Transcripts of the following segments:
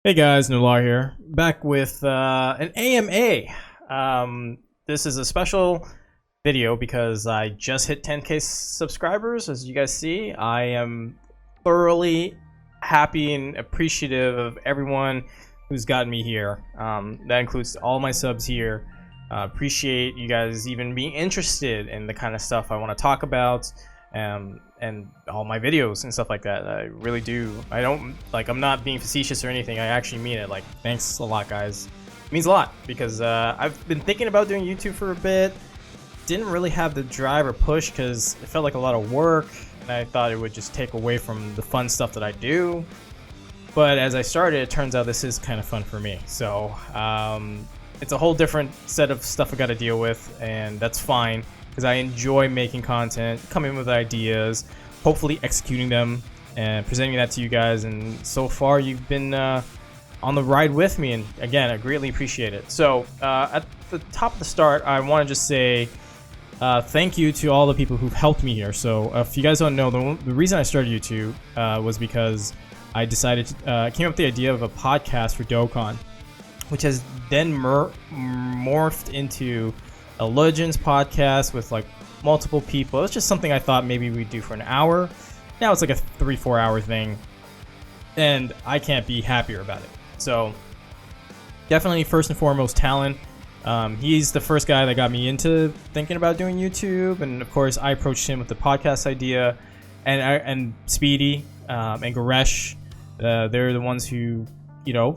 Hey guys, Nolar here, back with an AMA. This is a special video because I just hit 10k subscribers. As you guys see, I am thoroughly happy and appreciative of everyone who's gotten me here. That includes all my subs here. Appreciate you guys even being interested in the kind of stuff I want to talk about. And all my videos and stuff like that. I really do. I'm not being facetious or anything. I actually mean it. Like, thanks a lot, guys. It means a lot because I've been thinking about doing YouTube for a bit. Didn't really have the drive or push because it felt like a lot of work, and I thought it would just take away from the fun stuff that I do. But as I started, it turns out this is kind of fun for me. So it's a whole different set of stuff I got to deal with, and that's fine. Because I enjoy making content, coming with ideas, hopefully executing them, and presenting that to you guys. And so far, you've been on the ride with me, and again, I greatly appreciate it. So at the top of the start, I want to just say thank you to all the people who've helped me here. So if you guys don't know, the reason I started YouTube was because I decided came up with the idea of a podcast for Dokkan, which has then morphed into a Legends podcast with like multiple people. It's just something I thought maybe we'd do for an hour. Now it's like a 3-4 hour thing, and I can't be happier about it. So definitely first and foremost Talon. He's the first guy that got me into thinking about doing YouTube, and of course I approached him with the podcast idea, and Speedy and Goresh. They're the ones who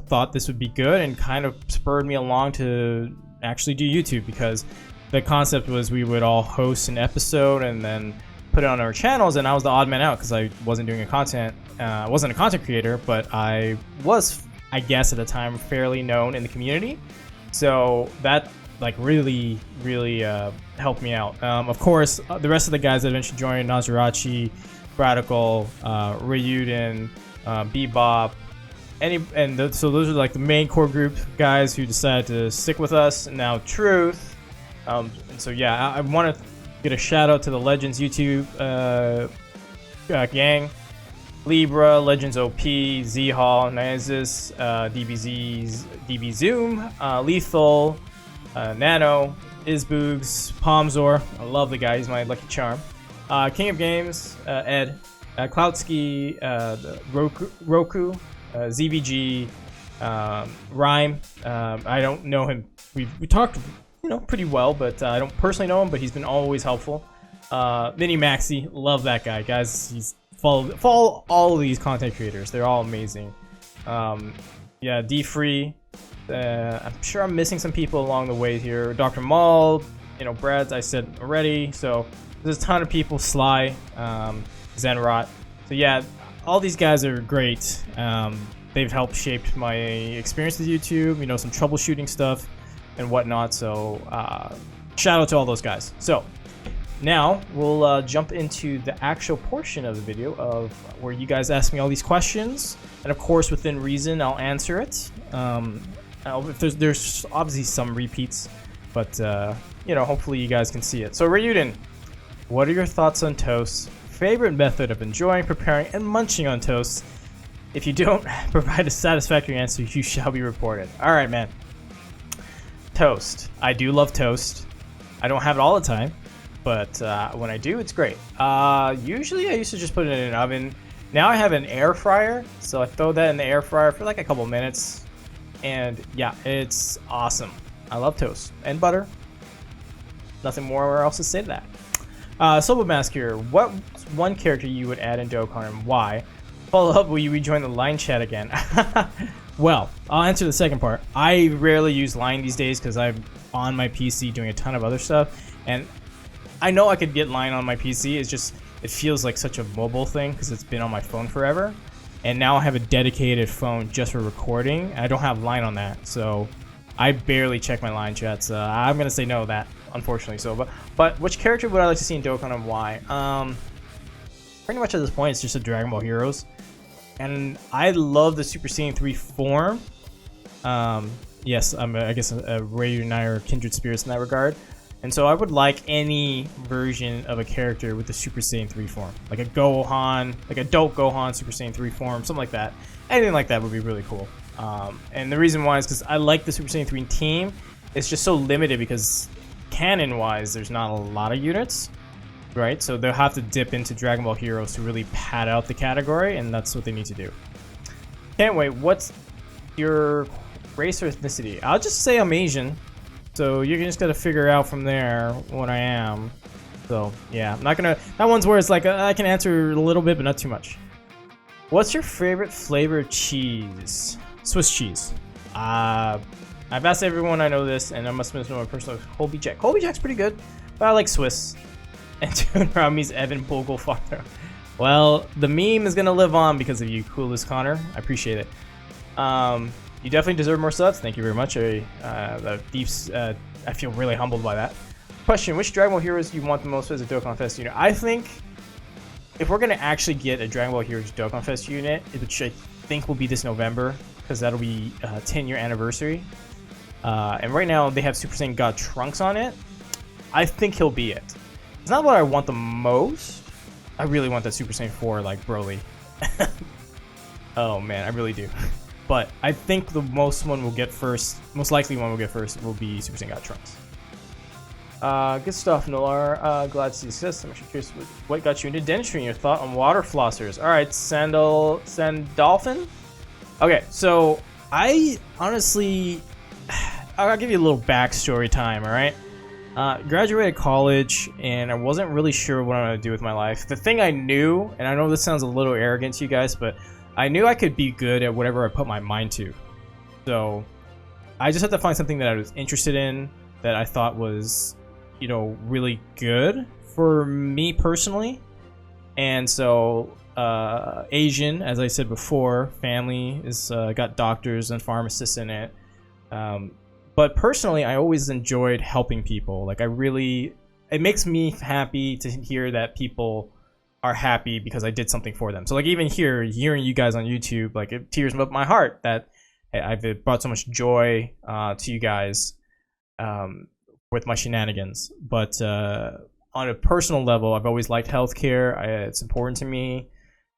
thought this would be good and kind of spurred me along to actually do YouTube, because the concept was we would all host an episode and then put it on our channels, and I was the odd man out because I wasn't doing wasn't a content creator, but I was, I guess at the time, fairly known in the community. So that really helped me out. Of course, the rest of the guys that eventually joined, Nazarachi, Radical, Ryuden, Bebop, so those are like the main core group guys who decided to stick with us. And now Truth. And so yeah, I want to get a shout out to the Legends YouTube gang: Libra, Legends OP, Z Hall, Niasis, DBZs, DB Zoom, Lethal, Nano, Isboogs, Palmzor. I love the guy. He's my lucky charm. King of Games, Ed, Cloudsky, Roku. ZVG, Rhyme. I don't know him. We talked, pretty well, but I don't personally know him. But he's been always helpful. Mini Maxi, love that guy, guys. He's follow all of these content creators. They're all amazing. Yeah, D Free. I'm sure I'm missing some people along the way here. Dr. Maul, Brad's I said already. So there's a ton of people. Sly, Zenrot. So yeah. All these guys are great. They've helped shape my experience with YouTube, some troubleshooting stuff and whatnot. So shout out to all those guys. So now we'll jump into the actual portion of the video of where you guys ask me all these questions. And of course, within reason, I'll answer it. If there's obviously some repeats, but hopefully you guys can see it. So Ryuden, what are your thoughts on toast? Favorite method of enjoying, preparing, and munching on toast? If you don't provide a satisfactory answer, you shall be reported. All right, man. Toast. I do love toast. I don't have it all the time, but when I do, it's great. Usually I used to just put it in an oven. Now I have an air fryer, so I throw that in the air fryer for like a couple minutes, and yeah, it's awesome. I love toast and butter. Nothing more else to say to that. Soba Mask here. What's one character you would add in Dokkan and why? Follow up, will you rejoin the line chat again? Well, I'll answer the second part. I rarely use line these days because I'm on my PC doing a ton of other stuff. And I know I could get line on my PC. It's just, it feels like such a mobile thing because it's been on my phone forever. And now I have a dedicated phone just for recording. I don't have line on that. So I barely check my line chats. I'm going to say no to that, unfortunately. So, but which character would I like to see in Dokkan and why? Pretty much at this point, it's just a Dragon Ball Heroes. And I love the Super Saiyan 3 form. Yes, I guess Ray and I are kindred spirits in that regard. And so I would like any version of a character with the Super Saiyan 3 form. Like a Gohan, like adult Gohan Super Saiyan 3 form, something like that. Anything like that would be really cool. And the reason why is because I like the Super Saiyan 3 team. It's just so limited because canon-wise, there's not a lot of units, right? So they'll have to dip into Dragon Ball Heroes to really pad out the category, and that's what they need to do. Can't wait. What's your race or ethnicity? I'll just say I'm Asian. So you're just gonna figure out from there what I am. So yeah, I'm not gonna. That one's where it's like I can answer a little bit, but not too much. What's your favorite flavor of cheese? Swiss cheese. I've asked everyone I know this, and I must know my personal Colby Jack. Colby Jack's pretty good, but I like Swiss. And doing around me's Evan Bogelfather. Well, the meme is gonna live on because of you, coolest Connor. I appreciate it. You definitely deserve more subs. Thank you very much. I feel really humbled by that. Question: which Dragon Ball heroes do you want the most as a Dokkan Fest unit? I think if we're gonna actually get a Dragon Ball Heroes Dokkan Fest unit, which I think will be this November, because that'll be 10-year anniversary. And right now they have Super Saiyan God Trunks on it. I think he'll be it. It's not what I want the most. I really want that Super Saiyan 4 like Broly. Oh man, I really do. But I think the most likely one we'll get first will be Super Saiyan God Trunks. Good stuff, Nolar. Glad to see success. I'm actually curious what got you into dentistry and your thought on water flossers. Alright, Sandolphin? Okay, so I honestly... I'll give you a little backstory time, alright? Graduated college, and I wasn't really sure what I'm going to do with my life. The thing I knew, and I know this sounds a little arrogant to you guys, but I knew I could be good at whatever I put my mind to. So I just had to find something that I was interested in, that I thought was, you know, really good for me personally. And so Asian, as I said before, family is got doctors and pharmacists in it. But personally, I always enjoyed helping people. Like it makes me happy to hear that people are happy because I did something for them. So like even here, hearing you guys on YouTube, like it tears up my heart that I've brought so much joy to you guys with my shenanigans. But on a personal level, I've always liked healthcare. It's important to me,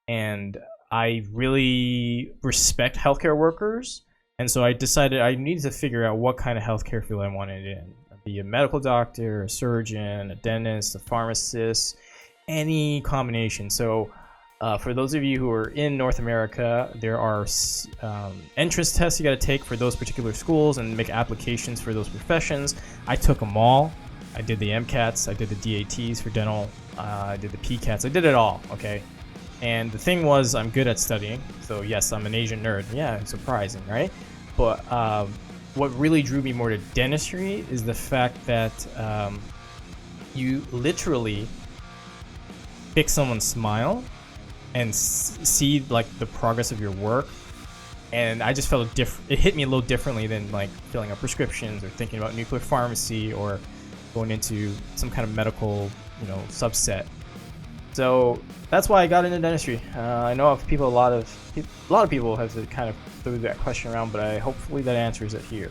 and I really respect healthcare workers. And so I decided I needed to figure out what kind of healthcare field I wanted in. Be a medical doctor, a surgeon, a dentist, a pharmacist, any combination. So for those of you who are in North America, there are entrance tests you got to take for those particular schools and make applications for those professions. I took them all. I did the MCATs, I did the DATs for dental, I did the PCATs, I did it all, okay? And the thing was, I'm good at studying. So yes, I'm an Asian nerd. Yeah, surprising, right? But what really drew me more to dentistry is the fact that you literally fix someone's smile and see like the progress of your work. And I just felt it hit me a little differently than like filling out prescriptions or thinking about nuclear pharmacy or going into some kind of medical, you know, subset. So that's why I got into dentistry. I know a lot of people have to kind of throw that question around, but hopefully that answers it here.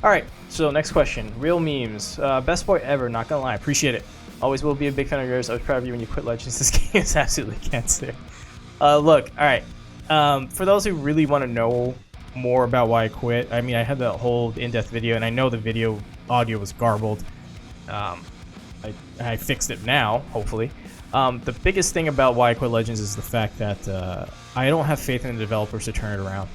All right, so next question. Real memes. Best boy ever, not gonna lie. Appreciate it. Always will be a big fan of yours. I was proud of you when you quit Legends. This game is absolutely cancer. Look, all right. For those who really want to know more about why I quit, I mean, I had the whole in-depth video, and I know the audio was garbled. I fixed it now, hopefully. The biggest thing about why I quit Legends is the fact that I don't have faith in the developers to turn it around.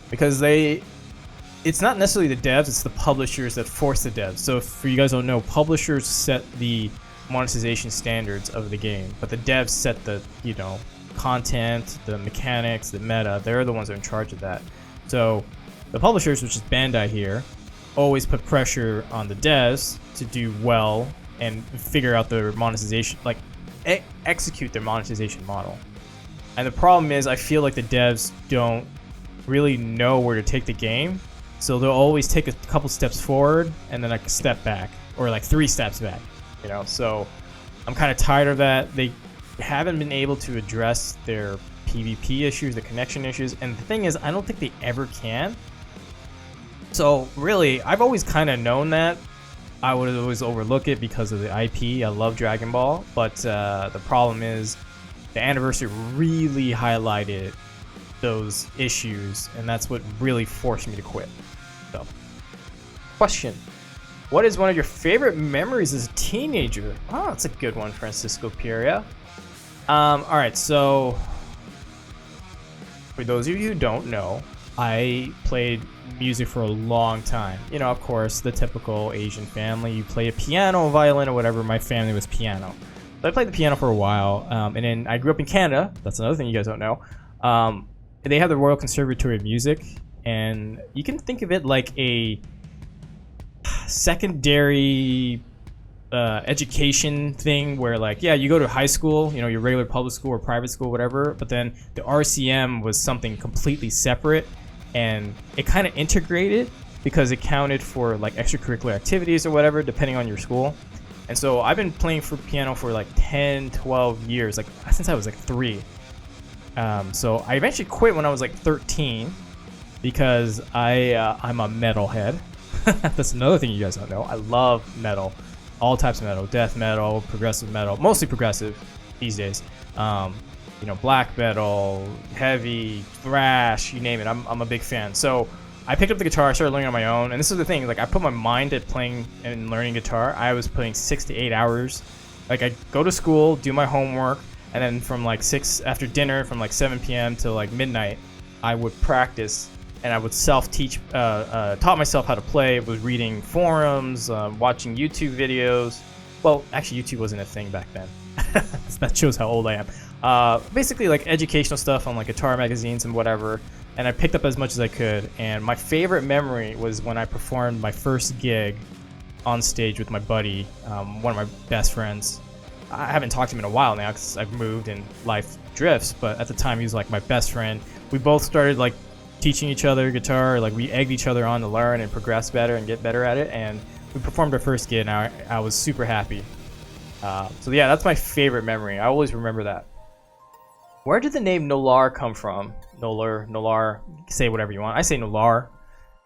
Because it's not necessarily the devs, it's the publishers that force the devs. So for you guys who don't know, publishers set the monetization standards of the game, but the devs set the, you know, content, the mechanics, the meta. They're the ones that are in charge of that. So the publishers, which is Bandai here, always put pressure on the devs to do well and figure out their monetization, like execute their monetization model. And the problem is, I feel like the devs don't really know where to take the game, so they'll always take a couple steps forward and then like a step back, or like 3 steps back, you know. So I'm kind of tired of that. They haven't been able to address their PvP issues, the connection issues, and the thing is, I don't think they ever can. So really, I've always kind of known that. I would always overlook it because of the IP. I love Dragon Ball, but the problem is the anniversary really highlighted those issues, and that's what really forced me to quit. So, question: what is one of your favorite memories as a teenager? Oh, that's a good one, Francisco Pieria. All right, so for those of you who don't know, I played music for a long time. You know, of course, the typical Asian family. You play a piano, violin, or whatever. My family was piano. So I played the piano for a while, and then I grew up in Canada. That's another thing you guys don't know. They have the Royal Conservatory of Music, and you can think of it like a secondary education thing where, like, yeah, you go to high school, you know, your regular public school or private school, whatever, but then the RCM was something completely separate, and it kind of integrated because it counted for like extracurricular activities or whatever, depending on your school. And so I've been playing for piano for like 10, 12 years, like since I was like 3. So I eventually quit when I was like 13 because I'm a metalhead. That's another thing you guys don't know. I love metal, all types of metal, death metal, progressive metal, mostly progressive these days. You know, black metal, heavy, thrash, you name it. I'm a big fan. So I picked up the guitar, I started learning on my own, and this is the thing, like I put my mind at playing and learning guitar. I was playing 6 to 8 hours. Like I go to school, do my homework, and then from like 6 after dinner, from like 7 p.m. to like midnight, I would practice, and I would self-teach, taught myself how to play. Was reading forums, watching YouTube videos. Well, actually YouTube wasn't a thing back then. That shows how old I am. Basically like educational stuff on like guitar magazines and whatever. And I picked up as much as I could. And my favorite memory was when I performed my first gig on stage with my buddy, one of my best friends. I haven't talked to him in a while now because I've moved and life drifts. But at the time, he was like my best friend. We both started like teaching each other guitar. Like we egged each other on to learn and progress better and get better at it. And we performed our first gig, and I was super happy. So yeah, that's my favorite memory. I always remember that. Where did the name Nolar come from? Nolar, say whatever you want. I say Nolar.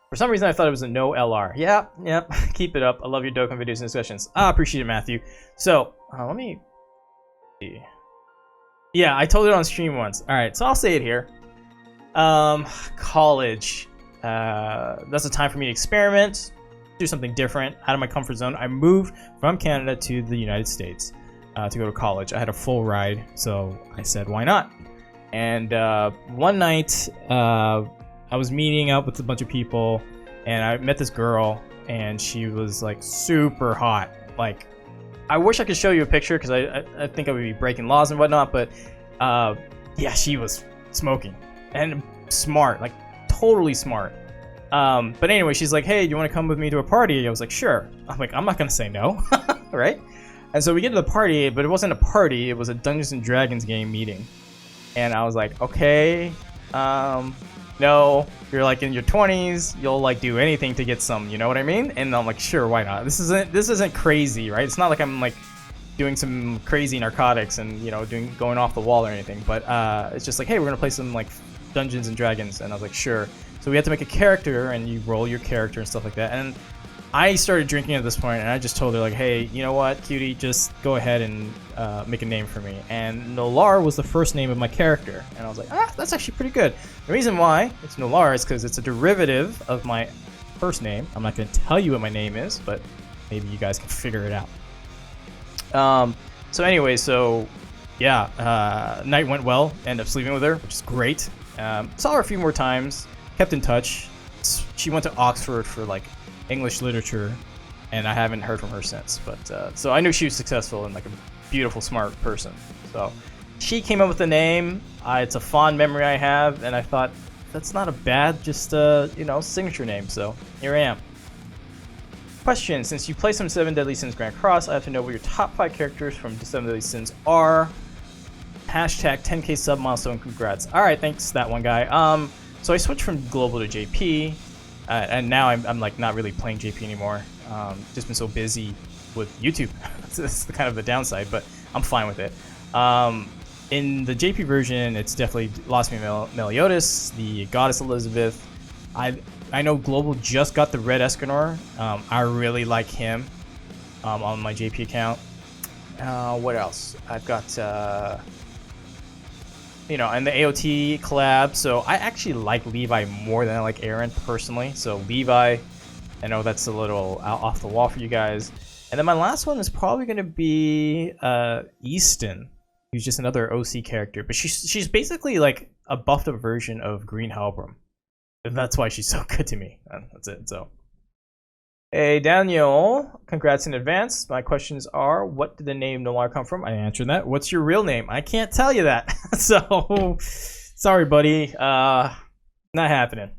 For some reason, I thought it was a no LR. Yep. Keep it up. I love your Dokkan videos and discussions. Appreciate it, Matthew. So, let me see. Yeah, I told it on stream once. All right, so I'll say it here. College. That's a time for me to experiment, do something different, out of my comfort zone. I moved from Canada to the United States to go to college. I had a full ride, so I said, why not? And one night, I was meeting up with a bunch of people, and I met this girl, and she was like super hot. Like, I wish I could show you a picture because I think I would be breaking laws and whatnot, but yeah, she was smoking and smart, like totally smart. But anyway, she's like, hey, do you want to come with me to a party? I was like, sure. I'm like, I'm not gonna say no. Right? And so we get to the party, but it wasn't a party, it was a Dungeons and Dragons game meeting. And I was like, okay, no, you're like in your 20s, you'll like do anything to get some, you know what I mean? And I'm like, sure, why not? This isn't crazy, right? It's not like I'm like doing some crazy narcotics and, you know, going off the wall or anything, but it's just like, hey, we're gonna play some like Dungeons and Dragons. And I was like, sure. So we had to make a character, and you roll your character and stuff like that. And I started drinking at this point, and I just told her like, hey, you know what, cutie, just go ahead and make a name for me. And Nolar was the first name of my character, and I was like, that's actually pretty good. The reason why it's Nolar is because it's a derivative of my first name. I'm not going to tell you what my name is, but maybe you guys can figure it out. So anyway, yeah, night went well. Ended up sleeping with her, which is great. Saw her a few more times, kept in touch. She went to Oxford for like English literature, and I haven't heard from her since. But so I knew she was successful and like a beautiful, smart person. So she came up with the name. It's a fond memory I have, and I thought that's not a bad, just signature name. So here I am. Question: since you play some 7 Deadly Sins Grand Cross, I have to know what your top 5 characters from 7 Deadly Sins are. Hashtag 10k sub milestone. Congrats. All right, thanks that one guy. So I switched from global to JP. And now I'm like not really playing JP anymore. Just been so busy with YouTube. That's kind of the downside, but I'm fine with it. In the JP version, it's definitely Lost Me Meliodas, the Goddess Elizabeth. I know Global just got the Red Escanor. I really like him on my JP account. What else? I've got you know, and the AOT collab. So I actually like Levi more than I like Aaron personally. So Levi, I know that's a little out off the wall for you guys. And then my last one is probably going to be Easton, who's just another OC character, but she's basically like a buffed up version of Green Halbram. And that's why she's so good to me. That's it. So, hey Daniel, congrats in advance. My questions are: what did the name Nolar come from? I answered that. What's your real name? I can't tell you that. So, sorry, buddy. Not happening.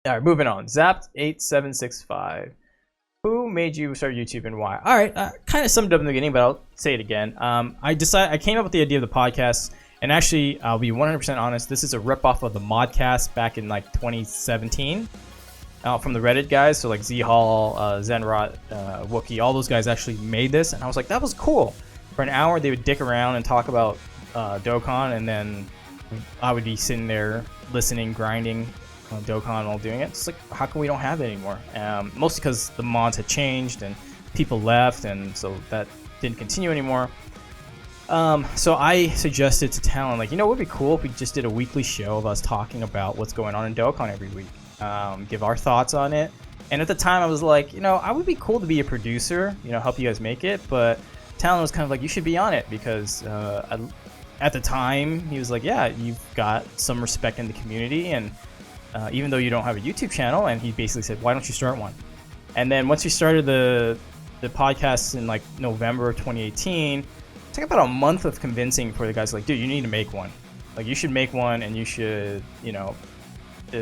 All right, moving on. Zapped8765. Who made you start YouTube and why? All right, kind of summed it up in the beginning, but I'll say it again. I came up with the idea of the podcast, and actually, I'll be 100% honest. This is a ripoff of the Modcast back in like 2017, from the Reddit guys. So like Z-Hall, Zenrot, Wookie, all those guys actually made this, and I was like, that was cool. For an hour, they would dick around and talk about Dokkan, and then I would be sitting there listening, grinding on Dokkan while doing it. It's like, how come we don't have it anymore? Mostly because the mods had changed and people left, and so that didn't continue anymore. So I suggested to Talon, like, you know, it would be cool if we just did a weekly show of us talking about what's going on in Dokkan every week, give our thoughts on it. And at the time I was like, you know, I would be cool to be a producer, you know, help you guys make it, but Talon was kind of like, you should be on it, because at the time he was like, yeah, you've got some respect in the community, and even though you don't have a YouTube channel, and he basically said, why don't you start one? And then once we started the podcast in like November of 2018, it took about a month of convincing for the guys, like, dude, you need to make one. Like, you should make one, and you should, you know,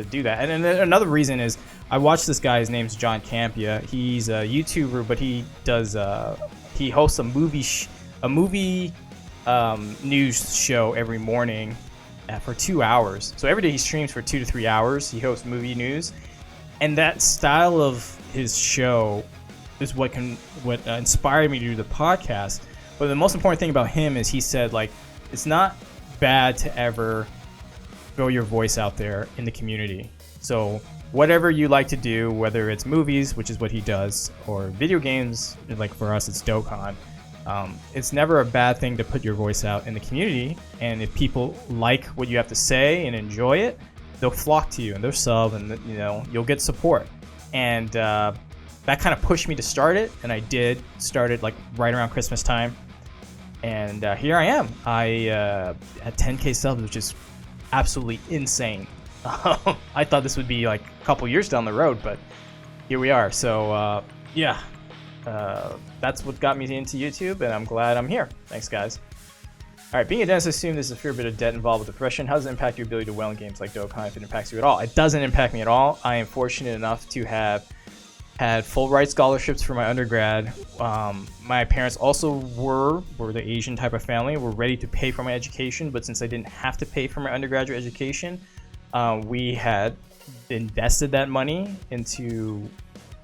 do that. And then another reason is I watched this guy. His name's John Campia. He's a YouTuber, but he does he hosts a movie news show every morning for 2 hours. So every day he streams for 2 to 3 hours. He hosts movie news, and that style of his show is what inspired me to do the podcast. But the most important thing about him is he said, like, it's not bad to ever throw your voice out there in the community. So whatever you like to do, whether it's movies, which is what he does, or video games, like for us it's Dokkan, it's never a bad thing to put your voice out in the community. And if people like what you have to say and enjoy it, they'll flock to you and they'll sub, and you know, you'll get support. And that kind of pushed me to start it, and I did start it like right around Christmas time. And here I am. I at 10K subs, which is absolutely insane. I thought this would be like a couple years down the road, but here we are. So yeah, that's what got me into YouTube, and I'm glad I'm here. Thanks, guys. All right, being a dentist, I assume there's a fair bit of debt involved with the profession. How does it impact your ability to well in games like Dokkan, if it impacts you at all? It doesn't impact me at all. I am fortunate enough to have had full-ride scholarships for my undergrad. My parents also were the Asian type of family, were ready to pay for my education, but since I didn't have to pay for my undergraduate education, we had invested that money into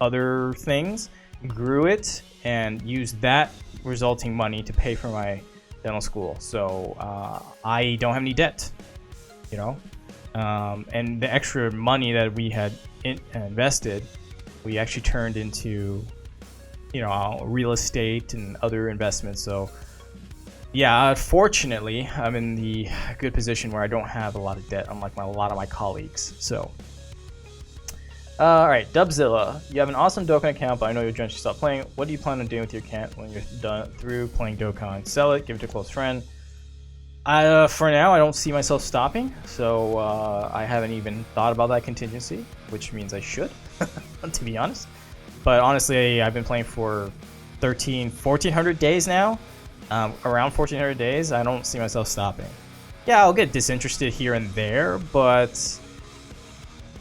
other things, grew it, and used that resulting money to pay for my dental school. So I don't have any debt, you know, and the extra money that we had invested, we actually turned into, you know, real estate and other investments. So yeah, fortunately, I'm in the good position where I don't have a lot of debt, unlike a lot of my colleagues. So, all right, Dubzilla, you have an awesome Dokkan account, but I know you'll eventually stop playing. What do you plan on doing with your account when you're done through playing Dokkan? Sell it, give it to a close friend. For now, I don't see myself stopping, so I haven't even thought about that contingency, which means I should, to be honest. But honestly, I've been playing for 1,400 days now. Around 1,400 days, I don't see myself stopping. Yeah, I'll get disinterested here and there, but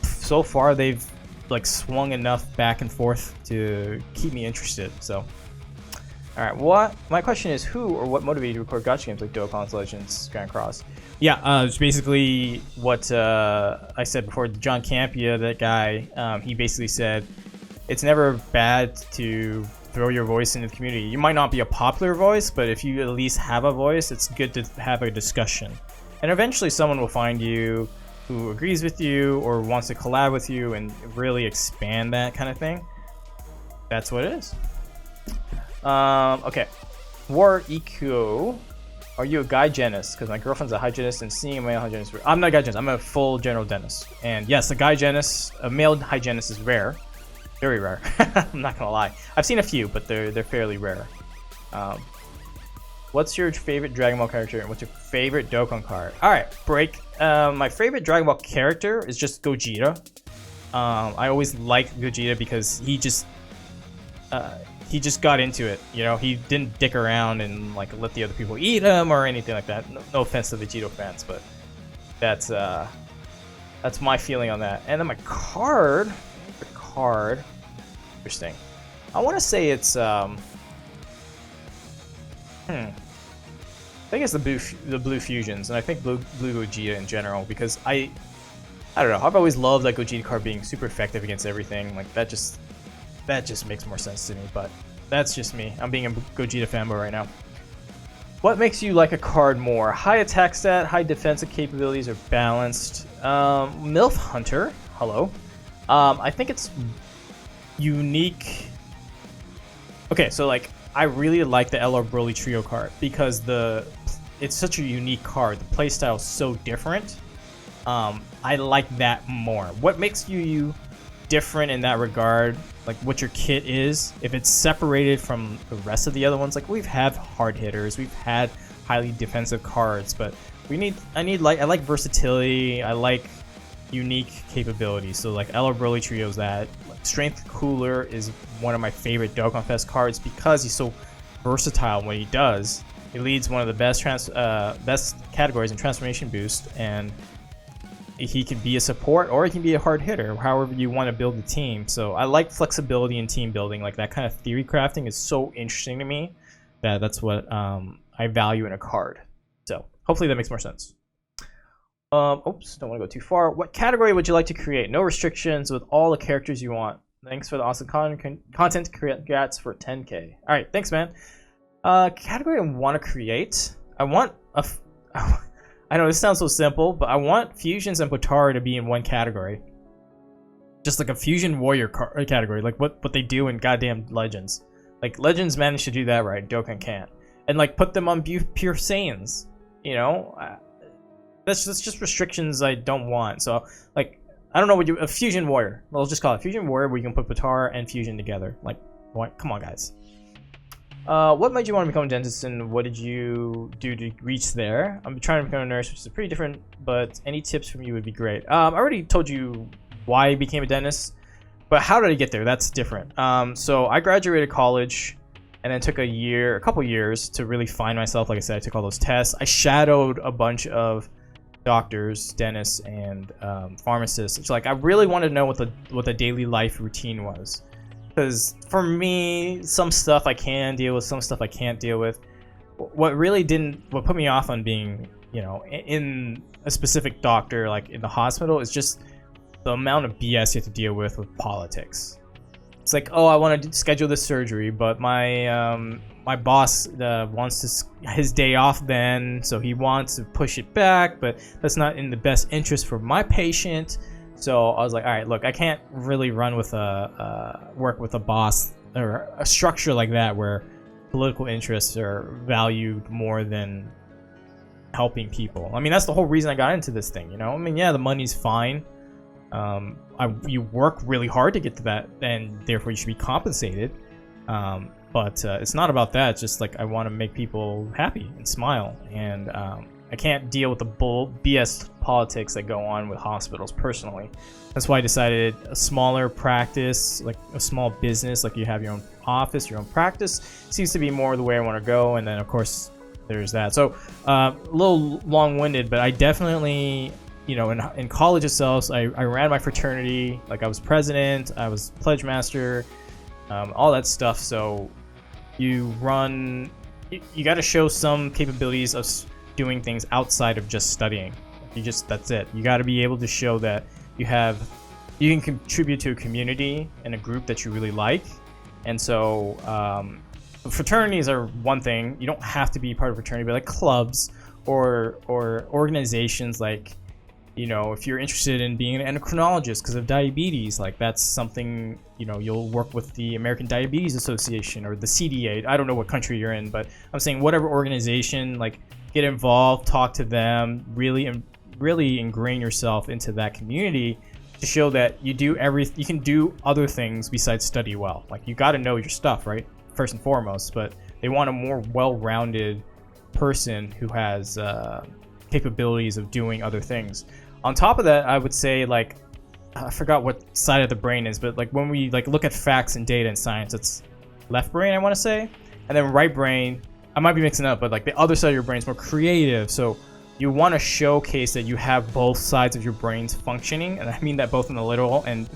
so far they've like swung enough back and forth to keep me interested. So, all right, my question is, who or what motivated you to record gacha games like Dokkan, Legends, Grand Cross? Yeah, it's basically what I said before. John Campia, that guy, he basically said it's never bad to throw your voice into the community. You might not be a popular voice, but if you at least have a voice, it's good to have a discussion. And eventually someone will find you who agrees with you or wants to collab with you and really expand that kind of thing. That's what it is. Okay. War Eco. Are you a guy hygienist? Because my girlfriend's a hygienist and seeing a male hygienist. I'm not a guy hygienist. I'm a full general dentist. And yes, a guy hygienist, a male hygienist is rare. Very rare. I'm not gonna lie. I've seen a few, but they're fairly rare. What's your favorite Dragon Ball character and what's your favorite Dokkan card? Alright, break. My favorite Dragon Ball character is just Gogeta. I always liked Gogeta because he just got into it, you know. He didn't dick around and like let the other people eat him or anything like that. No offense to Vegito fans, but that's my feeling on that. And then my card, interesting. I want to say it's I think it's the blue fusions, and I think blue Gogeta in general, because I don't know. I've always loved that Gogeta card being super effective against everything. Like that just makes more sense to me. But that's just me. I'm being a Gogeta fanboy right now. What makes you like a card more? High attack stat, high defensive capabilities, or balanced? MILF Hunter. Hello. I think it's unique. Okay, so like I really like the LR Broly Trio card because it's such a unique card. The playstyle is so different. I like that more. What makes you different in that regard, like what your kit is, if it's separated from the rest of the other ones? Like we've had hard hitters, we've had highly defensive cards, but I like versatility, I like unique capabilities. So like LR Broly Trio's that. Like, Strength Cooler is one of my favorite Dokkan Fest cards because he's so versatile when he does. He leads one of the best categories in transformation boost, and he can be a support or he can be a hard hitter, however you want to build the team. So I like flexibility in team building. Like that kind of theory crafting is so interesting to me that's what I value in a card. So hopefully that makes more sense. Oops, don't want to go too far. What category would you like to create? No restrictions, with all the characters you want. Thanks for the awesome content. Congrats for 10K. All right, thanks, man. Category I want to create. I want I know this sounds so simple, but I want Fusions and Potara to be in one category. Just like a Fusion Warrior category, like what they do in goddamn Legends. Like Legends managed to do that right, Dokkan can't. And like put them on pure Saiyans, you know? That's just restrictions I don't want. So like, I don't know what a Fusion Warrior. We'll just call it Fusion Warrior, where you can put Potara and Fusion together. Like, what? Come on, guys. What made you want to become a dentist, and what did you do to reach there? I'm trying to become a nurse, which is pretty different, but any tips from you would be great. I already told you why I became a dentist, but how did I get there? That's different. So I graduated college and then took a couple years to really find myself. Like I said, I took all those tests. I shadowed a bunch of doctors, dentists, and pharmacists. It's like I really wanted to know what the daily life routine was. Because for me, some stuff I can deal with, some stuff I can't deal with. What put me off on being, you know, in a specific doctor, like in the hospital, is just the amount of BS you have to deal with politics. It's like, oh, I want to schedule this surgery, but my boss wants his day off then, so he wants to push it back, but that's not in the best interest for my patient. So I was like, all right, look, I can't really run with work with a boss or a structure like that where political interests are valued more than helping people. I mean, that's the whole reason I got into this thing, you know? I mean, yeah, the money's fine. You work really hard to get to that, and therefore you should be compensated. But it's not about that. It's just like I want to make people happy and smile, and I can't deal with the BS politics that go on with hospitals personally. That's why I decided a smaller practice, like a small business, like you have your own office, your own practice, seems to be more the way I want to go. And then of course there's that. So a little long-winded, but I definitely, you know, in college itself, I ran my fraternity. Like I was president, I was pledge master, all that stuff. So you got to show some capabilities of doing things outside of just studying. That's it. You got to be able to show that you can contribute to a community and a group that you really like. And so fraternities are one thing. You don't have to be part of a fraternity, but like clubs or organizations, like, you know, if you're interested in being an endocrinologist because of diabetes, like that's something, you know, you'll work with the American Diabetes Association or the CDA. I don't know what country you're in, but I'm saying whatever organization, like get involved, talk to them, really ingrain yourself into that community to show that you can do other things besides study well. Like, you got to know your stuff, right? First and foremost, but they want a more well-rounded person who has capabilities of doing other things. On top of that, I would say, like, I forgot what side of the brain is, but like when we like look at facts and data and science, it's left brain, I want to say, and then right brain, I might be mixing up, but like the other side of your brain is more creative. So you want to showcase that you have both sides of your brains functioning, and I mean that both in the literal and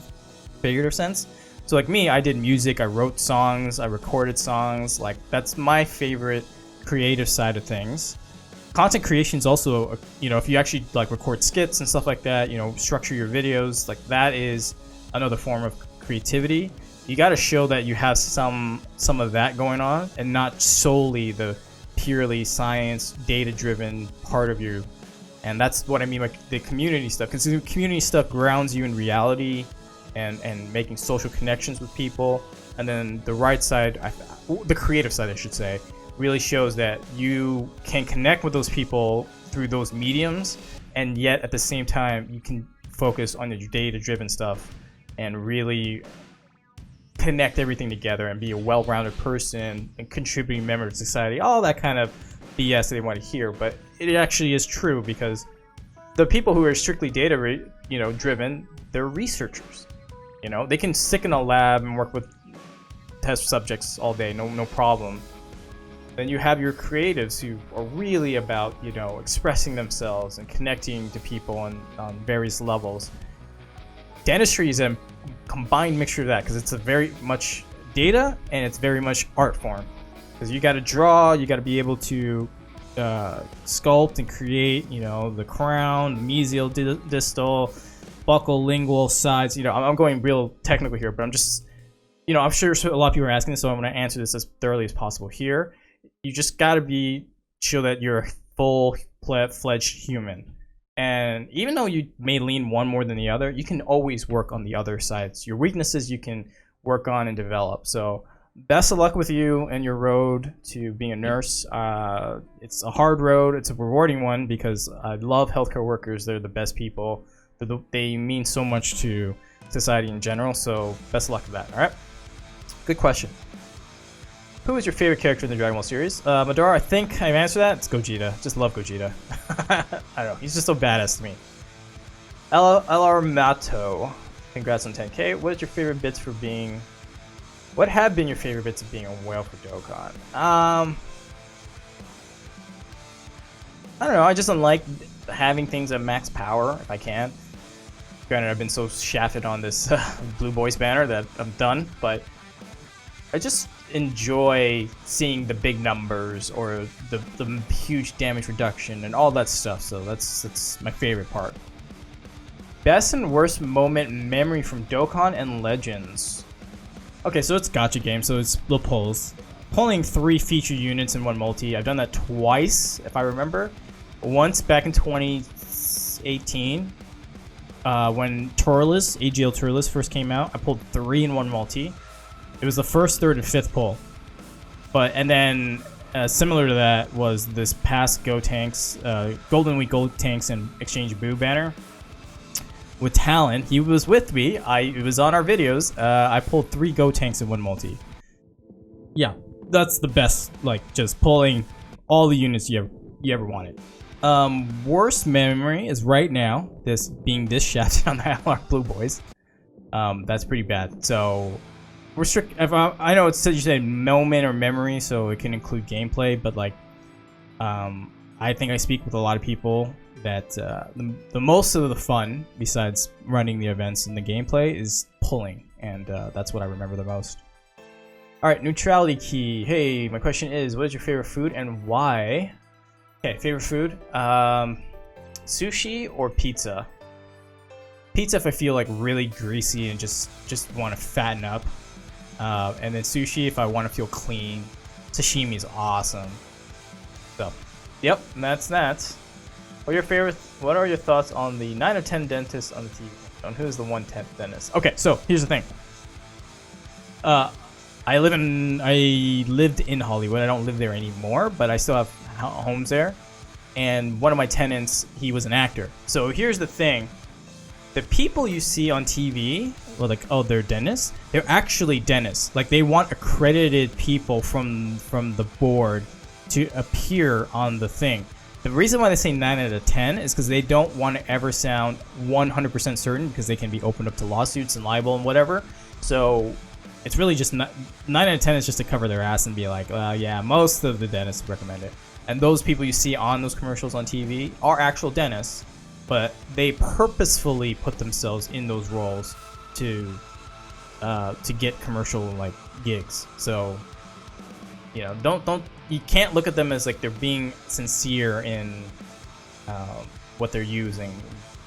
figurative sense. So like me, I did music, I wrote songs, I recorded songs. Like, that's my favorite creative side of things. Content creation is also, if you actually like record skits and stuff like that, structure your videos, like that is another form of creativity. You got to show that you have some of that going on, and not solely the purely science, data-driven part of you. And that's what I mean by the community stuff, because the community stuff grounds you in reality and making social connections with people. And then the right side, the creative side, I should say, really shows that you can connect with those people through those mediums, and yet at the same time you can focus on your data-driven stuff and really connect everything together and be a well-rounded person and contributing member to society. All that kind of BS that they want to hear, but it actually is true, because the people who are strictly data driven, they're researchers. They can stick in a lab and work with test subjects all day, no problem. Then you have your creatives who are really about, expressing themselves and connecting to people on various levels. Dentistry is a combined mixture of that, because it's a very much data and it's very much art form. Because you got to draw, you got to be able to sculpt and create, the crown, the mesial, distal, buccal, lingual, sides. I'm going real technical here, but I'm just, I'm sure a lot of people are asking this, so I'm going to answer this as thoroughly as possible here. You just got to show that you're a full-fledged human. And even though you may lean one more than the other, you can always work on the other sides. Your weaknesses you can work on and develop. So best of luck with you and your road to being a nurse. It's a hard road. It's a rewarding one, because I love healthcare workers. They're the best people. They mean so much to society in general. So best of luck with that. All right. Good question. Who is your favorite character in the Dragon Ball series? Madara, I think I've answered that. It's Gogeta. Just love Gogeta. I don't know. He's just so badass to me. LR Mato. Congrats on 10K. What have been your favorite bits of being a whale for Dokkan? I don't know. I just don't like having things at max power if I can. Granted, I've been so shafted on this Blue Boys banner that I'm done, but I just enjoy seeing the big numbers or the huge damage reduction and all that stuff. So that's my favorite part. Best and worst moment memory from Dokkan and Legends. Okay, so it's gacha game, so it's little pulls. Pulling 3 feature units in one multi. I've done that twice, if I remember. Once back in 2018, when Turles, AGL Turles first came out, I pulled 3 in one multi. It was the first, third, and fifth pull. And then similar to that was this past Golden Week Gold Tanks and Exchange Boo banner. With Talon, he was with me. It was on our videos. I pulled 3 Go Tanks in one multi. Yeah, that's the best. Like, just pulling all the units you ever wanted. Worst memory is right now, being this shafted on the LR Blue Boys. That's pretty bad. So I know it says you say moment or memory, so it can include gameplay, but like, I think I speak with a lot of people that the most of the fun, besides running the events and the gameplay, is pulling, and that's what I remember the most. All right, neutrality key. Hey, my question is, what is your favorite food and why? Okay, favorite food, sushi or pizza? Pizza if I feel like really greasy and just want to fatten up. And then sushi if I want to feel clean. Sashimi is awesome. So, yep, and that's that. What are your thoughts on the 9 of 10 dentists on the TV? On who's the 1/10th dentist? Okay, so here's the thing. I lived in Hollywood. I don't live there anymore, but I still have homes there. and one of my tenants, he was an actor. So here's the thing. The people you see on TV, well, like, oh, they're dentists. They're actually dentists. Like, they want accredited people from the board to appear on the thing. The reason why they say 9 out of 10 is because they don't want to ever sound 100% certain, because they can be opened up to lawsuits and libel and whatever. So it's really just 9 out of 10 is just to cover their ass and be like, well, yeah, most of the dentists recommend it. And those people you see on those commercials on TV are actual dentists, but they purposefully put themselves in those roles to get commercial like gigs. So, you know, don't you can't look at them as like they're being sincere in what they're using.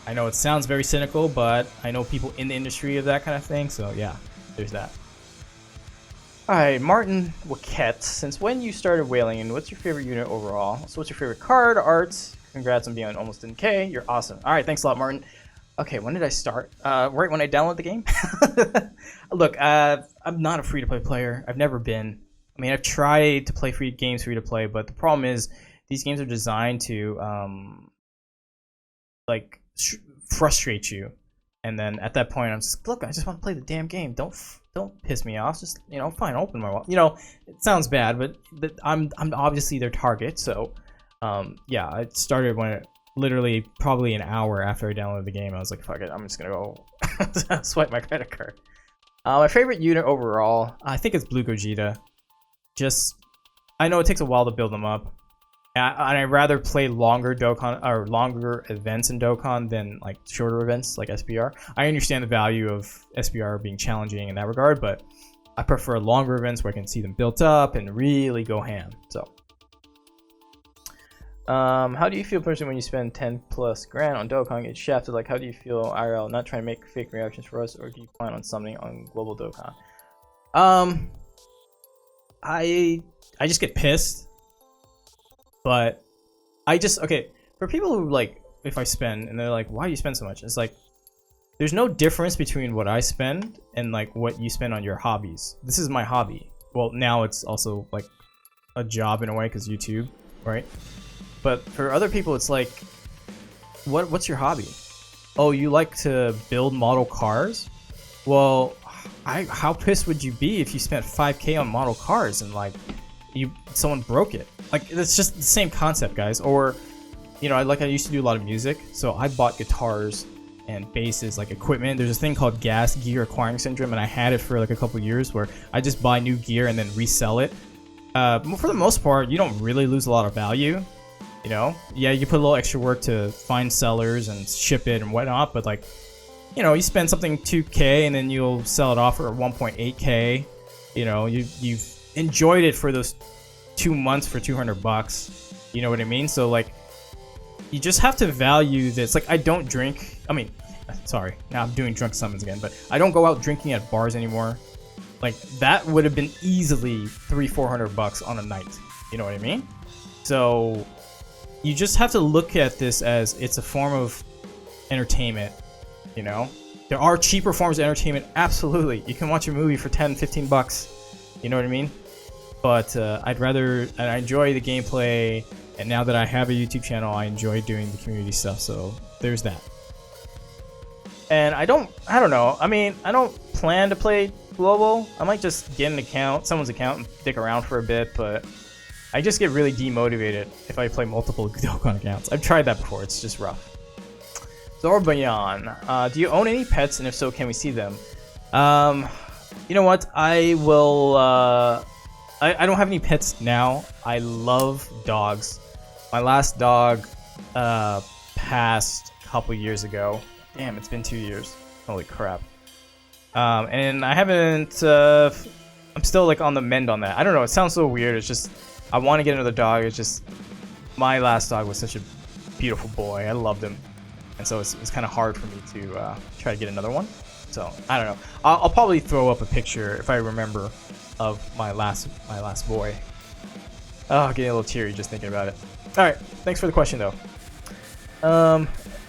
I know it sounds very cynical, but I know people in the industry of that kind of thing. So yeah, there's that. All right, Martin Waquette, since when you started whaling, and what's your favorite unit overall? So what's your favorite card, arts? Congrats on being on almost 10K. You're awesome. All right, thanks a lot, Martin. Okay, when did I start? Right when I downloaded the game. Look, I'm not a free-to-play player. I've never been. I mean, I've tried to play games free-to-play, but the problem is these games are designed to frustrate you. And then at that point, I'm just, look, I just want to play the damn game. Don't piss me off. Just, you know, fine, open my wallet. You know, it sounds bad, but I'm obviously their target. So, yeah, I started when it literally probably an hour after I downloaded the game. I was like, fuck it, I'm just gonna go swipe my credit card. My favorite unit overall, I think it's Blue Gogeta. Just, I know it takes a while to build them up. And I'd rather play longer Dokkan or longer events in Dokkan than like shorter events like SBR. I understand the value of SBR being challenging in that regard, but I prefer longer events where I can see them built up and really go ham. So, how do you feel personally when you spend 10+ grand on Dokkan, get shafted? Like, how do you feel IRL? Not trying to make fake reactions for us, or do you plan on something on global Dokkan? I just get pissed. But okay, for people who like, if I spend and they're like, why do you spend so much? It's like, there's no difference between what I spend and like what you spend on your hobbies. This is my hobby. Well, now it's also like a job in a way because YouTube, right? But for other people, it's like, what's your hobby? Oh, you like to build model cars? Well, how pissed would you be if you spent 5K on model cars and like someone broke it? Like, it's just the same concept, guys. Or, you know, I used to do a lot of music, so I bought guitars and basses, like equipment. There's this thing called gas gear acquiring syndrome, and I had it for like a couple years where I just buy new gear and then resell it. For the most part, you don't really lose a lot of value. You know, yeah, you put a little extra work to find sellers and ship it and whatnot, but like, you know, you spend something 2K and then you'll sell it off for 1.8K. You know, you've enjoyed it for those 2 months for $200. You know what I mean? So like, you just have to value this. Like, I don't drink. I mean, sorry, now I'm doing drunk summons again, but I don't go out drinking at bars anymore. Like, that would have been easily $300-400 on a night. You know what I mean? So you just have to look at this as it's a form of entertainment. You know, there are cheaper forms of entertainment. Absolutely, you can watch a movie for $10-15. You know what I mean? But I enjoy the gameplay, and now that I have a YouTube channel, I enjoy doing the community stuff. So there's that. And I don't know. I mean, I don't plan to play global. I might just get an account, someone's account, and stick around for a bit. But I just get really demotivated if I play multiple Dokkan accounts. I've tried that before. It's just rough. Zorbayan, do you own any pets? And if so, can we see them? You know what? I will. I don't have any pets now. I love dogs. My last dog passed a couple years ago. Damn, it's been 2 years. Holy crap. And I haven't. I'm still like on the mend on that. I don't know. It sounds so weird. It's just I want to get another dog. It's just my last dog was such a beautiful boy. I loved him, and so it's kind of hard for me to try to get another one. So I don't know. I'll probably throw up a picture if I remember of my last boy. Oh, getting a little teary just thinking about it. All right, thanks for the question though.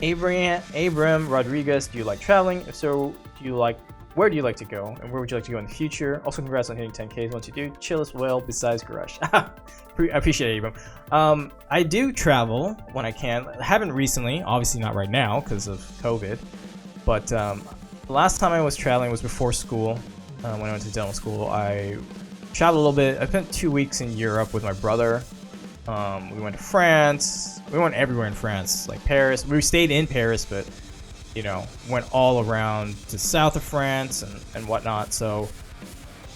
Abram Rodriguez, do you like traveling? If so, do you like where do you like to go, and where would you like to go in the future? Also, congrats on hitting 10Ks. Once you do, chill as well, besides Garesh. I appreciate it, Abram. I do travel when I can. I haven't recently, obviously not right now because of COVID, but the last time I was traveling was before school. When I went to dental school, I traveled a little bit. I spent 2 weeks in Europe with my brother. We went to France. We went everywhere in France, like Paris. We stayed in Paris, but went all around to south of France and whatnot. So,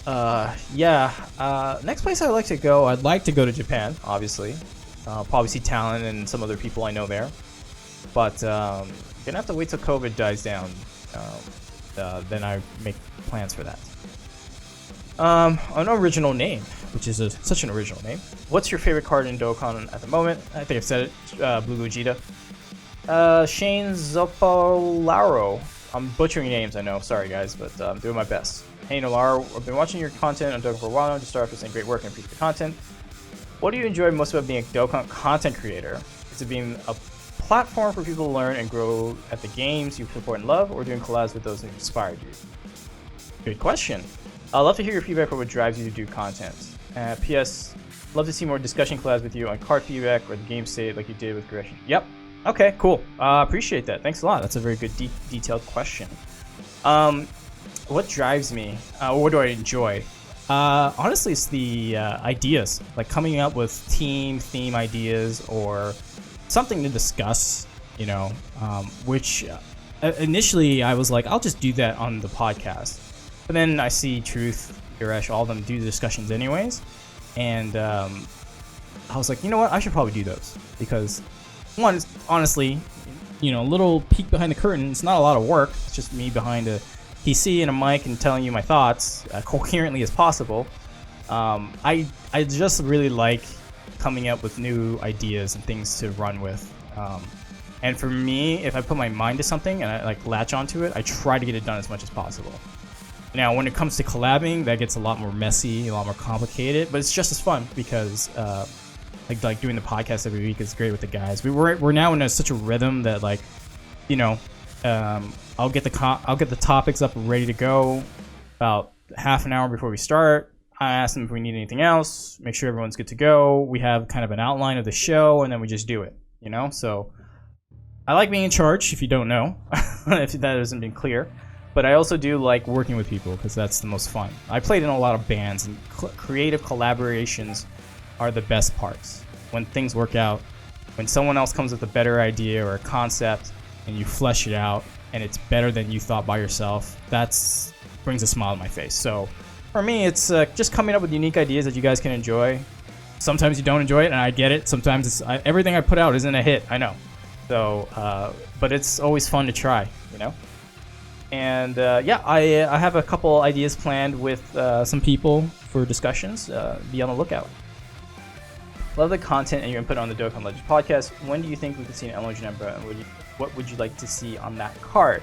next place I'd like to go to Japan, obviously. Probably see Talon and some other people I know there. But gonna have to wait till COVID dies down. Then I make plans for that. An original name, which is such an original name. What's your favorite card in Dokkan at the moment? I think I've said it. Blue Gogeta. Shane Zoppolaro. I'm butchering names, I know. Sorry, guys, but I'm doing my best. Hey, Nolar. I've been watching your content on Dokkan for a while now. Just start off with saying great work and appreciate the content. What do you enjoy most about being a Dokkan content creator? Is it being a platform for people to learn and grow at the games you support and love, or doing collabs with those who inspired you? Good question. I'd love to hear your feedback for what drives you to do content. P.S. Love to see more discussion collabs with you on card feedback or the game state like you did with Garcia. Yep. Okay, cool. Appreciate that. Thanks a lot. That's a very good detailed question. What drives me? What do I enjoy? Honestly, it's the ideas. Like coming up with theme ideas or something to discuss, which initially I was like, I'll just do that on the podcast. But then I see Truth, Garesh, all of them do the discussions anyways. And I was like, you know what? I should probably do those. Because, one, honestly, a little peek behind the curtain. It's not a lot of work. It's just me behind a PC and a mic and telling you my thoughts coherently as possible. I just really like coming up with new ideas and things to run with. And for me, if I put my mind to something and I latch onto it, I try to get it done as much as possible. Now, when it comes to collabing, that gets a lot more messy, a lot more complicated, but it's just as fun because like doing the podcast every week is great with the guys. We're now in such a rhythm that I'll get the topics up ready to go about half an hour before we start. I ask them if we need anything else, make sure everyone's good to go. We have kind of an outline of the show, and then we just do it, So I like being in charge, if you don't know, if that hasn't been clear. But I also do like working with people because that's the most fun. I played in a lot of bands, and creative collaborations are the best parts. When things work out, when someone else comes with a better idea or a concept, and you flesh it out, and it's better than you thought by yourself, that brings a smile on my face. So for me, it's just coming up with unique ideas that you guys can enjoy. Sometimes you don't enjoy it, and I get it. Sometimes everything I put out isn't a hit, I know. So, but it's always fun to try, And I have a couple ideas planned with some people for discussions. Be on the lookout. Love the content and your input on the Dokkan Legends podcast. When do you think we could see an Elo Janemba, and what would you like to see on that card?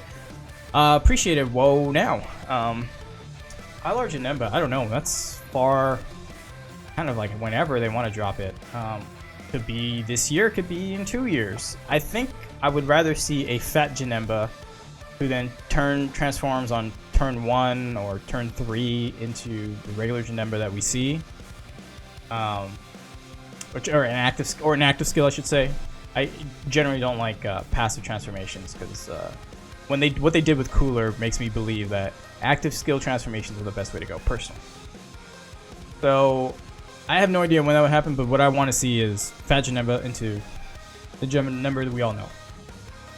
Appreciate it. Whoa, now. Ilar Janemba, I don't know. That's far, kind of like whenever they want to drop it. Could be this year, could be in 2 years. I think I would rather see a fat Janemba who then transforms on turn 1 or turn 3 into the regular Janemba that we see. Or an active skill, I should say. I generally don't like passive transformations because what they did with Cooler makes me believe that active skill transformations are the best way to go, personally. So I have no idea when that would happen, but what I want to see is Fat Janemba into the Janemba that we all know.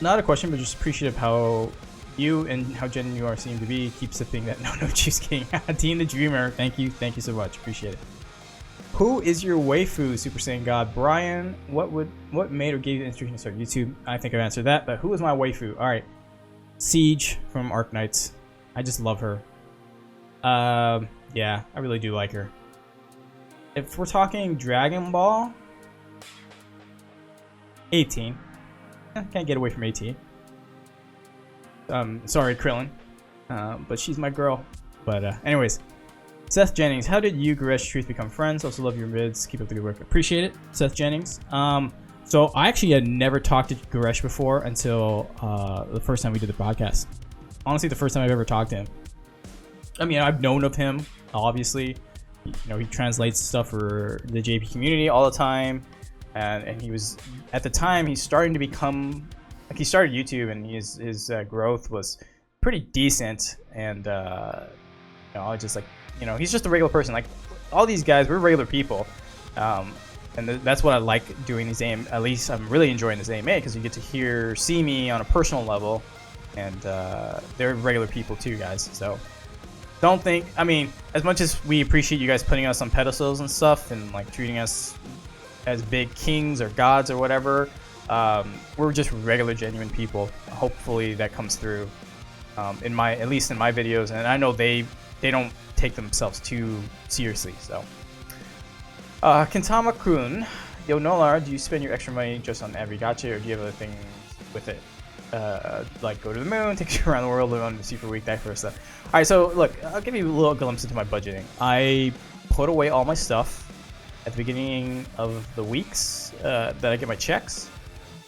Not a question, but just appreciative how you and how genuine you are seem to be. Keep sipping that no juice king. Team the Dreamer, thank you so much, appreciate it. Who is your waifu, Super Saiyan God? Brian, what made or gave you the inspiration to start YouTube? I think I've answered that, but who is my waifu? Alright. Siege from Arc Knights. I just love her. Yeah, I really do like her. If we're talking Dragon Ball, 18. Can't get away from 18. Sorry, Krillin. But she's my girl. But anyways. Seth Jennings, how did you, Garesh, Truth become friends? Also love your vids. Keep up the good work. Appreciate it, Seth Jennings. So I actually had never talked to Garesh before until the first time we did the podcast. Honestly, the first time I've ever talked to him. I mean, I've known of him, obviously. You know, he translates stuff for the JP community all the time. And he was, at the time, he's starting to become, like, he started YouTube, and his growth was pretty decent. And, you know, I just, like, you know, he's just a regular person. Like, all these guys, we're regular people. And that's what I like doing these AMA. At least I'm really enjoying this AMA, because you get to see me on a personal level. And they're regular people too, guys. So don't think, I mean, as much as we appreciate you guys putting us on pedestals and stuff, and like treating us as big kings or gods or whatever, we're just regular, genuine people. Hopefully that comes through at least in my videos, and I know they don't take themselves too seriously. So Kintama-kun, yo Nolar, do you spend your extra money just on every gacha, or do you have other things with it? Like go to the moon, take you around the world, live on the Super Week, that sort of stuff. Alright, so look, I'll give you a little glimpse into my budgeting. I put away all my stuff at the beginning of the weeks that I get my checks.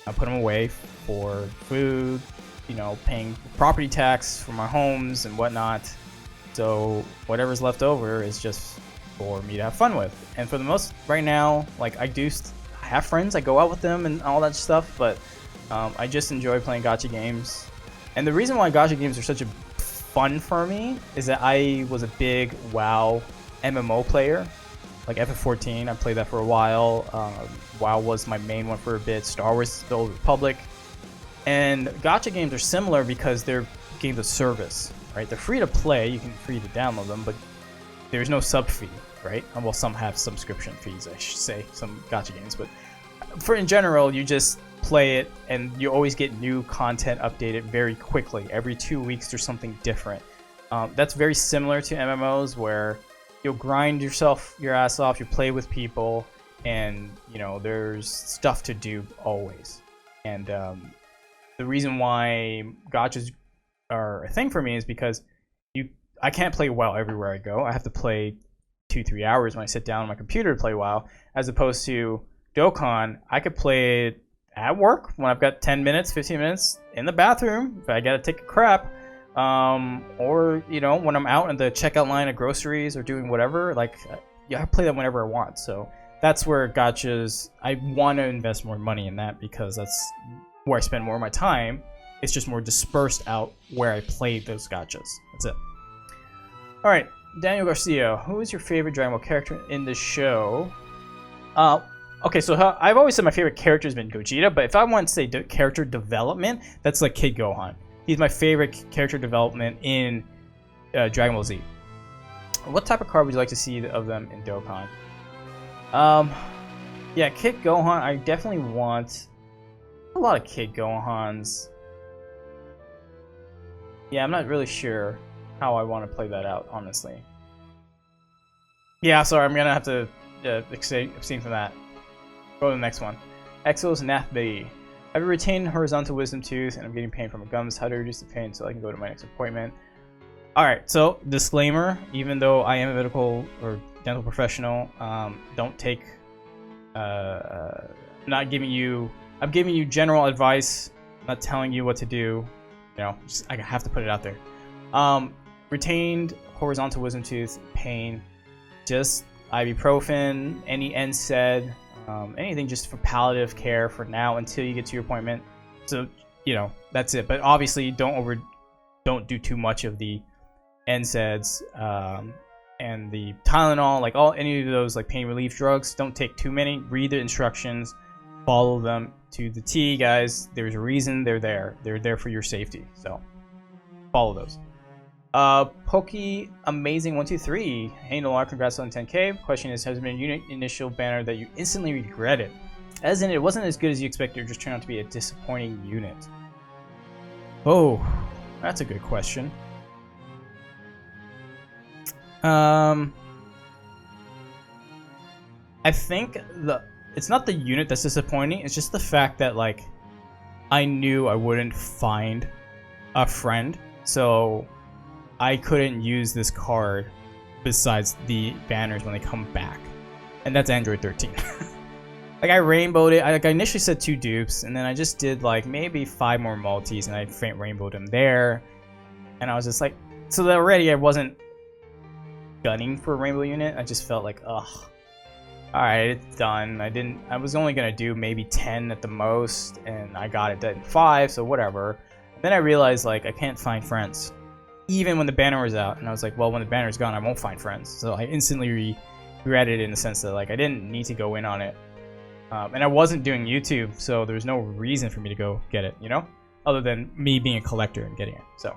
I put them away for food, you know, paying property tax for my homes and whatnot. So whatever's left over is just for me to have fun with. And for the most, right now, like I have friends, I go out with them and all that stuff, but I just enjoy playing gacha games. And the reason why gacha games are such a fun for me is that I was a big WoW MMO player. Like FF14, I played that for a while. WoW was my main one for a bit. Star Wars, The Old Republic. And gacha games are similar because they're games of service, right? They're free to play, you can free to download them, but there's no sub fee, right? Well, some have subscription fees, I should say, some gacha games, but in general, you just play it, and you always get new content updated very quickly. Every 2 weeks there's something different. That's very similar to MMOs, where you'll grind your ass off, you play with people, and you know there's stuff to do always. And the reason why gachas are a thing for me is because I can't play WoW everywhere I go. I have to play 2-3 hours when I sit down on my computer to play WoW, as opposed to Dokkan. I could play it at work when I've got 10 minutes, 15 minutes in the bathroom if I gotta take a crap, or you know, when I'm out in the checkout line of groceries or doing whatever. Like, yeah, I play that whenever I want. So that's where gachas, I want to invest more money in that, because that's where I spend more of my time. It's just more dispersed out where I play those gachas. That's it. All right, Daniel Garcia, who is your favorite Dragon Ball character in the show? Okay, so I've always said my favorite character has been Gogeta, but if I want to say character development, that's like Kid Gohan. He's my favorite character development in Dragon Ball Z. What type of card would you like to see of them in Dokkan? Yeah, Kid Gohan, I definitely want a lot of Kid Gohans. Yeah, I'm not really sure how I want to play that out, honestly. Yeah, sorry, I'm gonna have to abstain from that. Go to the next one. Exos Nathbe. I've retained horizontal wisdom tooth, and I'm getting pain from my gums. How to reduce the pain so I can go to my next appointment? Alright, so disclaimer, even though I am a medical or dental professional, don't take I'm giving you general advice, not telling you what to do. You know, I have to put it out there. Retained horizontal wisdom tooth, pain, just ibuprofen, any NSAID, anything just for palliative care for now until you get to your appointment. So, you know, that's it. But obviously don't do too much of the NSAIDs and the Tylenol, like any of those like pain relief drugs. Don't take too many. Read the instructions, follow them to the T, guys. There's a reason they're there. They're there for your safety. So follow those. Pokey Amazing 123. Hey Nolar, congrats on 10k. Question is, has there been a unit initial banner that you instantly regretted? As in, it wasn't as good as you expected, or just turned out to be a disappointing unit? Oh, that's a good question. I think it's not the unit that's disappointing, it's just the fact that, like, I knew I wouldn't find a friend, so I couldn't use this card besides the banners when they come back. And that's Android 13. Like, I rainbowed it. I initially said 2 dupes, and then I just did, like, maybe 5 more multis, and I rainbowed them there. And I was just like, so that already I wasn't gunning for a rainbow unit. I just felt like, ugh. Alright, it's done. I was only gonna do maybe 10 at the most, and I got it done in 5, so whatever. Then I realized, like, I can't find friends. Even when the banner was out, and I was like, well, when the banner's gone, I won't find friends. So I instantly regretted it in the sense that, like, I didn't need to go in on it. And I wasn't doing YouTube, so there's no reason for me to go get it, you know? Other than me being a collector and getting it, so.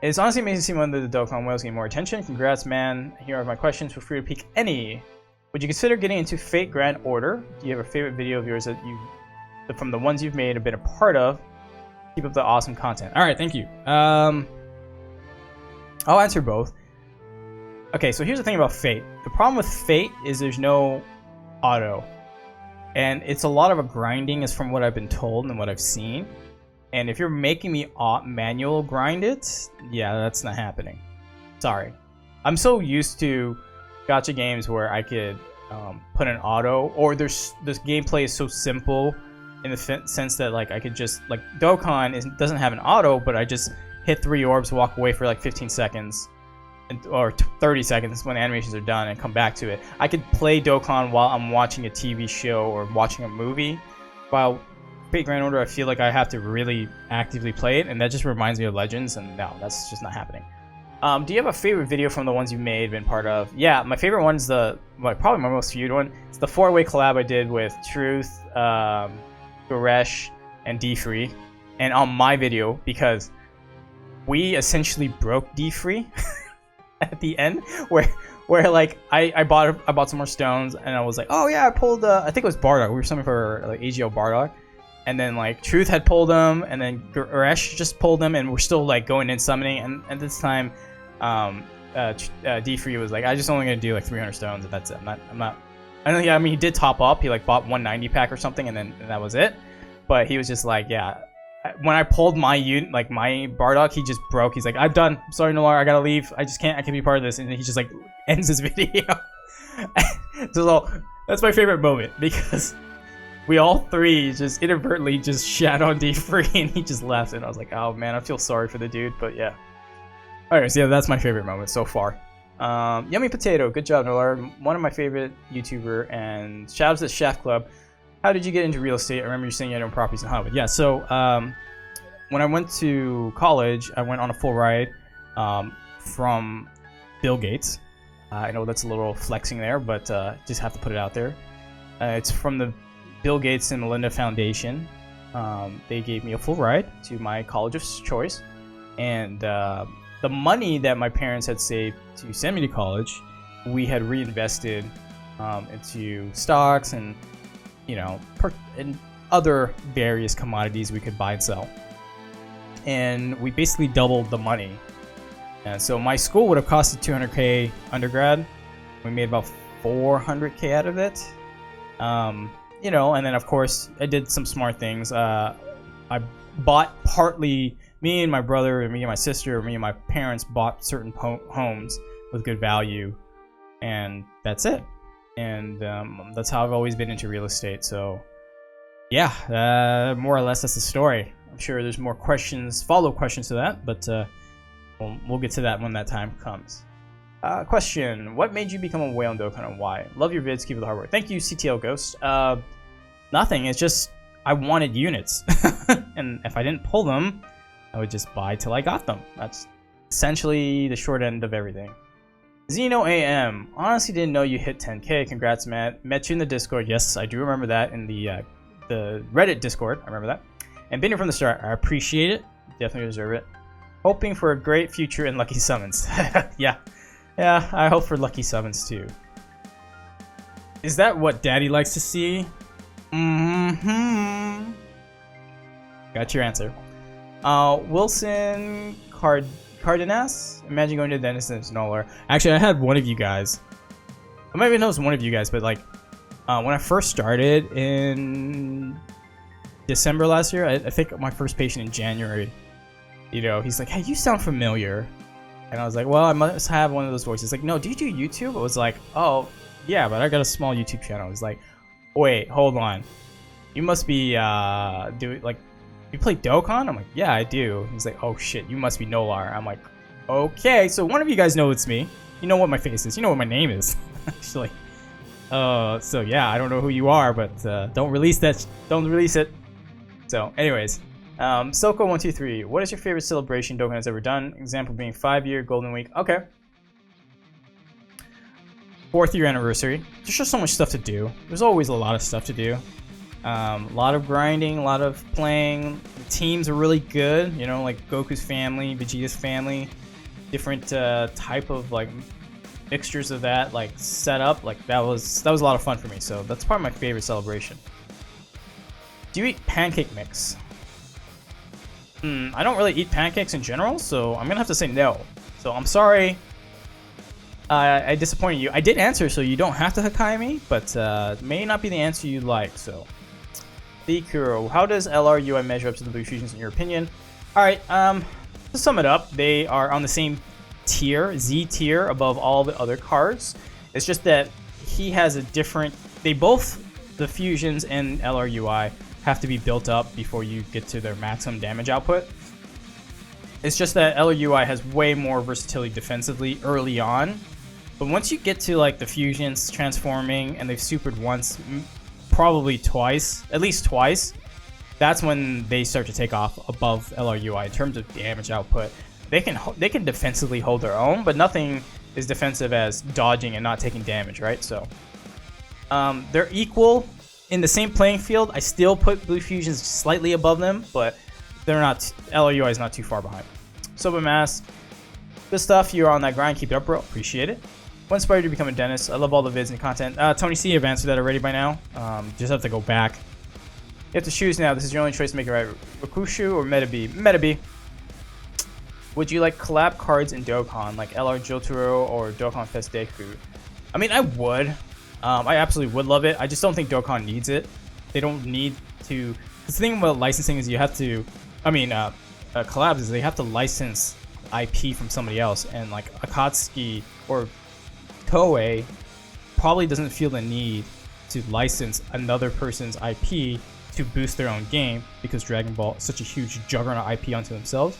It's honestly amazing to see one of the Dokkan whales getting more attention. Congrats, man. Here are my questions. Feel free to pick any. Would you consider getting into Fate Grand Order? Do you have a favorite video of yours that from the ones you've made, have been a part of? Keep up the awesome content. All right, thank you. I'll answer both. Okay, so here's the thing about Fate. The problem with Fate is there's no auto, and it's a lot of a grinding, is from what I've been told and what I've seen. And if you're making me manual grind it, yeah, that's not happening. Sorry. I'm so used to gacha games where I could put an auto, or this gameplay is so simple in the sense that, like, I could just, like, Dokkan doesn't have an auto, but I just hit 3 orbs, walk away for like 15 seconds, or 30 seconds when animations are done, and come back to it. I could play Dokkan while I'm watching a TV show or watching a movie. While Fate Grand Order, I feel like I have to really actively play it, and that just reminds me of Legends, and no, that's just not happening. Do you have a favorite video from the ones you made, been part of? Yeah, my favorite one's probably my most viewed one. It's the 4-way collab I did with Truth, Goresh, and D-Free. And on my video, because we essentially broke D-Free at the end, where like I bought some more stones, and I was like, oh yeah, I pulled I think it was Bardock. We were summoning for like AGO Bardock. And then, like, Truth had pulled them, and then Goresh just pulled them, and we're still, like, going in summoning. And at this time, D-Free was like, I just only gonna do, like, 300 stones, and that's it. I'm not... I mean, he did top up. He, like, bought 190 pack or something, and that was it. But he was just like, yeah. When I pulled my unit, like, my Bardock, he just broke. He's like, I'm done. I'm sorry, Nolar. I gotta leave. I can't be part of this. And then he just, like, ends his video. So, that's my favorite moment, because we all three just inadvertently just shat on D-Free, and he just left, and I was like, oh man, I feel sorry for the dude, but yeah. Alright, so yeah, that's my favorite moment so far. Yummy Potato, good job, Nolar. One of my favorite YouTuber, and shout out to the Shaft Club. How did you get into real estate? I remember you saying you had own properties in Hollywood. Yeah, so when I went to college, I went on a full ride from Bill Gates. I know that's a little flexing there, but just have to put it out there. It's from the Bill Gates and Melinda Foundation. They gave me a full ride to my college of choice, and the money that my parents had saved to send me to college, we had reinvested into stocks and, you know, and other various commodities we could buy and sell. And we basically doubled the money. And so my school would have costed $200K undergrad. We made about $400K out of it. You know, and then of course I did some smart things. I bought partly, me and my brother, and me and my sister, me and my parents bought certain homes with good value, and that's it. And that's how I've always been into real estate. So yeah, more or less that's the story. I'm sure there's more questions, follow-up questions to that, but we'll get to that when that time comes. Question: what made you become a whale in Dokkan, and why? Love your vids, keep it the hard work. Thank you, CTL Ghost. Nothing, it's just I wanted units, and if I didn't pull them, I would just buy till I got them. That's essentially the short end of everything. Xeno AM, honestly didn't know you hit 10K. Congrats, Matt. Met you in the Discord. Yes, I do remember that, in the Reddit Discord. I remember that. And been here from the start. I appreciate it. Definitely deserve it. Hoping for a great future in Lucky Summons. Yeah. Yeah, I hope for Lucky Summons too. Is that what Daddy likes to see? Mm-hmm. Got your answer. Wilson Cardenas? Imagine going to the dentist and it's Nolar. Actually, I had one of you guys. I might even know it's one of you guys, but like, when I first started in December last year, I think my first patient in January, you know, he's like, hey, you sound familiar. And I was like, well, I must have one of those voices. Like, no, do you do YouTube? I was like, oh, yeah, but I got a small YouTube channel. He's like, wait, hold on. You must be, you play Dokkan? I'm like, yeah, I do. He's like, oh shit, you must be Nolar. I'm like, Okay, so one of you guys know it's me. You know what my face is. You know what my name is, actually. So yeah, I don't know who you are, but don't release that. Don't release it. So, anyways, Soko123. What is your favorite celebration Dokkan has ever done? Example being 5-year Golden Week. Okay. 4th year anniversary. There's just so much stuff to do. There's always a lot of stuff to do. A lot of grinding, a lot of playing. The teams are really good. You know, like Goku's family, Vegeta's family. Different type of like mixtures of that, like setup. Like that was a lot of fun for me. So that's probably my favorite celebration. Do you eat pancake mix? I don't really eat pancakes in general, so I'm gonna have to say no. So I'm sorry. I disappointed you. I did answer, so you don't have to Hakai me, but may not be the answer you like. So, the Kuro, how does LR UI measure up to the Blue Fusions in your opinion? All right. To sum it up, they are on the same tier, Z tier, above all the other cards. It's just that he has a different. They both, the fusions and LR UI, have to be built up before you get to their maximum damage output. It's just that LR UI has way more versatility defensively early on, but once you get to like the fusions transforming and they've supered once, probably twice, at least twice. That's when they start to take off above LR UI in terms of damage output. They can defensively hold their own, but nothing is defensive as dodging and not taking damage, right? So they're equal in the same playing field. I still put Blue Fusions slightly above them, but they're not. LR UI is not too far behind. Soba Mask, good stuff. You're on that grind. Keep it up, bro. Appreciate it. What inspired you to become a dentist? I love all the vids and content. Tony C, I've answered that already by now. Just have to go back. You have to choose now. This is your only choice to make it right. Rokushu or Metabi? Metabi. Would you like collab cards in Dokkan, like LR Jotaro or Dokkan Fest Deku? I mean, I would. I absolutely would love it. I just don't think Dokkan needs it. They don't need to. The thing about licensing is you have to. I mean, collabs is they have to license IP from somebody else, and like Akatsuki or Toei probably doesn't feel the need to license another person's IP to boost their own game because Dragon Ball is such a huge juggernaut IP onto themselves.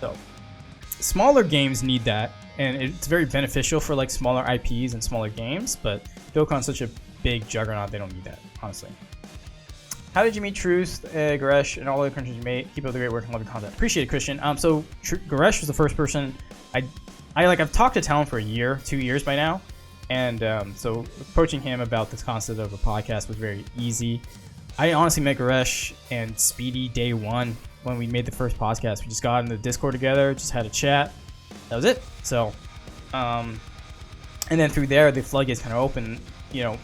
So smaller games need that, and it's very beneficial for like smaller IPs and smaller games, but Dokkan's such a big juggernaut, they don't need that, honestly. How did you meet Truth, Garesh, and all the countries you made? Keep up the great work and love your content. Appreciate it, Christian. So Garesh was the first person I've talked to Talon for a year, 2 years by now, and so approaching him about this concept of a podcast was very easy. I honestly met Garesh and Speedy day one when we made the first podcast. We just got in the Discord together, just had a chat. That was it. So, and then through there, the floodgates kind of open. You know,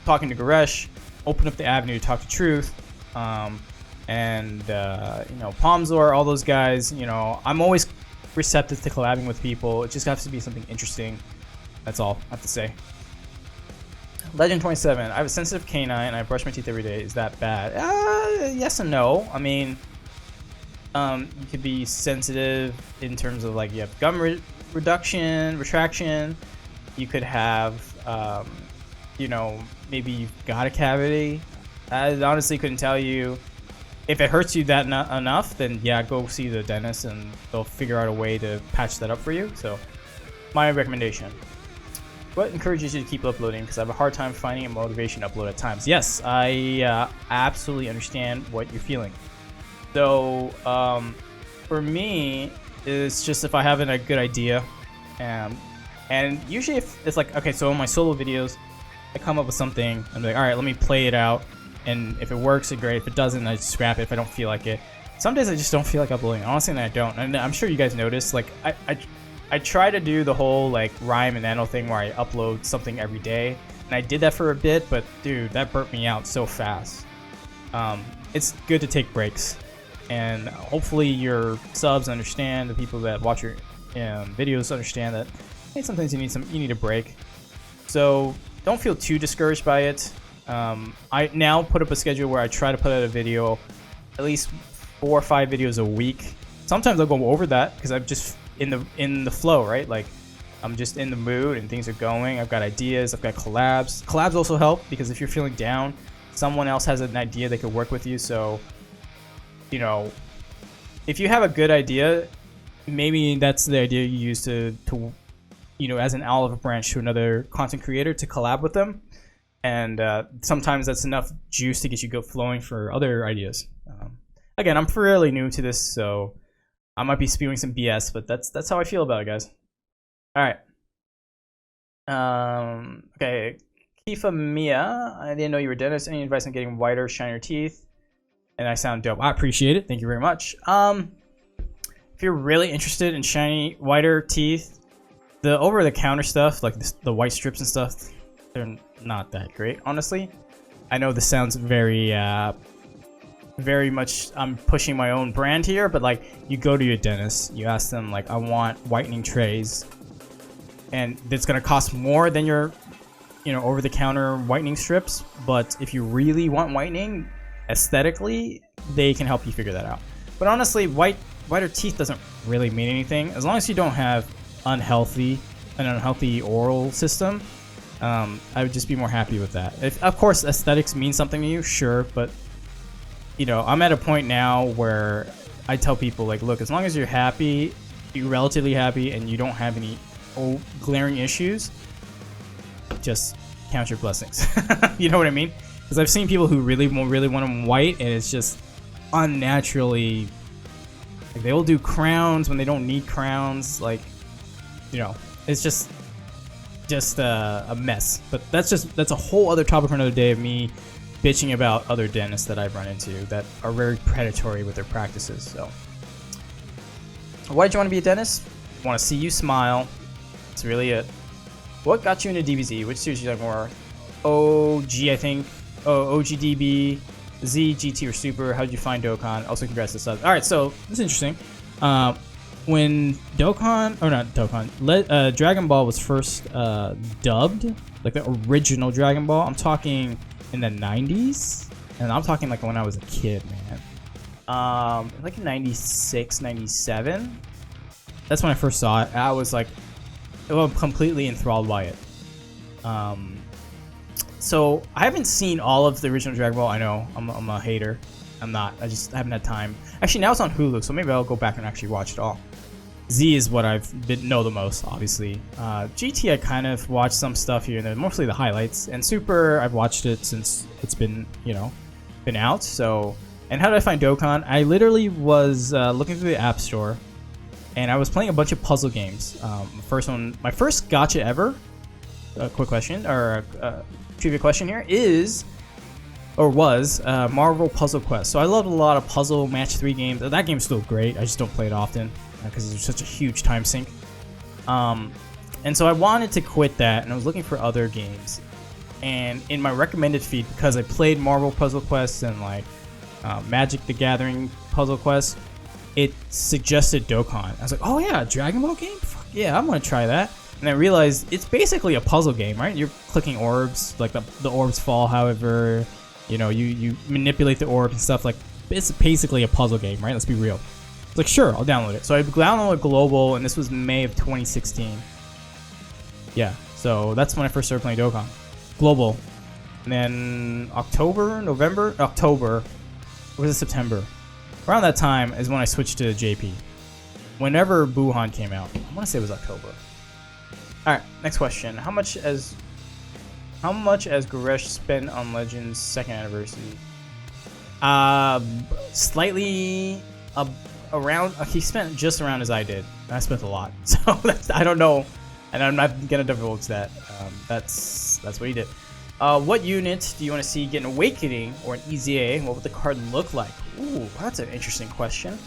talking to Garesh opened up the avenue to talk to Truth, and you know, Palmzor, all those guys. You know, I'm always receptive to collabing with people. It just has to be something interesting. That's all I have to say. Legend 27. I have a sensitive canine and I brush my teeth every day. Is that bad? Yes and no. I mean, you could be sensitive in terms of like you have gum retraction. You could have, you know, maybe you've got a cavity. I honestly couldn't tell you. If it hurts you that enough, then yeah, go see the dentist and they'll figure out a way to patch that up for you. So, my recommendation. What encourages you to keep uploading? Because I have a hard time finding a motivation to upload at times. Yes, I absolutely understand what you're feeling. So, for me, it's just if I have a good idea, and usually if it's like, okay, so in my solo videos, I come up with something, I'm like, all right, let me play it out, and if it works, it's great. If it doesn't, I just scrap it if I don't feel like it. Some days I just don't feel like uploading. Honestly, I don't, and I'm sure you guys notice. Like, I try to do the whole like Rhyme and Nano thing where I upload something every day, and I did that for a bit, but dude, that burnt me out so fast. It's good to take breaks, and hopefully your subs understand, the people that watch your videos understand that hey, sometimes you need a break. So don't feel too discouraged by it. I now put up a schedule where I try to put out a video, at least 4 or 5 videos a week. Sometimes I'll go over that because I'm just in the flow, right? Like I'm just in the mood and things are going. I've got ideas. I've got collabs. Collabs also help because if you're feeling down, someone else has an idea they could work with you. So, you know, if you have a good idea, maybe that's the idea you use to as an olive branch to another content creator to collab with them, and sometimes that's enough juice to get you flowing for other ideas. Again, I'm fairly new to this, so I might be spewing some BS, but that's how I feel about it, guys. All right. Okay. Kifa Mia, I didn't know you were a dentist. Any advice on getting whiter, shinier teeth? And I sound dope. I appreciate it. Thank you very much. If you're really interested in shiny, whiter teeth, the over-the-counter stuff, like the white strips and stuff, they're not that great, honestly. I know this sounds very much I'm pushing my own brand here, but like you go to your dentist, you ask them like, I want whitening trays, and it's gonna cost more than your over-the-counter whitening strips. But if you really want whitening aesthetically, they can help you figure that out. But honestly, whiter teeth doesn't really mean anything as long as you don't have an unhealthy oral system. I would just be more happy with that. If, of course, aesthetics mean something to you, sure, but I'm at a point now where I tell people like, look, as long as you're happy, you're relatively happy, and you don't have any glaring issues, just count your blessings. You know what I mean? Because I've seen people who really want them white, and it's just unnaturally. Like, they will do crowns when they don't need crowns. Like, it's just a mess. But that's a whole other topic for another day of me bitching about other dentists that I've run into that are very predatory with their practices. So, why did you want to be a dentist? I want to see you smile. That's really it. What got you into DBZ? Which series you like more? OG, I think. OGDB, Z, GT, or Super. How did you find Dokkan? Also, congrats to subs. All right, so this is interesting. When Dragon Ball was first dubbed, like the original Dragon Ball, I'm talking in the 90s, and I'm talking like when I was a kid, man. Like in 96, 97. That's when I first saw it. I was like, completely enthralled by it. So I haven't seen all of the original Dragon Ball. I know I'm a hater. I'm not. I just haven't had time. Actually, now it's on Hulu, so maybe I'll go back and actually watch it all. Z is what I've know the most, obviously. GT, I kind of watched some stuff here and there, mostly the highlights. And Super, I've watched it since it's been out. So, and how did I find Dokkan? I literally was looking through the App Store, and I was playing a bunch of puzzle games. My first gacha ever. Quick question or trivia question here was Marvel Puzzle Quest. So I loved a lot of puzzle match 3 games. That game's still great. I just don't play it often because it's such a huge time sink. And so I wanted to quit that, and I was looking for other games. And in my recommended feed, because I played Marvel Puzzle Quest and like Magic the Gathering Puzzle Quest, it suggested Dokkan. I was like, oh yeah, Dragon Ball game? Fuck yeah, I'm gonna try that. And I realized it's basically a puzzle game, right? You're clicking orbs, like the orbs fall however, you manipulate the orb and stuff. Like, it's basically a puzzle game, right? Let's be real. It's like, sure, I'll download it. So I downloaded Global, and this was May of 2016. Yeah, so that's when I first started playing Dokkan. Global. And then October, or was it September? Around that time is when I switched to JP. Whenever Buhan came out. I want to say it was October. Alright, next question. How much has Goresh spent on Legends' second anniversary? Slightly around. He spent just around as I did. I spent a lot, so I don't know, and I'm not gonna divulge that. That's what he did. What unit do you want to see get an Awakening or an EZA? What would the card look like? Ooh, that's an interesting question.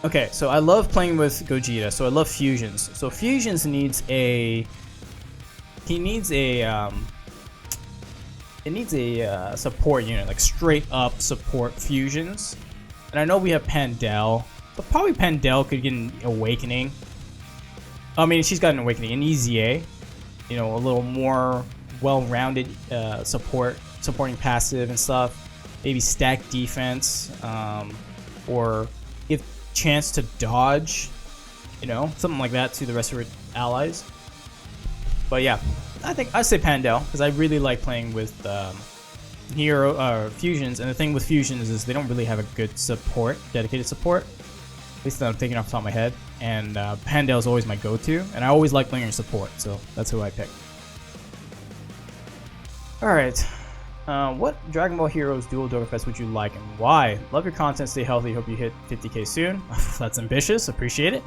Okay, so I love playing with Gogeta, so I love fusions. So fusions needs a support unit, like straight up support fusions. And I know we have Pandel, but probably Pandel could get an Awakening. I mean, she's got an Awakening, an EZA, a little more well-rounded supporting passive and stuff. Maybe stack defense, or give chance to dodge, something like that to the rest of her allies. But yeah, I think I'd say Pandel because I really like playing with hero fusions, and the thing with fusions is they don't really have a good support, dedicated support. At least I'm thinking off the top of my head. And Pandale is always my go-to, and I always like lingering support, so that's who I pick. All right, what Dragon Ball Heroes Dual Dokkan Fest would you like and why? Love your content, stay healthy, hope you hit 50k soon. That's ambitious, appreciate it.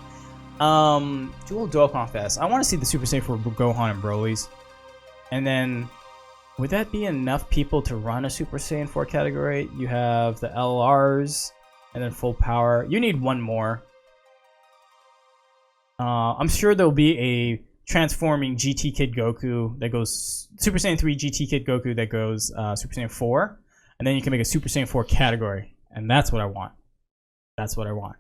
Dual Dokkan Fest. I want to see the Super Saiyan for Gohan and Broly's. And then, would that be enough people to run a Super Saiyan 4 category? You have the LRs, and then full power. You need one more. I'm sure there'll be a transforming GT Kid Goku that goes Super Saiyan 3 GT Kid Goku that goes Super Saiyan 4, and then you can make a Super Saiyan 4 category, and that's what I want. That's what I want.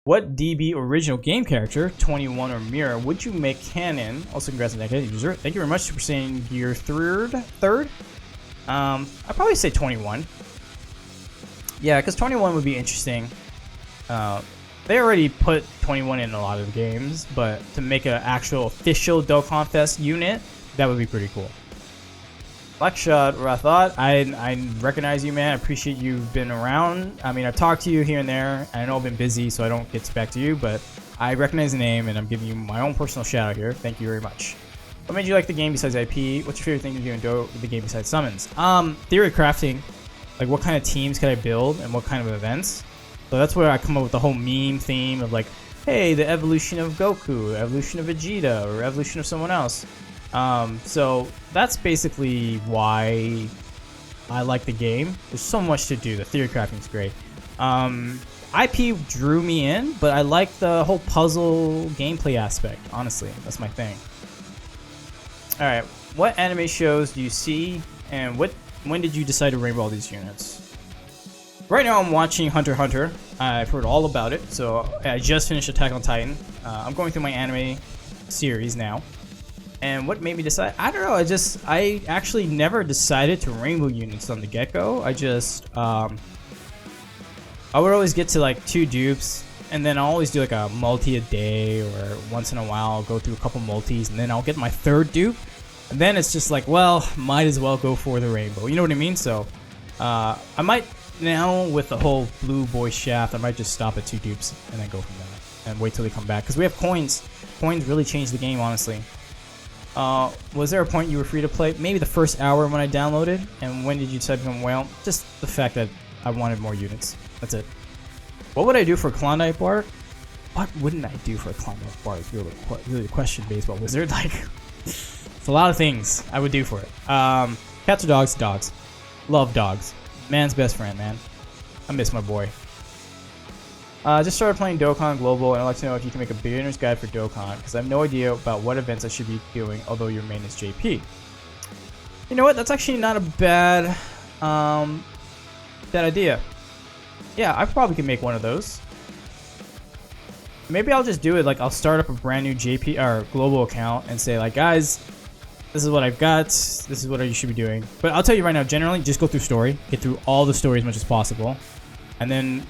What DB original game character, 21 or Mirror, would you make canon? Also, congrats on that user. Thank you very much, Super Saiyan Gear Third. I'd probably say 21. Yeah, because 21 would be interesting. They already put 21 in a lot of the games, but to make an actual official Dokkan Fest unit, that would be pretty cool. Blackshot Rathod, I recognize you, man. I appreciate you've been around. I mean, I've talked to you here and there. I know I've been busy, so I don't get back to you, but I recognize the name, and I'm giving you my own personal shout out here. Thank you very much. What made you like the game besides IP? What's your favorite thing to do in the game besides summons? Theory of crafting. Like, what kind of teams can I build, and what kind of events? So that's where I come up with the whole meme theme of like, hey, the evolution of Goku, evolution of Vegeta, or evolution of someone else. So that's basically why I like the game. There's so much to do. The theory crafting is great. IP drew me in, but I like the whole puzzle gameplay aspect. Honestly, that's my thing. All right, what anime shows do you see, and when did you decide to rainbow all these units? Right now I'm watching Hunter x Hunter. I've heard all about it, so I just finished Attack on Titan. I'm going through my anime series now. And what made me decide? I don't know, I actually never decided to rainbow units on the get-go. I would always get to like 2 dupes, and then I'll always do like a multi a day, or once in a while I'll go through a couple multis, and then I'll get my 3rd dupe. And then it's just like, well, might as well go for the rainbow. You know what I mean? So I might... Now, with the whole blue boy shaft, I might just stop at 2 dupes and then go from there and wait till they come back, because we have coins. Coins really change the game, honestly. Was there a point you were free to play? Maybe the first hour when I downloaded. And when did you decide to become whale? Just the fact that I wanted more units. That's it. What would I do for a Klondike bar? What wouldn't I do for a Klondike bar is really the question, Baseball Wizard. Like, it's a lot of things I would do for it. Cats or dogs? Dogs. Love dogs. Man's best friend, man. I miss my boy. Just started playing Dokkan Global, and I'd like to know if you can make a beginner's guide for Dokkan, because I have no idea about what events I should be doing, although your main is JP. You know what? That's actually not a bad idea. Yeah, I probably can make one of those. Maybe I'll just do it, like, I'll start up a brand new JP or global account and say, like, guys, this is what I've got, this is what you should be doing. But I'll tell you right now, generally, just go through story. Get through all the story as much as possible. And then,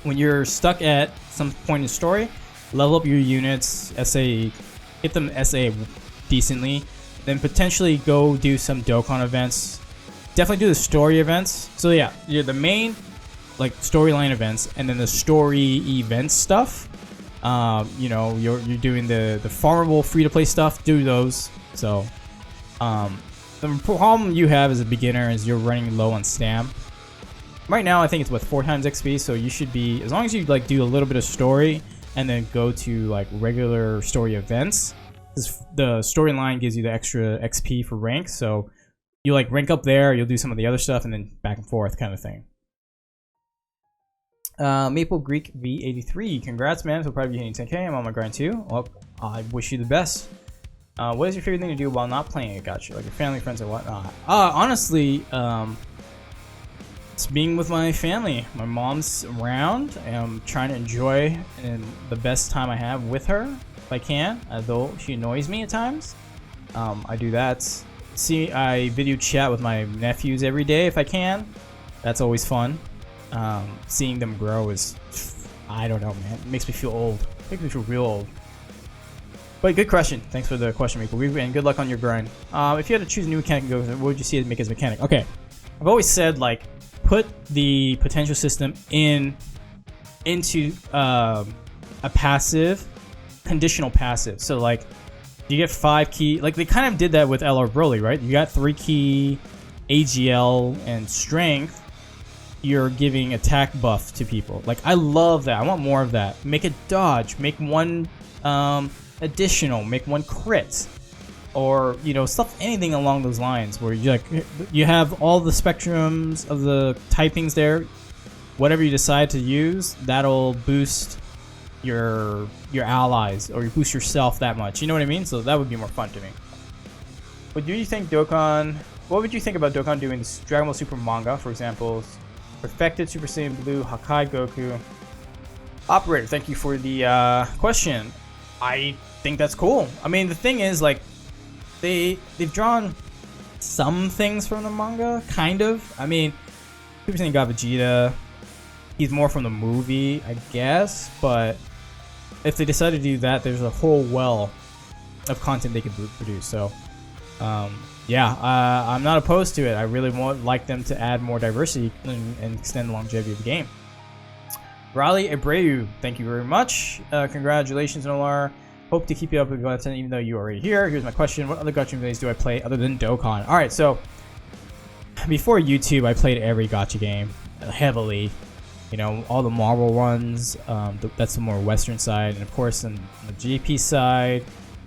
when you're stuck at some point in the story, level up your units, SA, get them SA decently. Then potentially go do some Dokkan events. Definitely do the story events. So yeah, you're the main, like, storyline events, and then the story event stuff. You know, you're doing the farmable free-to-play stuff, do those. So, the problem you have as a beginner is you're running low on stam. Right now, I think it's what, 4 times XP, so you should be, as long as you like do a little bit of story and then go to like regular story events, the storyline gives you the extra XP for rank, so you like rank up there, you'll do some of the other stuff, and then back and forth kind of thing. Maple Greek V83, congrats, man. So probably be hitting 10k. I'm on my grind too. Well, I wish you the best. What is your favorite thing to do while not playing it? Gotcha. Like your family, friends, or whatnot. Honestly, it's being with my family. My mom's around, and I'm trying to enjoy the best time I have with her if I can. Though she annoys me at times. I do that. I video chat with my nephews every day if I can. That's always fun. Seeing them grow is, I don't know, man. It makes me feel old. It makes me feel real old. But good question. Thanks for the question, Miko. And good luck on your grind. If you had to choose a new mechanic, what would you see to make as a mechanic? Okay, I've always said like put the potential system into a passive, conditional passive. So like you get 5 key. Like they kind of did that with LR Broly, right? You got 3 key AGL and strength. You're giving attack buff to people. Like I love that. I want more of that. Make it dodge. Make one additional. Make one crit, or you know stuff. Anything along those lines where you like you have all the spectrums of the typings there. Whatever you decide to use, that'll boost your allies or you boost yourself that much. You know what I mean? So that would be more fun to me. But do you think Dokkan? What would you think about Dokkan doing this Dragon Ball Super manga, for example? Perfected Super Saiyan Blue, Hakai Goku. Operator, thank you for the question. I think that's cool. I mean, the thing is, like, they've drawn some things from the manga, kind of. I mean, Super Saiyan got Vegeta. He's more from the movie, I guess. But if they decide to do that, there's a whole well of content they could produce. So, yeah, I'm not opposed to it. I really would like them to add more diversity and extend the longevity of the game. Raleigh Abreu, thank you very much. Congratulations, Nolar. Hope to keep you up with content even though you're already here. Here's my question. What other gacha games do I play other than Dokkan? Alright, so before YouTube, I played every gacha game heavily. You know, all the Marvel ones. That's the more Western side. And of course, on the GP side,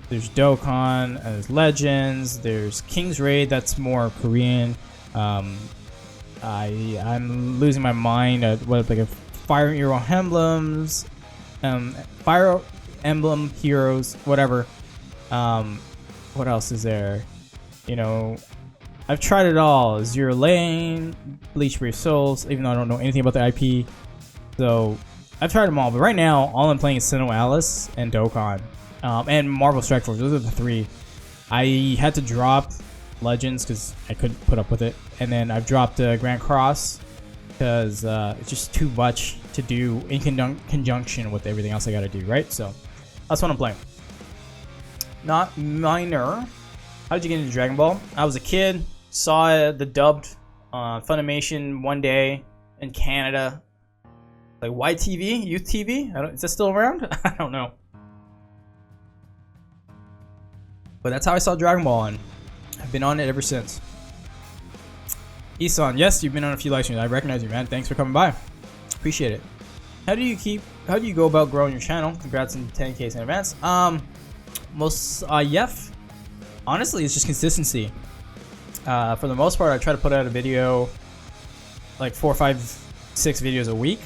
there's Dokkan, there's Legends, there's King's Raid, that's more Korean. I'm losing my mind at what like a Fire Emblems, Fire Emblem Heroes, whatever. What else is there? You know, I've tried it all. Zero Lane, Bleach Brave Souls, even though I don't know anything about the IP. So I've tried them all, but right now all I'm playing is Sinnoh Alice and Dokkan. And Marvel Strike Force. Those are the 3. I had to drop Legends because I couldn't put up with it, and then I've dropped Grand Cross because it's just too much to do in conjunction with everything else I got to do. Right, so that's what I'm playing. Not minor. How did you get into Dragon Ball? I was a kid, saw the dubbed Funimation one day in Canada, like YTV, Youth TV. Is that still around? I don't know. But that's how I saw Dragon Ball, and I've been on it ever since. Isan, yes, you've been on a few live streams. I recognize you, man. Thanks for coming by. Appreciate it. How do you go about growing your channel? Congrats on 10K in advance. Yef. Honestly, it's just consistency. For the most part, I try to put out a video, like 4, 5, 6 videos a week.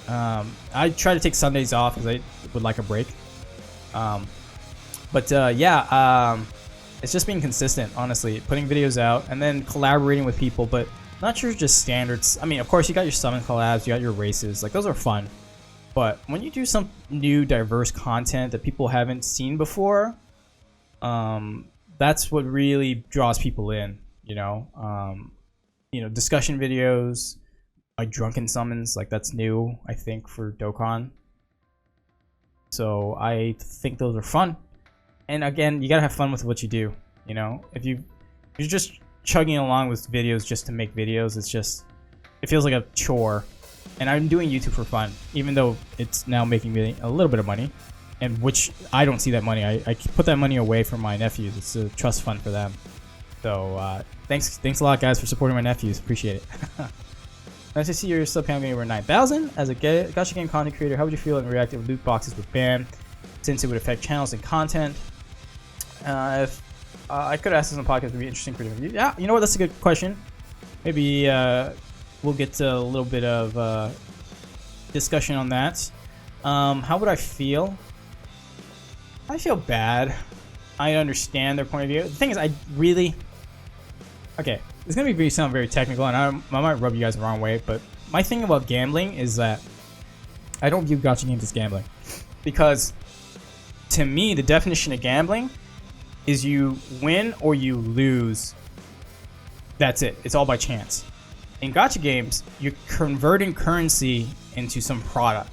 I try to take Sundays off because I would like a break. It's just being consistent, honestly. Putting videos out and then collaborating with people, but not sure just standards. I mean, of course, you got your summon collabs, you got your races. Like, those are fun. But when you do some new, diverse content that people haven't seen before, that's what really draws people in, you know? Discussion videos, like drunken summons, like that's new, I think, for Dokkan. So I think those are fun. And again, you gotta have fun with what you do. You know, if you're just chugging along with videos just to make videos, it feels like a chore. And I'm doing YouTube for fun, even though it's now making me a little bit of money, and which I don't see that money. I put that money away for my nephews. It's a trust fund for them. So thanks a lot, guys, for supporting my nephews. Appreciate it. Nice to see your sub count getting over 9,000. As a gacha game content creator, how would you feel and react if loot boxes were banned, since it would affect channels and content? If I could ask this on the podcast, it would be interesting for you. Yeah, you know what? That's a good question. Maybe we'll get to a little bit of discussion on that. How would I feel? I feel bad. I understand their point of view. The thing is, okay, it's gonna sound very technical, and I might rub you guys the wrong way, but my thing about gambling is that I don't view gacha games as gambling, because to me, the definition of gambling is you win or you lose. That's it. It's all by chance. In gacha games, you're converting currency into some product.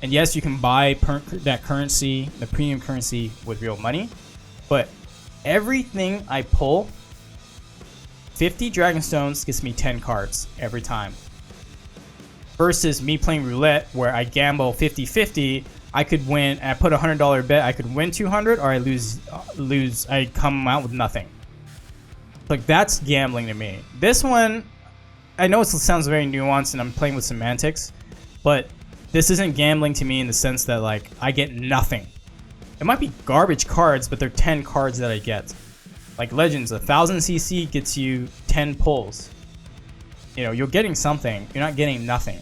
And yes, you can buy that currency, the premium currency, with real money. But everything I pull, 50 Dragon Stones gets me 10 cards every time. Versus me playing roulette, where I gamble 50-50, I could win. I put a $100 bet, I could win 200, or I lose. I come out with nothing. Like, that's gambling to me. This one, I know it sounds very nuanced, and I'm playing with semantics, but this isn't gambling to me in the sense that, like, I get nothing. It might be garbage cards, but they're 10 cards that I get. Like Legends, 1000cc gets you 10 pulls. You know, you're getting something. You're not getting nothing.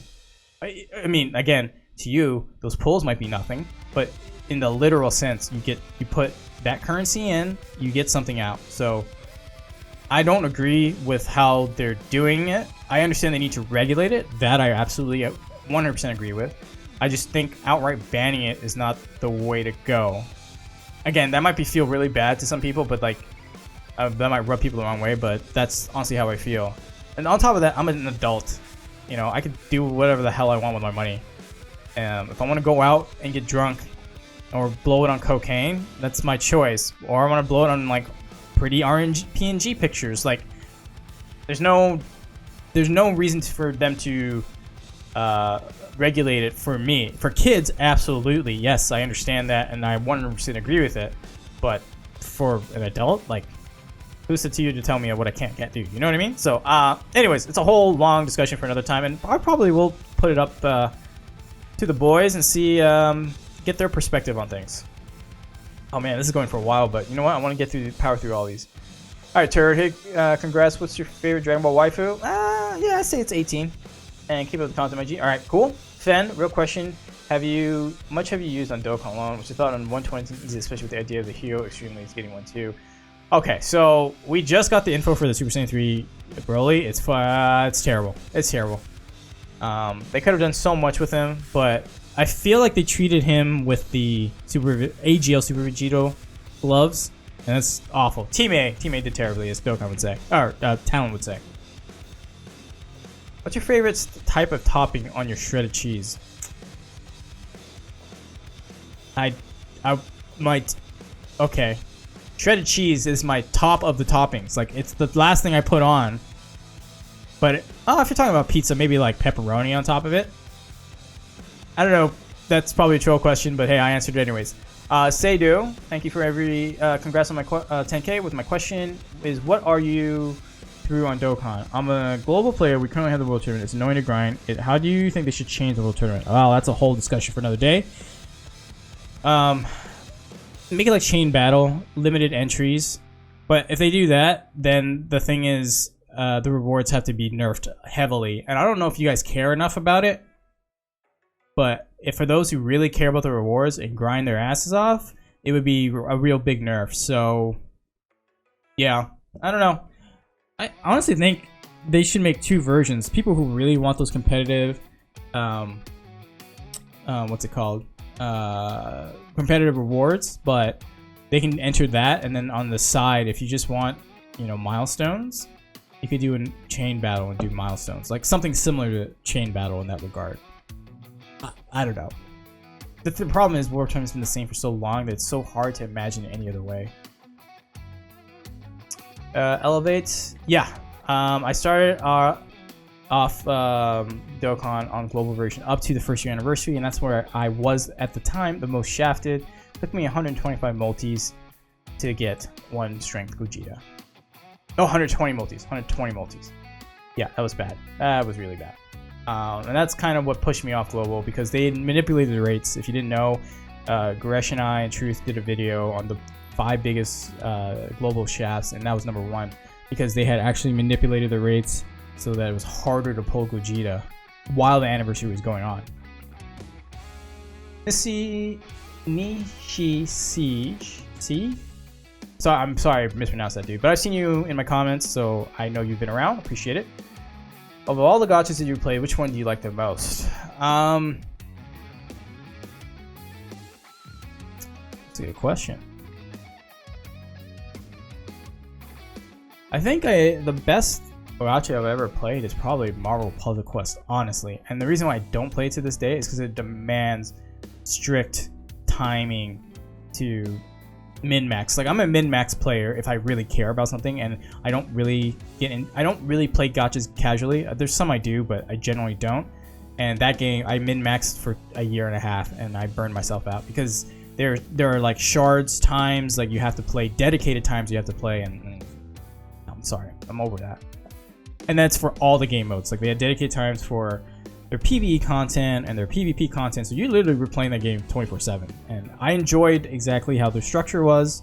I mean, again, to you, those pulls might be nothing, but in the literal sense, you put that currency in, you get something out. So I don't agree with how they're doing it. I understand they need to regulate it. That I absolutely 100% agree with. I just think outright banning it is not the way to go. Again, that might feel really bad to some people, but like that might rub people the wrong way, but that's honestly how I feel. And on top of that, I'm an adult. You know, I could do whatever the hell I want with my money. If I want to go out and get drunk or blow it on cocaine, that's my choice. Or I want to blow it on like pretty orange PNG pictures. Like, there's no reason for them to regulate it for me. For kids, absolutely, yes, I understand that, and I 100% agree with it. But for an adult, like, who's it to you to tell me what I can't do? You know what I mean? So, anyways, it's a whole long discussion for another time, and I probably will put it up to the boys and see, get their perspective on things. Oh man, this is going for a while, but you know what? I want to power through all these. All right, Turd, hey, congrats. What's your favorite Dragon Ball waifu? Yeah, I say it's 18. And keep up the content, my G. All right, cool. Fen, real question. Have you used on Dokkan alone? What's your thought on 120, especially with the idea of the hero extremely is getting one too? Okay, so we just got the info for the Super Saiyan 3 Broly. It's terrible. It's terrible. They could have done so much with him, but I feel like they treated him with the AGL Super Vegito gloves, and that's awful. Team A did terribly, as Dokkan would say, or Talon would say. What's your favorite type of topping on your shredded cheese? Okay. Shredded cheese is my top of the toppings. Like, it's the last thing I put on. But, if you're talking about pizza, maybe like pepperoni on top of it. I don't know. That's probably a troll question, but hey, I answered it anyways. Seydu, thank you for congrats on my 10K. With my question is, what are you through on Dokkan? I'm a global player. We currently have the World Tournament. It's annoying to grind. How do you think they should change the World Tournament? Well, that's a whole discussion for another day. Make it like chain battle, limited entries. But if they do that, then the thing is, the rewards have to be nerfed heavily. And I don't know if you guys care enough about it. But if for those who really care about the rewards and grind their asses off, it would be a real big nerf. So, yeah, I don't know. I honestly think they should make two versions. People who really want those competitive, what's it called? Competitive rewards, but they can enter that, and then on the side, if you just want, milestones, you could do a chain battle and do milestones, like something similar to chain battle in that regard. I don't know. The problem is War Tournament's been the same for so long that it's so hard to imagine it any other way. Elevate, yeah. I started off Dokkan on global version up to the first year anniversary, and that's where I was at the time the most shafted. Took me 125 multis to get one strength Gogeta. Oh, 120 multis. 120 multis. Yeah, that was bad. That was really bad. And that's kind of what pushed me off global, because they manipulated the rates. If you didn't know, Goresh and I and Truth did a video on the 5 biggest global shafts, and that was number 1, because they had actually manipulated the rates so that it was harder to pull Gogeta while the anniversary was going on. Nishi Siege. So I'm sorry I mispronounced that, dude, but I've seen you in my comments, so I know you've been around. Appreciate it. Of all the gachas that you played, which one do you like the most? That's a good question. I think the best gacha I've ever played is probably Marvel Puzzle Quest, honestly. And the reason why I don't play it to this day is because it demands strict timing to min-max. Like, I'm a min-max player if I really care about something, and I don't really play gachas casually. There's some I do, but I generally don't. And that game, I min-maxed for a year and a half, and I burned myself out because there are like shards times, like you have to play dedicated times you have to play, and I'm sorry, I'm over that. And that's for all the game modes. Like, they had dedicated times for their PvE content and their PvP content, so you literally were playing that game 24/7. And I enjoyed exactly how their structure was,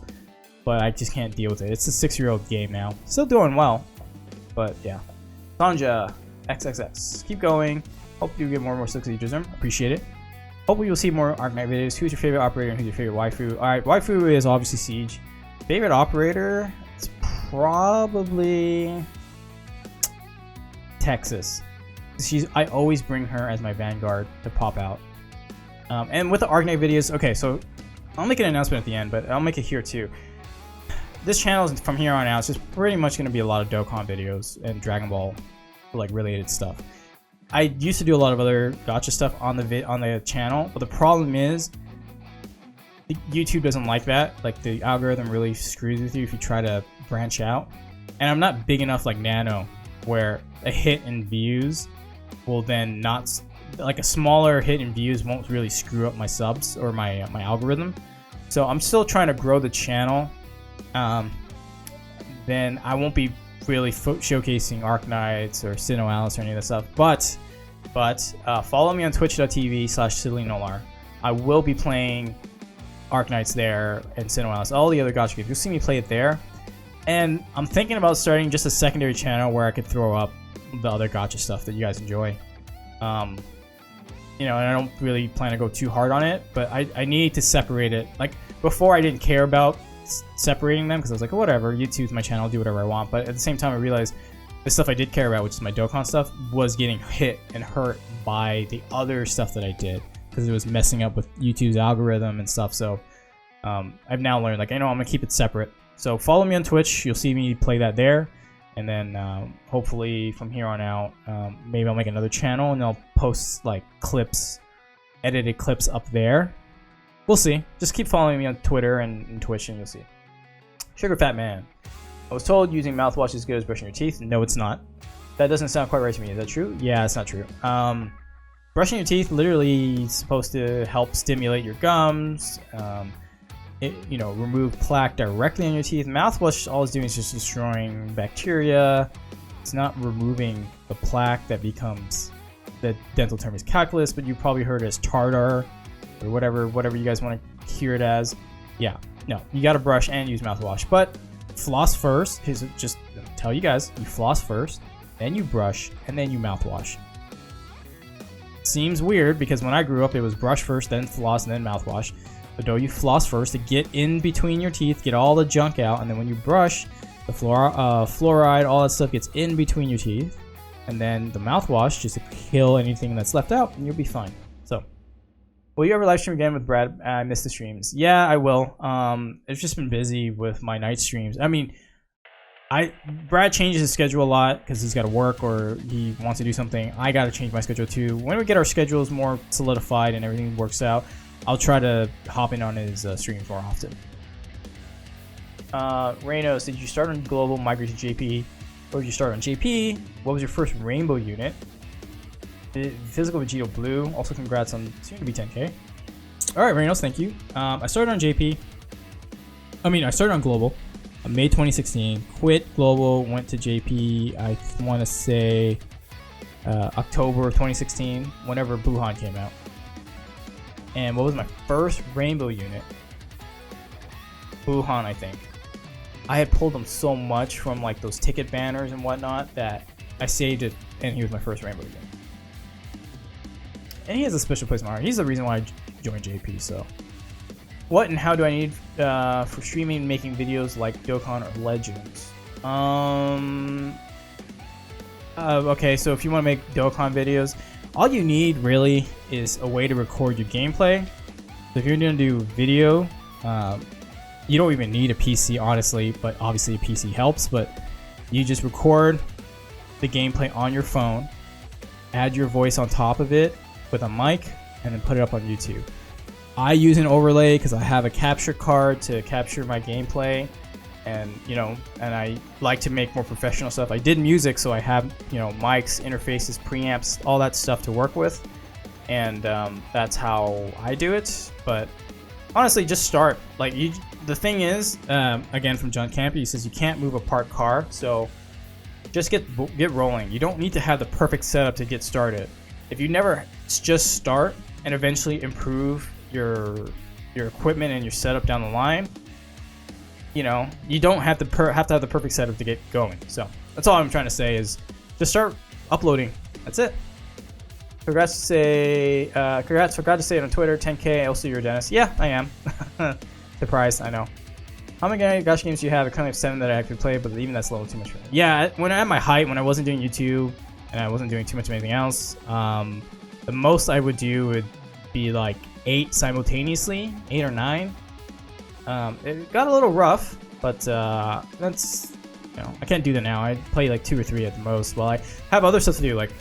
but I just can't deal with it. It's a 6-year-old game now, still doing well, but yeah. Sanja XXX, keep going. Hope you get more and more successors. Appreciate it. Hopefully you'll see more Arknight videos. Who's your favorite operator and who's your favorite waifu? Alright, waifu is obviously Siege. Favorite operator? It's probably Texas. I always bring her as my vanguard to pop out. And with the Arknight videos, okay, so I'll make an announcement at the end, but I'll make it here too. This channel is from here on out, it's just pretty much going to be a lot of Dokkan videos and Dragon Ball like related stuff. I used to do a lot of other gacha stuff on the channel, but the problem is YouTube doesn't like that. Like, the algorithm really screws with you if you try to branch out. And I'm not big enough like Nano, where a hit in views will then not, like, a smaller hit in views won't really screw up my subs or my algorithm. So I'm still trying to grow the channel. Then I won't be really showcasing Arknights or Sinnoh Alice or any of that stuff, but follow me on twitch.tv/SillyNolar. I will be playing Arknights there and Sinnoh Alice, all the other gacha games. You'll see me play it there, and I'm thinking about starting just a secondary channel where I could throw up the other gacha stuff that you guys enjoy. You know, and I don't really plan to go too hard on it, but I need to separate it. Like, before I didn't care about separating them because I was like, oh, whatever, YouTube's my channel, I'll do whatever I want. But at the same time, I realized the stuff I did care about, which is my Dokkan stuff, was getting hit and hurt by the other stuff that I did because it was messing up with YouTube's algorithm and stuff. So I've now learned, like, I know I'm gonna keep it separate. So follow me on Twitch, you'll see me play that there, and then hopefully from here on out, maybe I'll make another channel and I'll post like clips, edited clips up there. We'll see. Just keep following me on Twitter and Twitch and you'll see. Sugar Fat Man. I was told using mouthwash is as good as brushing your teeth. No, it's not. That doesn't sound quite right to me. Is that true? Yeah, it's not true. Brushing your teeth literally is supposed to help stimulate your gums. You know, remove plaque directly on your teeth. Mouthwash, all it's doing is just destroying bacteria. It's not removing the plaque that becomes, the dental term is calculus, but you probably heard it as tartar or whatever you guys want to hear it as. Yeah, no, you got to brush and use mouthwash, but floss first. Just tell you guys, you floss first, then you brush, and then you mouthwash. Seems weird because when I grew up, it was brush first, then floss, and then mouthwash. But no, you floss first to get in between your teeth, get all the junk out, and then when you brush, the fluoride, all that stuff gets in between your teeth, and then the mouthwash just to kill anything that's left out, and you'll be fine. So, will you ever live stream again with Brad? I missed the streams. Yeah, I will. I've just been busy with my night streams. I mean, Brad changes his schedule a lot because he's got to work or he wants to do something. I got to change my schedule too. When we get our schedules more solidified and everything works out, I'll try to hop in on his streams more often. Reynos, did you start on Global, migrate to JP, or did you start on JP? What was your first Rainbow unit? Physical Vegito Blue. Also, congrats on soon to be 10K. All right, Reynos, thank you. I started on JP. I started on Global. May 2016. Quit Global, went to JP. I want to say October of 2016, whenever Buhan came out. And what was my first Rainbow unit? Buhan, I think. I had pulled him so much from like those ticket banners and whatnot that I saved it, and he was my first Rainbow unit. And he has a special place in my heart. He's the reason why I joined JP. So, what and how do I need for streaming and making videos like Dokkan or Legends? Okay, so if you want to make Dokkan videos, all you need really is a way to record your gameplay. So if you're going to do video, you don't even need a PC, honestly, but obviously a PC helps. But you just record the gameplay on your phone, add your voice on top of it with a mic, and then put it up on YouTube. I use an overlay because I have a capture card to capture my gameplay, and and I like to make more professional stuff. I did music, so I have mics, interfaces, preamps, all that stuff to work with, and that's how I do it. But honestly, just start. Like the thing is, again from John Campy, he says you can't move a parked car, so just get rolling. You don't need to have the perfect setup to get started. If you never just start and eventually improve your equipment and your setup down the line, you don't have to have the perfect setup to get going. So that's all I'm trying to say is just start uploading. That's it. Congrats, forgot to say it on Twitter. 10K. Also, you're a dentist. Yeah, I am. Surprised, I know. How many gacha games do you have? I currently have 7 that I actually play, but even that's a little too much for me. Yeah, when I'm at my height, when I wasn't doing YouTube and I wasn't doing too much of anything else, the most I would do would be like 8 simultaneously, 8 or 9. It got a little rough, but that's I can't do that now. I play like 2 or 3 at the most. Well, I have other stuff to do. Like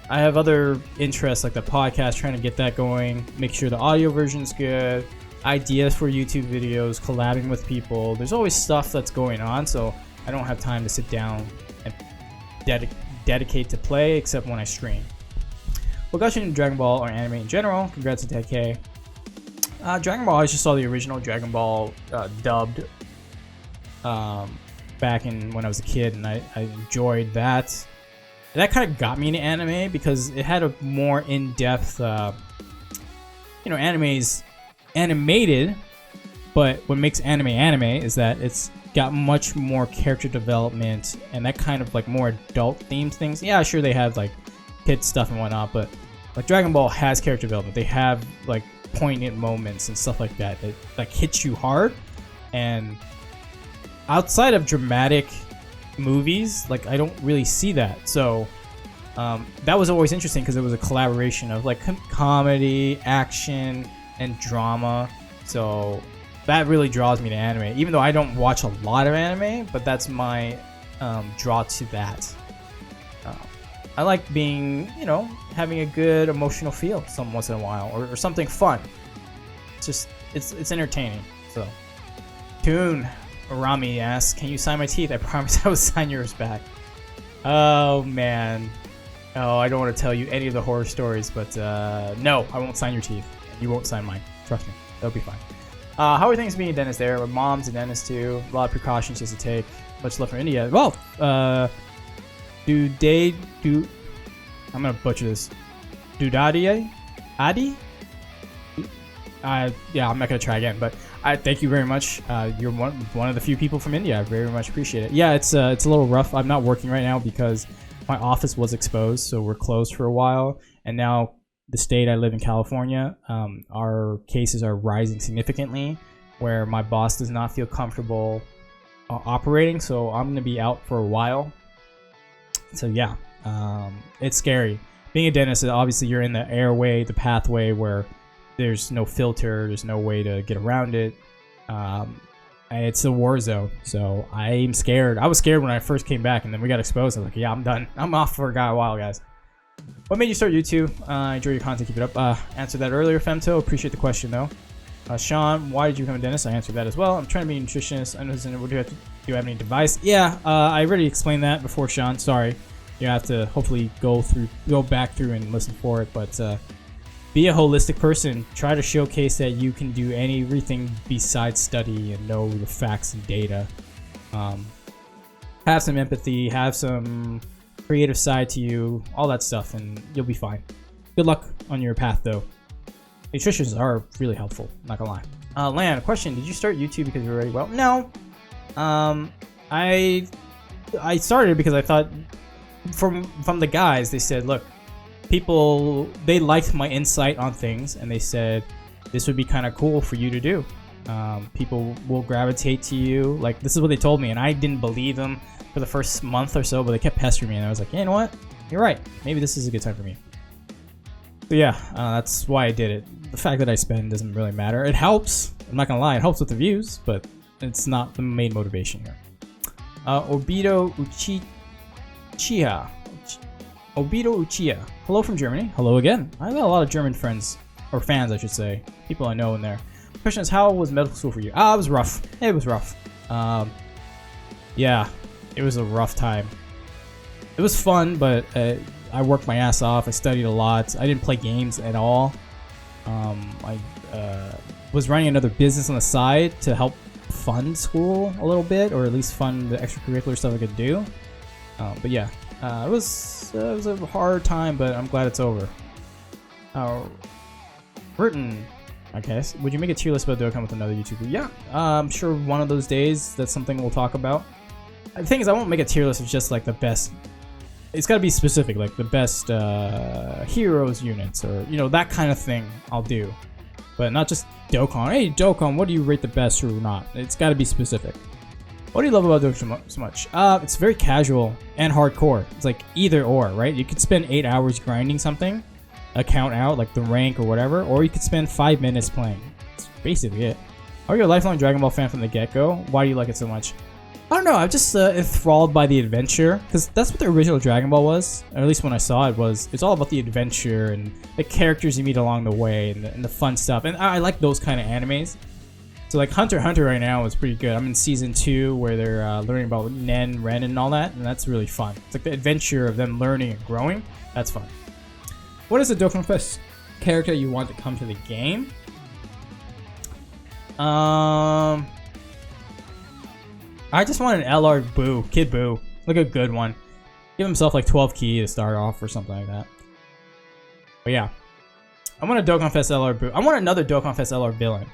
I have other interests, like the podcast, trying to get that going, make sure the audio version's good, ideas for YouTube videos, collabing with people. There's always stuff that's going on, so I don't have time to sit down and dedicate to play except when I stream. What got you into Dragon Ball or anime in general? Congrats to 10K. Dragon Ball, I just saw the original Dragon Ball dubbed back when I was a kid, and I enjoyed that. That kind of got me into anime because it had a more in-depth, anime's animated, but what makes anime is that it's got much more character development and that kind of like more adult themed things. Yeah, sure, they have like kid stuff and whatnot, but like Dragon Ball has character development. They have like poignant moments and stuff like that like hits you hard. And outside of dramatic movies, like I don't really see that. So that was always interesting because it was a collaboration of like comedy, action, and drama. So that really draws me to anime, even though I don't watch a lot of anime, but that's my draw to that. I like being, having a good emotional feel some once in a while, or something fun. It's just it's entertaining. So Toon Rami asks, can you sign my teeth? I promise I will sign yours back. Oh man. Oh, I don't want to tell you any of the horror stories, but no, I won't sign your teeth. You won't sign mine. Trust me. That'll be fine. How are things being a dentist there? My mom's a dentist too. A lot of precautions she has to take. Much love from India. Well, I'm gonna butcher this. Dudadie? Adi? Yeah, I'm not gonna try again, but I thank you very much. You're one of the few people from India. I very much appreciate it. Yeah, it's a little rough. I'm not working right now because my office was exposed, so we're closed for a while. And now the state I live in, California, our cases are rising significantly, where my boss does not feel comfortable operating. So I'm gonna be out for a while. So yeah, it's scary. Being a dentist, obviously you're in the airway, the pathway where there's no filter, there's no way to get around it. It's a war zone, so I'm scared. I was scared when I first came back, and then we got exposed. I was like, yeah, I'm done. I'm off for a while, guys. What made you start YouTube? Enjoy your content, keep it up. Answered that earlier, Femto. Appreciate the question, though. Sean, why did you become a dentist? I answered that as well. I'm trying to be a nutritionist. I know, do you have any device? Yeah, I already explained that before, Sean. Sorry. You have to hopefully go back through and listen for it, but be a holistic person. Try to showcase that you can do everything besides study and know the facts and data. Have some empathy, have some creative side to you, all that stuff, and you'll be fine. Good luck on your path, though. Nutritionists are really helpful, not gonna lie. Lan, question: did you start YouTube because you were already well? No. I started because I thought from the guys, they said, look, people, they liked my insight on things, and they said this would be kind of cool for you to do. People will gravitate to you. Like, this is what they told me, and I didn't believe them for the first month or so, but they kept pestering me, and I was like, you know what? You're right. Maybe this is a good time for me. So yeah, that's why I did it. The fact that I spend doesn't really matter. It helps. I'm not gonna lie. It helps with the views, but it's not the main motivation here. Obito Uchiha. Obito Uchiha. Hello from Germany. Hello again. I got a lot of German friends or fans, I should say. People I know in there. Question is, how was medical school for you? It was rough. It was rough. Yeah, it was a rough time. It was fun, but I worked my ass off. I studied a lot. I didn't play games at all. I was running another business on the side to help fund school a little bit, or at least fund the extracurricular stuff I could do. But yeah, it was a hard time, but I'm glad it's over. Burton, I guess. Would you make a tier list about Dokkan with another YouTuber? Yeah, I'm sure one of those days that's something we'll talk about. The thing is, I won't make a tier list of just like the best. It's got to be specific, like the best heroes units, or that kind of thing. I'll do, but not just Dokkan. Hey, Dokkan, what do you rate the best or not? It's got to be specific. What do you love about Dokkan so much? It's very casual and hardcore. It's like either or, right? You could spend 8 hours grinding something, account out like the rank or whatever, or you could spend 5 minutes playing. That's basically it. Are you a lifelong Dragon Ball fan from the get-go? Why do you like it so much? I don't know, I'm just enthralled by the adventure, because that's what the original Dragon Ball was, or at least when I saw it was. It's all about the adventure and the characters you meet along the way and the fun stuff, and I like those kind of animes. So like Hunter x Hunter right now is pretty good. I'm in season 2 where they're learning about Nen, Ren, and all that, and that's really fun. It's like the adventure of them learning and growing. That's fun. What is the Dokkan Fest character you want to come to the game? I just want an LR Boo, Kid Boo, like a good one. Give himself like 12 ki to start off or something like that. But yeah, I want a Dokkan Fest LR Boo. I want another Dokkan Fest LR villain.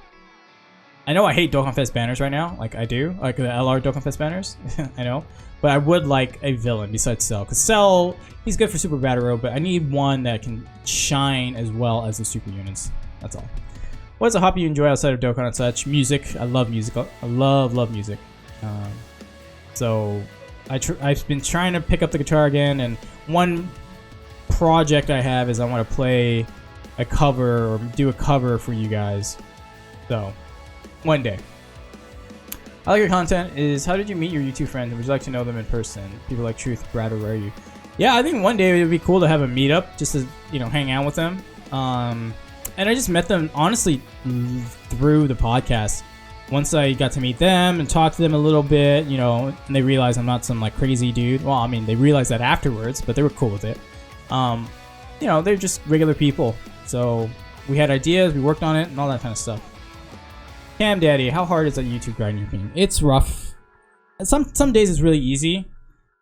I know I hate Dokkan Fest banners right now, like I do, like the LR Dokkan Fest banners. I know, but I would like a villain besides Cell, because Cell, he's good for Super Battle Road, but I need one that can shine as well as the super units. That's all. What's a hobby you enjoy outside of Dokkan and such? Music. I love music. I love music. So I've been trying to pick up the guitar again, and one project I have is I want to play a cover or do a cover for you guys. So one day. I like your content. Is how did you meet your YouTube friends? Would you like to know them in person? People like Truth, Brad, or Rare You? Yeah, I think one day it would be cool to have a meetup just to hang out with them. And I just met them honestly through the podcast. Once I got to meet them and talk to them a little bit, and they realized I'm not some like crazy dude. Well, I mean, they realized that afterwards, but they were cool with it. They're just regular people. So we had ideas, we worked on it, and all that kind of stuff. Cam Daddy, how hard is that YouTube grinding thing? It's rough. Some days it's really easy.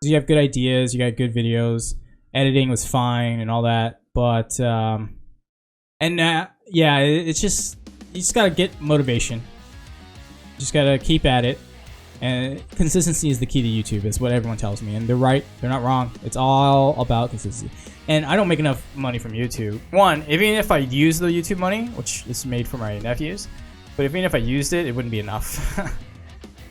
You have good ideas, you got good videos, editing was fine and all that. But it's just you just gotta get motivation. Just gotta keep at it, and consistency is the key to YouTube, is what everyone tells me, and they're right. They're not wrong. It's all about consistency. And I don't make enough money from YouTube. One, even if I use the YouTube money, which is made for my nephews, but even if I used it, it wouldn't be enough.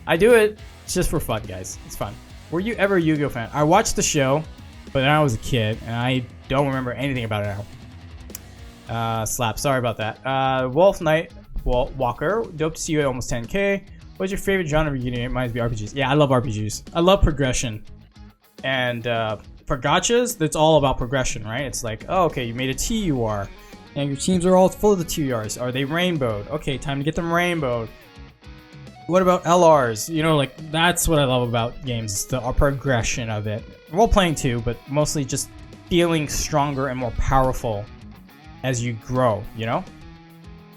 I do it just for fun, guys. It's fun. Were you ever a Yu-Gi-Oh fan? I watched the show, but then I was a kid, and I don't remember anything about it now. Slap. Sorry about that. Wolf Knight. Walker, dope to see you at almost 10k. What's your favorite genre of game? Might be RPGs. Yeah, I love RPGs. I love progression. And for gachas, that's all about progression, right? It's like, oh, okay, you made a TUR, and your teams are all full of the TURs. Are they rainbowed? Okay, time to get them rainbowed. What about LRs? Like that's what I love about games. It's the progression of it. Role playing too, but mostly just feeling stronger and more powerful as you grow.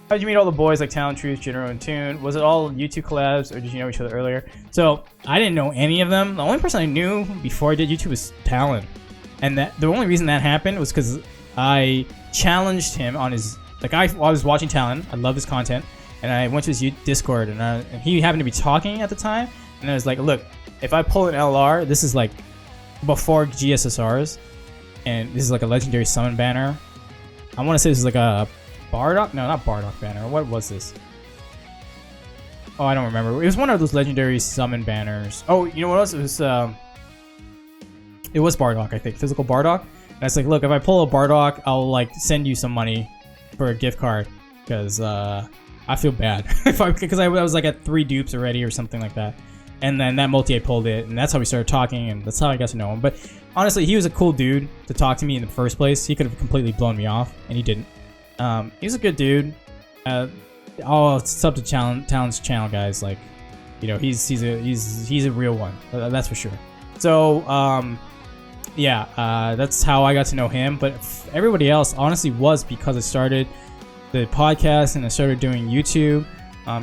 How did you meet all the boys like Talon, Truth, General, and Toon? Was it all YouTube collabs, or did you know each other earlier? So, I didn't know any of them. The only person I knew before I did YouTube was Talon. And the only reason that happened was because I challenged him on his... Like, I was watching Talon. I love his content. And I went to his Discord, and he happened to be talking at the time. And I was like, look, if I pull an LR, this is like before GSSRs. And this is like a legendary summon banner. I want to say this is like a... Bardock? No, not Bardock banner. What was this? Oh, I don't remember. It was one of those legendary summon banners. Oh, you know what else? It was Bardock, I think. Physical Bardock. And it's like, look, if I pull a Bardock, I'll like send you some money for a gift card, because I feel bad because I was like at 3 dupes already or something like that. And then that multi I pulled it, and that's how we started talking, and that's how I got to know him. But honestly, he was a cool dude to talk to me in the first place. He could have completely blown me off, and he didn't. He's a good dude. I'll sub to Talon's channel, guys. Like, you know, he's a real one. That's for sure. So, yeah, that's how I got to know him. But everybody else, honestly, was because I started the podcast and I started doing YouTube.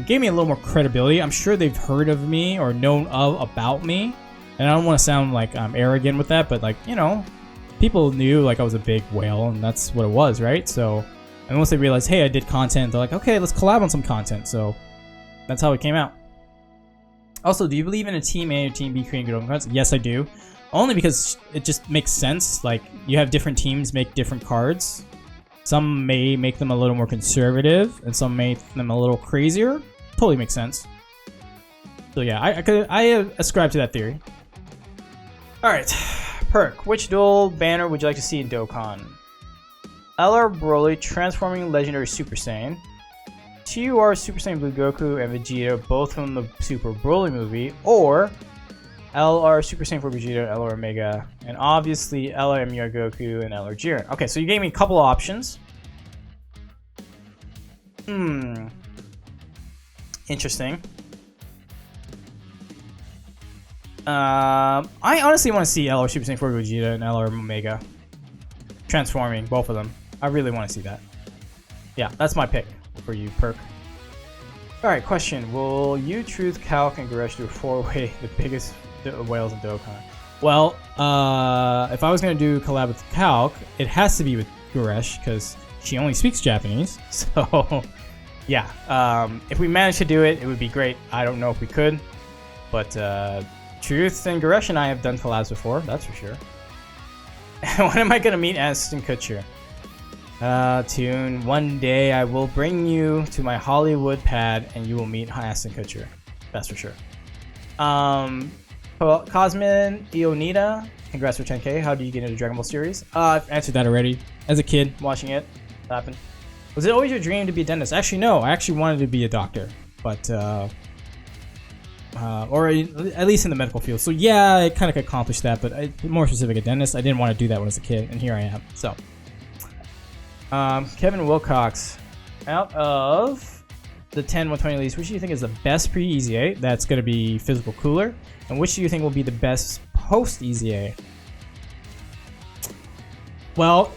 Gave me a little more credibility. I'm sure they've heard of me or known about me. And I don't want to sound like I'm arrogant with that, but like, you know, people knew like I was a big whale, and that's what it was, right? So, and once they realized, hey, I did content, they're like, okay, let's collab on some content. So that's how it came out. Also, do you believe in a Team A or Team B creating good cards? Yes, I do. Only because it just makes sense. Like, you have different teams make different cards. Some may make them a little more conservative, and some make them a little crazier. Totally makes sense. So yeah, I ascribe to that theory. Alright, Perk. Which dual banner would you like to see in Dokkan? LR Broly transforming Legendary Super Saiyan. TUR Super Saiyan Blue Goku and Vegeta, both from the Super Broly movie. Or LR Super Saiyan for Vegeta, LR Omega, and obviously LR Mia Goku and LR Jiren. Okay, so you gave me a couple of options. Interesting. I honestly want to see LR Super Saiyan for Vegeta and LR Omega transforming, both of them. I really want to see that. Yeah, that's my pick for you, Perk. Alright, question. Will you, Truth, Calc, and Goresh do a 4-way the biggest whales in Dokkan? Well, if I was going to do collab with Calc, it has to be with Goresh, because she only speaks Japanese. So, yeah. If we managed to do it, it would be great. I don't know if we could, but Truth and Goresh and I have done collabs before, that's for sure. When am I going to meet Ashton Kutcher? Tune, one day I will bring you to my Hollywood pad and you will meet Ashton Kutcher. That's for sure. Cosmin Ionita, congrats for 10k. How do you get into the Dragon Ball series? I've answered that already. As a kid, watching it happen. Was it always your dream to be a dentist? Actually, no. I actually wanted to be a doctor, but or at least in the medical field. So yeah, I kind of accomplished that, but more specific, a dentist. I didn't want to do that when I was a kid, and here I am. So, Kevin Wilcox, out of the 10 120 leads, which do you think is the best pre-EZA? That's going to be physical cooler, and which do you think will be the best post-EZA? Well,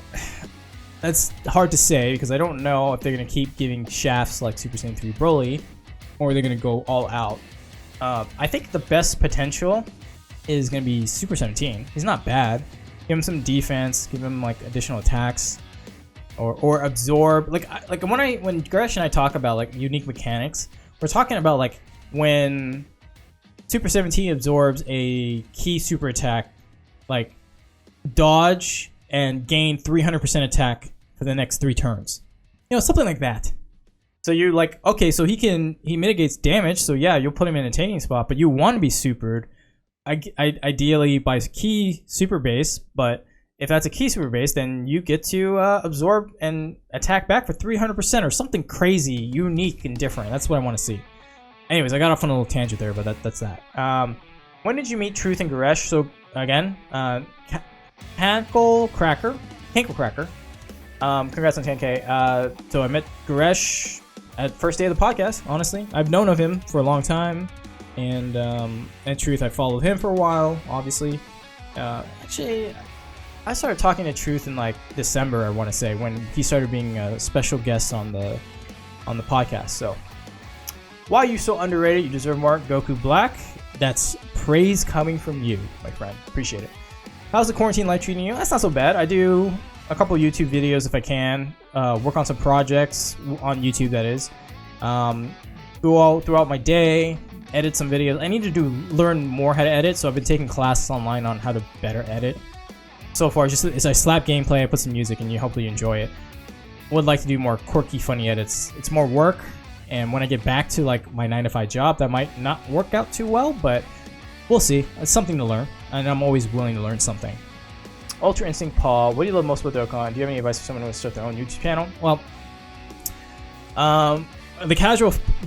that's hard to say because I don't know if they're going to keep giving shafts like Super Saiyan 3 Broly, or they're going to go all out. I think the best potential is going to be Super 17. He's not bad. Give him some defense. Give him like additional attacks, or absorb. Like when Gresh and I talk about like unique mechanics, we're talking about like when Super 17 absorbs a key super attack, like dodge and gain 300% attack for the next 3 turns. You know, something like that. So you're like, okay, so he mitigates damage, so yeah, you'll put him in a tanking spot, but you want to be supered, ideally by key super base, but if that's a key super base, then you get to absorb and attack back for 300% or something crazy, unique, and different. That's what I want to see. Anyways, I got off on a little tangent there, but that's that. When did you meet Truth and Goresh? So, again, Hankle Cracker. Congrats on 10k. So I met Goresh at first day of the podcast, honestly. I've known of him for a long time, and Truth, I followed him for a while, obviously. Actually, I started talking to Truth in like December, I want to say, when he started being a special guest on the podcast. So, why are you so underrated? You deserve more. Goku Black. That's praise coming from you, my friend. Appreciate it. How's the quarantine life treating you? That's not so bad. I do a couple of YouTube videos if I can. Work on some projects on YouTube, that is. Go all throughout my day, edit some videos. I need to learn more how to edit, so I've been taking classes online on how to better edit. So far, just as I slap gameplay, I put some music, and hopefully you enjoy it. Would like to do more quirky, funny edits. It's more work, and when I get back to like my 9-to-5 job, that might not work out too well, but we'll see. It's something to learn, and I'm always willing to learn something. Ultra Instinct Paul, what do you love most about Dokkan? Do you have any advice for someone who wants to start their own YouTube channel? Well,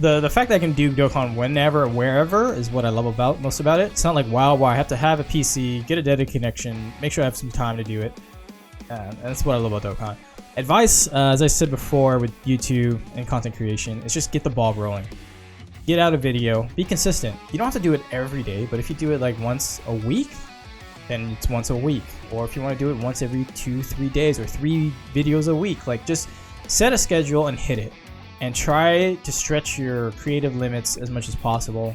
the fact that I can do Dokkan whenever, wherever is what I love most about it. It's not like wow, I have to have a PC, get a dedicated connection, make sure I have some time to do it. And that's what I love about Dokkan. Advice, as I said before with YouTube and content creation, is just get the ball rolling. Get out a video, be consistent. You don't have to do it every day, but if you do it like once a week, then it's once a week. Or if you want to do it once every 2-3 days or 3 videos a week, like just set a schedule and hit it. And try to stretch your creative limits as much as possible.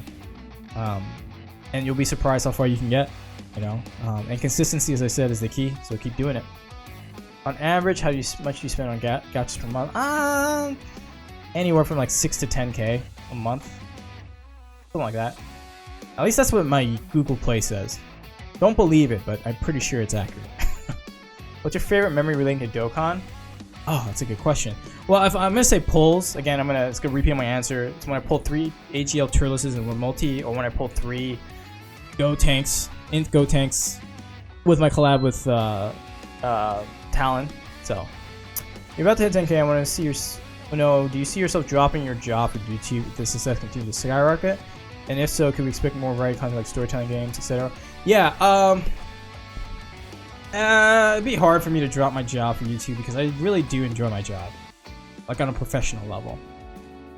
And you'll be surprised how far you can get, you know. And consistency, as I said, is the key, so keep doing it. On average, how much do you spend on gadgets per month? Anywhere from like 6 to 10K a month, something like that. At least that's what my Google Play says. Don't believe it, but I'm pretty sure it's accurate. What's your favorite memory relating to Dokkan? Oh, that's a good question. Well, if I'm gonna say pulls again, it's gonna repeat my answer. It's when I pulled 3 AGL Turles in one multi, or when I pulled 3 Go Tanks, Go Tanks, with my collab with Talon. So you're about to hit 10K. I want to see your. No, do you see yourself dropping your job for YouTube if the success continues to skyrocket? And if so, could we expect more variety content like storytelling games, etc.? Yeah. It'd be hard for me to drop my job for YouTube because I really do enjoy my job, like on a professional level.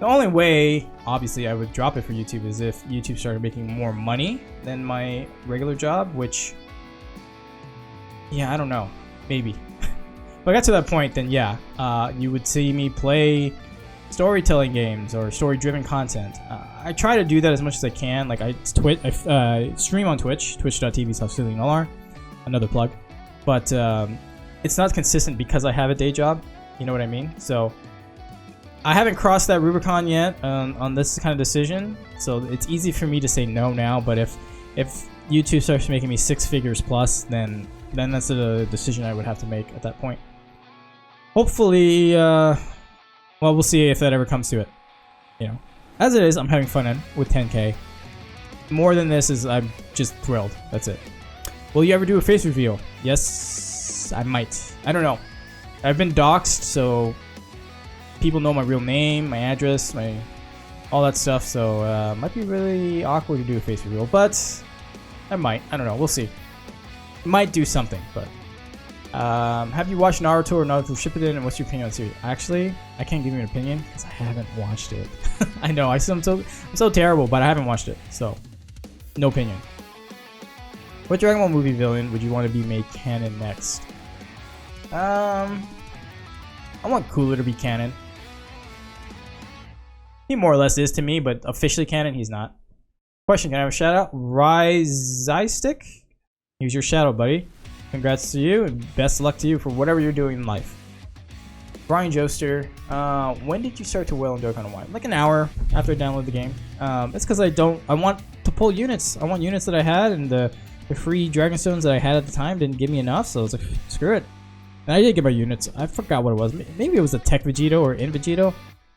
The only way, obviously, I would drop it for YouTube is if YouTube started making more money than my regular job, which, yeah, I don't know, maybe. If I got to that point, then yeah, you would see me play storytelling games or story-driven content. I try to do that as much as I can. Like I stream on Twitch, twitch.tv/Nolar, another plug. But it's not consistent because I have a day job. You know what I mean? So I haven't crossed that Rubicon yet on this kind of decision. So it's easy for me to say no now. But if YouTube starts making me 6 figures plus, then that's a decision I would have to make at that point. Hopefully, well, we'll see if that ever comes to it. You know, as it is, I'm having fun with 10K. More than this is I'm just thrilled. That's it. Will you ever do a face reveal? Yes, I might. I don't know. I've been doxxed, so people know my real name, my address, all that stuff. So it might be really awkward to do a face reveal, but I might. I don't know. We'll see. Might do something, but have you watched Naruto or Naruto Shippuden, and what's your opinion on the series? Actually, I can't give you an opinion because I haven't watched it. I know I'm so terrible, but I haven't watched it, so no opinion. What Dragon Ball movie villain would you want to be made canon next? I want Cooler to be canon. He more or less is to me, but officially canon, he's not. Question, can I have a shout out? Ryzystic? Here's your shout out, buddy. Congrats to you, and best of luck to you for whatever you're doing in life. Brian Joester, when did you start to whale in Dokkan One? Like an hour after I downloaded the game. It's because I want to pull units. I want units that I had, and the free Dragon Stones that I had at the time didn't give me enough, so I was like, screw it. And I did get my units. I forgot what it was. Maybe it was a Tech Vegito or In Vegito. I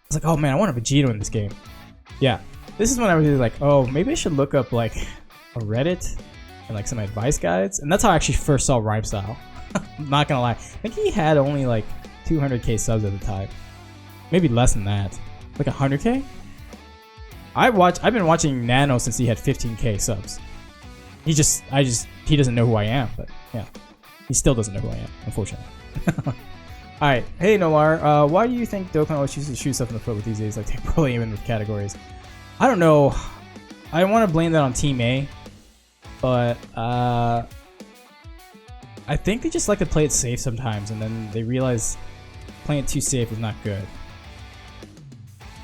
was like, oh man, I want a Vegito in this game. Yeah. This is when I was like, oh, maybe I should look up like a Reddit and like some advice guides. And that's how I actually first saw Rhyme Style. I'm not gonna lie. I think he had only like 200k subs at the time. Maybe less than that. Like 100k? I've been watching Nano since he had 15k subs. He doesn't know who I am, but yeah. He still doesn't know who I am, unfortunately. Alright, hey Nolar, why do you think Dokkan always chooses to shoot stuff in the foot with these days? Like, they probably even with categories. I don't know. I want to blame that on Team A, but I think they just like to play it safe sometimes, and then they realize playing it too safe is not good.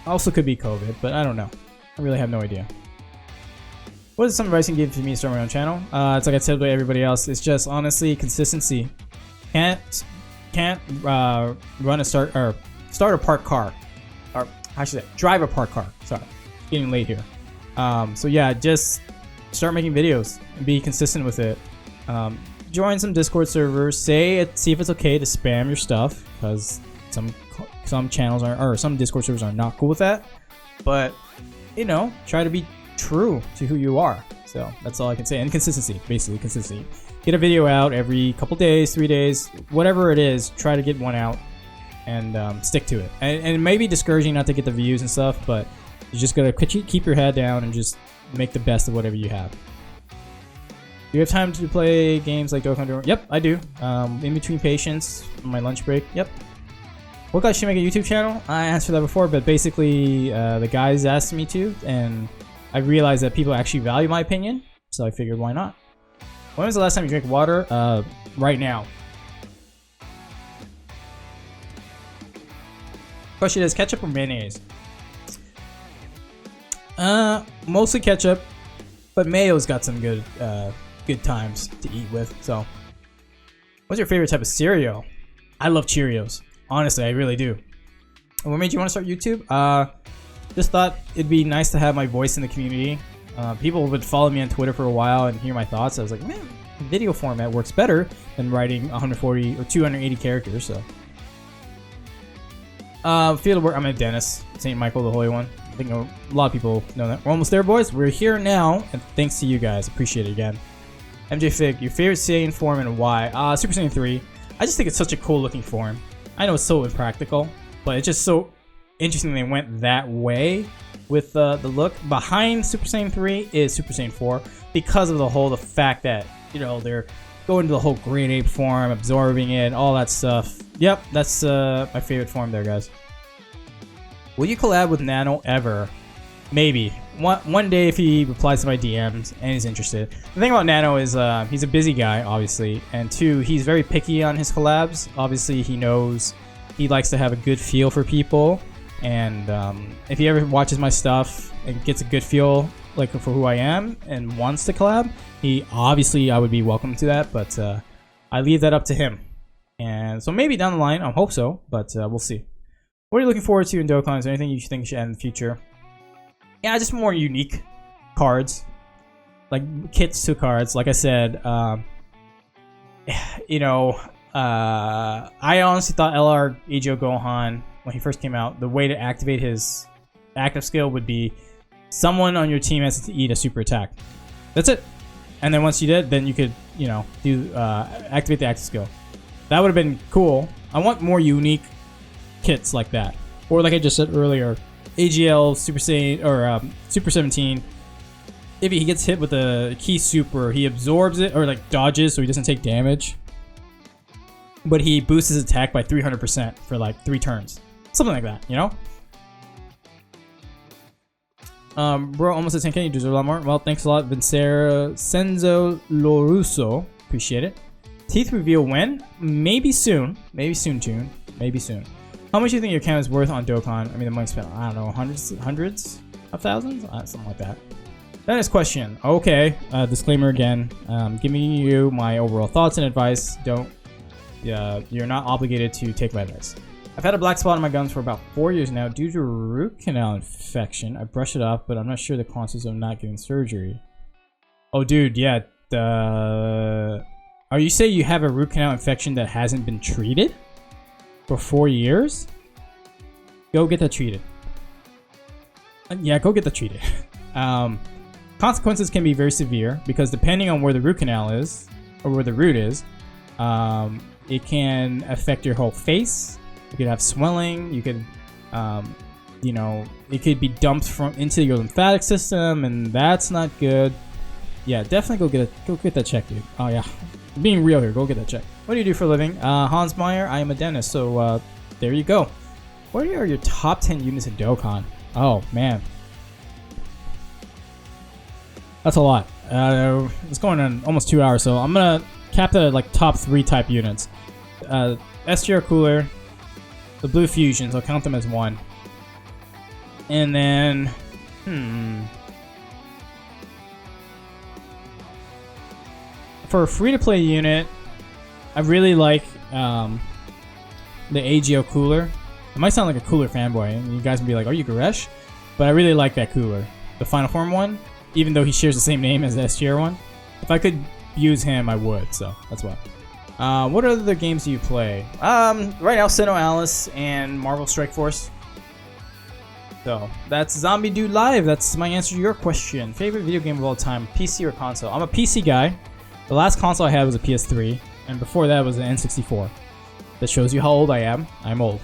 Also could be COVID, but I don't know. I really have no idea. What is some advice you can give to me to start my own channel? It's like I said with everybody else. It's just honestly consistency. Can't run a start a parked car, or I should say drive a parked car. Sorry, getting late here. So yeah, just start making videos and be consistent with it. Join some Discord servers. See if it's okay to spam your stuff, because some channels or some Discord servers are not cool with that. But you know, try to be true to who you are. So that's all I can say. And consistency, basically consistency. Get a video out every couple days, 3 days, whatever it is. Try to get one out and stick to it. And it may be discouraging not to get the views and stuff, but you just gotta keep your head down and just make the best of whatever you have. Do you have time to play games like Dokkan? Yep, I do. In between patients, my lunch break. Yep. what guys should make a YouTube channel? I answered that before, but basically the guys asked me to, and I realized that people actually value my opinion, so I figured why not. When was the last time you drank water? Right now. Question is, ketchup or mayonnaise? Mostly ketchup, but mayo's got some good times to eat with. So, what's your favorite type of cereal? I love Cheerios. Honestly, I really do. And what made you want to start YouTube? Just thought it'd be nice to have my voice in the community. People would follow me on Twitter for a while and hear my thoughts. I was like, man, video format works better than writing 140 or 280 characters. So, field of work. I'm a dentist, St. Michael the Holy One. I think a lot of people know that. We're almost there, boys. We're here now, and thanks to you guys. Appreciate it again. MJ Fig, your favorite Saiyan form and why? Super Saiyan 3. I just think it's such a cool looking form. I know it's so impractical, but it's just so interesting they went that way with the look. Behind Super Saiyan 3 is Super Saiyan 4 because of the fact that, you know, they're going to the whole Great Ape form, absorbing it, all that stuff. Yep, that's my favorite form there, guys. Will you collab with Nano ever? Maybe. One day if he replies to my DMs and is interested. The thing about Nano is he's a busy guy, obviously, and two, he's very picky on his collabs. Obviously, he knows he likes to have a good feel for people, and if he ever watches my stuff and gets a good feel like for who I am and wants to collab, I would be welcome to that, but I leave that up to him. And so maybe down the line, I hope so, but we'll see. What are you looking forward to in Dokkan? Is there anything you think should add in the future? Yeah, just more unique cards, like kits to cards. Like I said, you know, I honestly thought LR Agio Gohan, when he first came out, the way to activate his active skill would be someone on your team has to eat a super attack. That's it. And then once you did, then you could, you know, do activate the active skill. That would have been cool. I want more unique kits like that. Or like I just said earlier, AGL Super Saiyan or Super 17. If he gets hit with a key super, he absorbs it or like dodges so he doesn't take damage. But he boosts his attack by 300% for like 3 turns. Something like that, you know? Bro, almost at 10K, you deserve a lot more. Well, thanks a lot, Vincera Senzo Loruso. Appreciate it. Teeth reveal when? Maybe soon. Maybe soon, June. Maybe soon. How much do you think your account is worth on Dokkan? I mean, the money spent, I don't know, hundreds of thousands? Something like that. That is question. Okay, disclaimer again. Giving you my overall thoughts and advice. You're not obligated to take my advice. I've had a black spot on my gums for about 4 years now due to a root canal infection. I brush it off, but I'm not sure the consequences of not getting surgery. Oh, dude, yeah. Are you saying you have a root canal infection that hasn't been treated for 4 years? Go get that treated. Yeah, go get that treated. Consequences can be very severe because depending on where the root canal is or where the root is, it can affect your whole face. You could have swelling. You could, you know, it could be dumped into your lymphatic system, and that's not good. Yeah, definitely go get that checked, dude. Oh yeah, being real here, go get that checked. What do you do for a living? Hans Meyer. I am a dentist. So there you go. What are your top 10 units in Dokkan? Oh man, that's a lot. It's going on almost 2 hours, so I'm gonna cap that at like top 3 type units. SGR Cooler, the Blue Fusions, I'll count them as 1. And then, for a free-to-play unit, I really like the AGO Cooler. It might sound like a Cooler fanboy, and you guys will be like, are you Goresh? But I really like that Cooler. The Final Form one, even though he shares the same name as the SGR one. If I could use him, I would, so that's why. What other games do you play? Right now, Sinnoh Alice and Marvel Strike Force. So, that's Zombie Dude Live. That's my answer to your question. Favorite video game of all time, PC or console? I'm a PC guy. The last console I had was a PS3, and before that was an N64. That shows you how old I am. I'm old.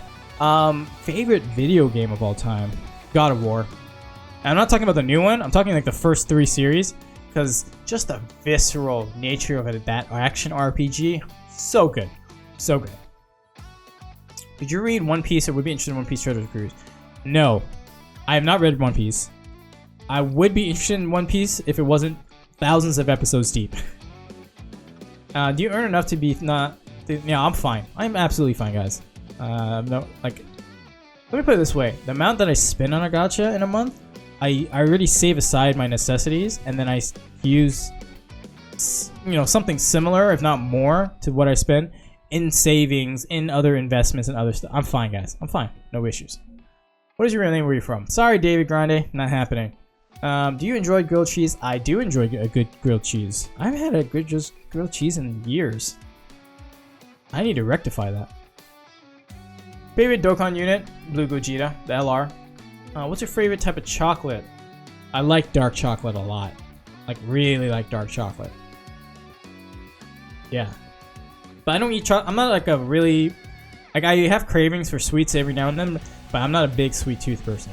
Favorite video game of all time? God of War. And I'm not talking about the new one. I'm talking like the first 3 series. Because just the visceral nature of it, that action RPG, so good. So good. Did you read One Piece or would be interested in One Piece Treasure Cruise? No, I have not read One Piece. I would be interested in One Piece if it wasn't thousands of episodes deep. Do you earn enough to be not? Yeah, I'm fine. I'm absolutely fine, guys. No, like, let me put it this way: the amount that I spend on a gacha in a month, I already save aside my necessities, and then I use, something similar, if not more, to what I spend in savings, in other investments, and other stuff. I'm fine, guys. I'm fine. No issues. What is your real name? Where are you from? Sorry, David Grande. Not happening. Do you enjoy grilled cheese? I do enjoy a good grilled cheese. I haven't had a good grilled cheese in years. I need to rectify that. Favorite Dokkan unit? Blue Gogeta, the LR. What's your favorite type of chocolate? I like dark chocolate a lot. Like, really like dark chocolate. Yeah. But I don't eat chocolate. I'm not like a really... Like, I have cravings for sweets every now and then, but I'm not a big sweet tooth person.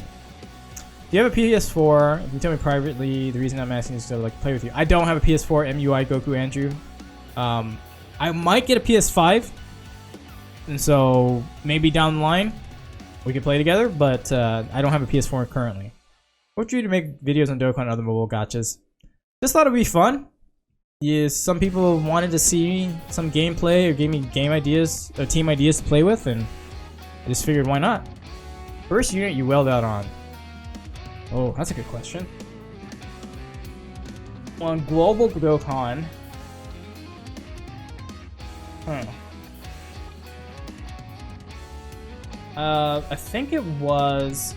Do you have a PS4? If you tell me privately, the reason I'm asking is to like play with you. I don't have a PS4, MUI Goku Andrew. I might get a PS5. And so maybe down the line we could play together, but I don't have a PS4 currently. What would you do to make videos on Dokkan and other mobile gachas? Just thought it'd be fun. Yes, some people wanted to see some gameplay or gave me game ideas or team ideas to play with, and I just figured why not. First unit you weld out on. Oh, that's a good question. On Global Dokkan. I think it was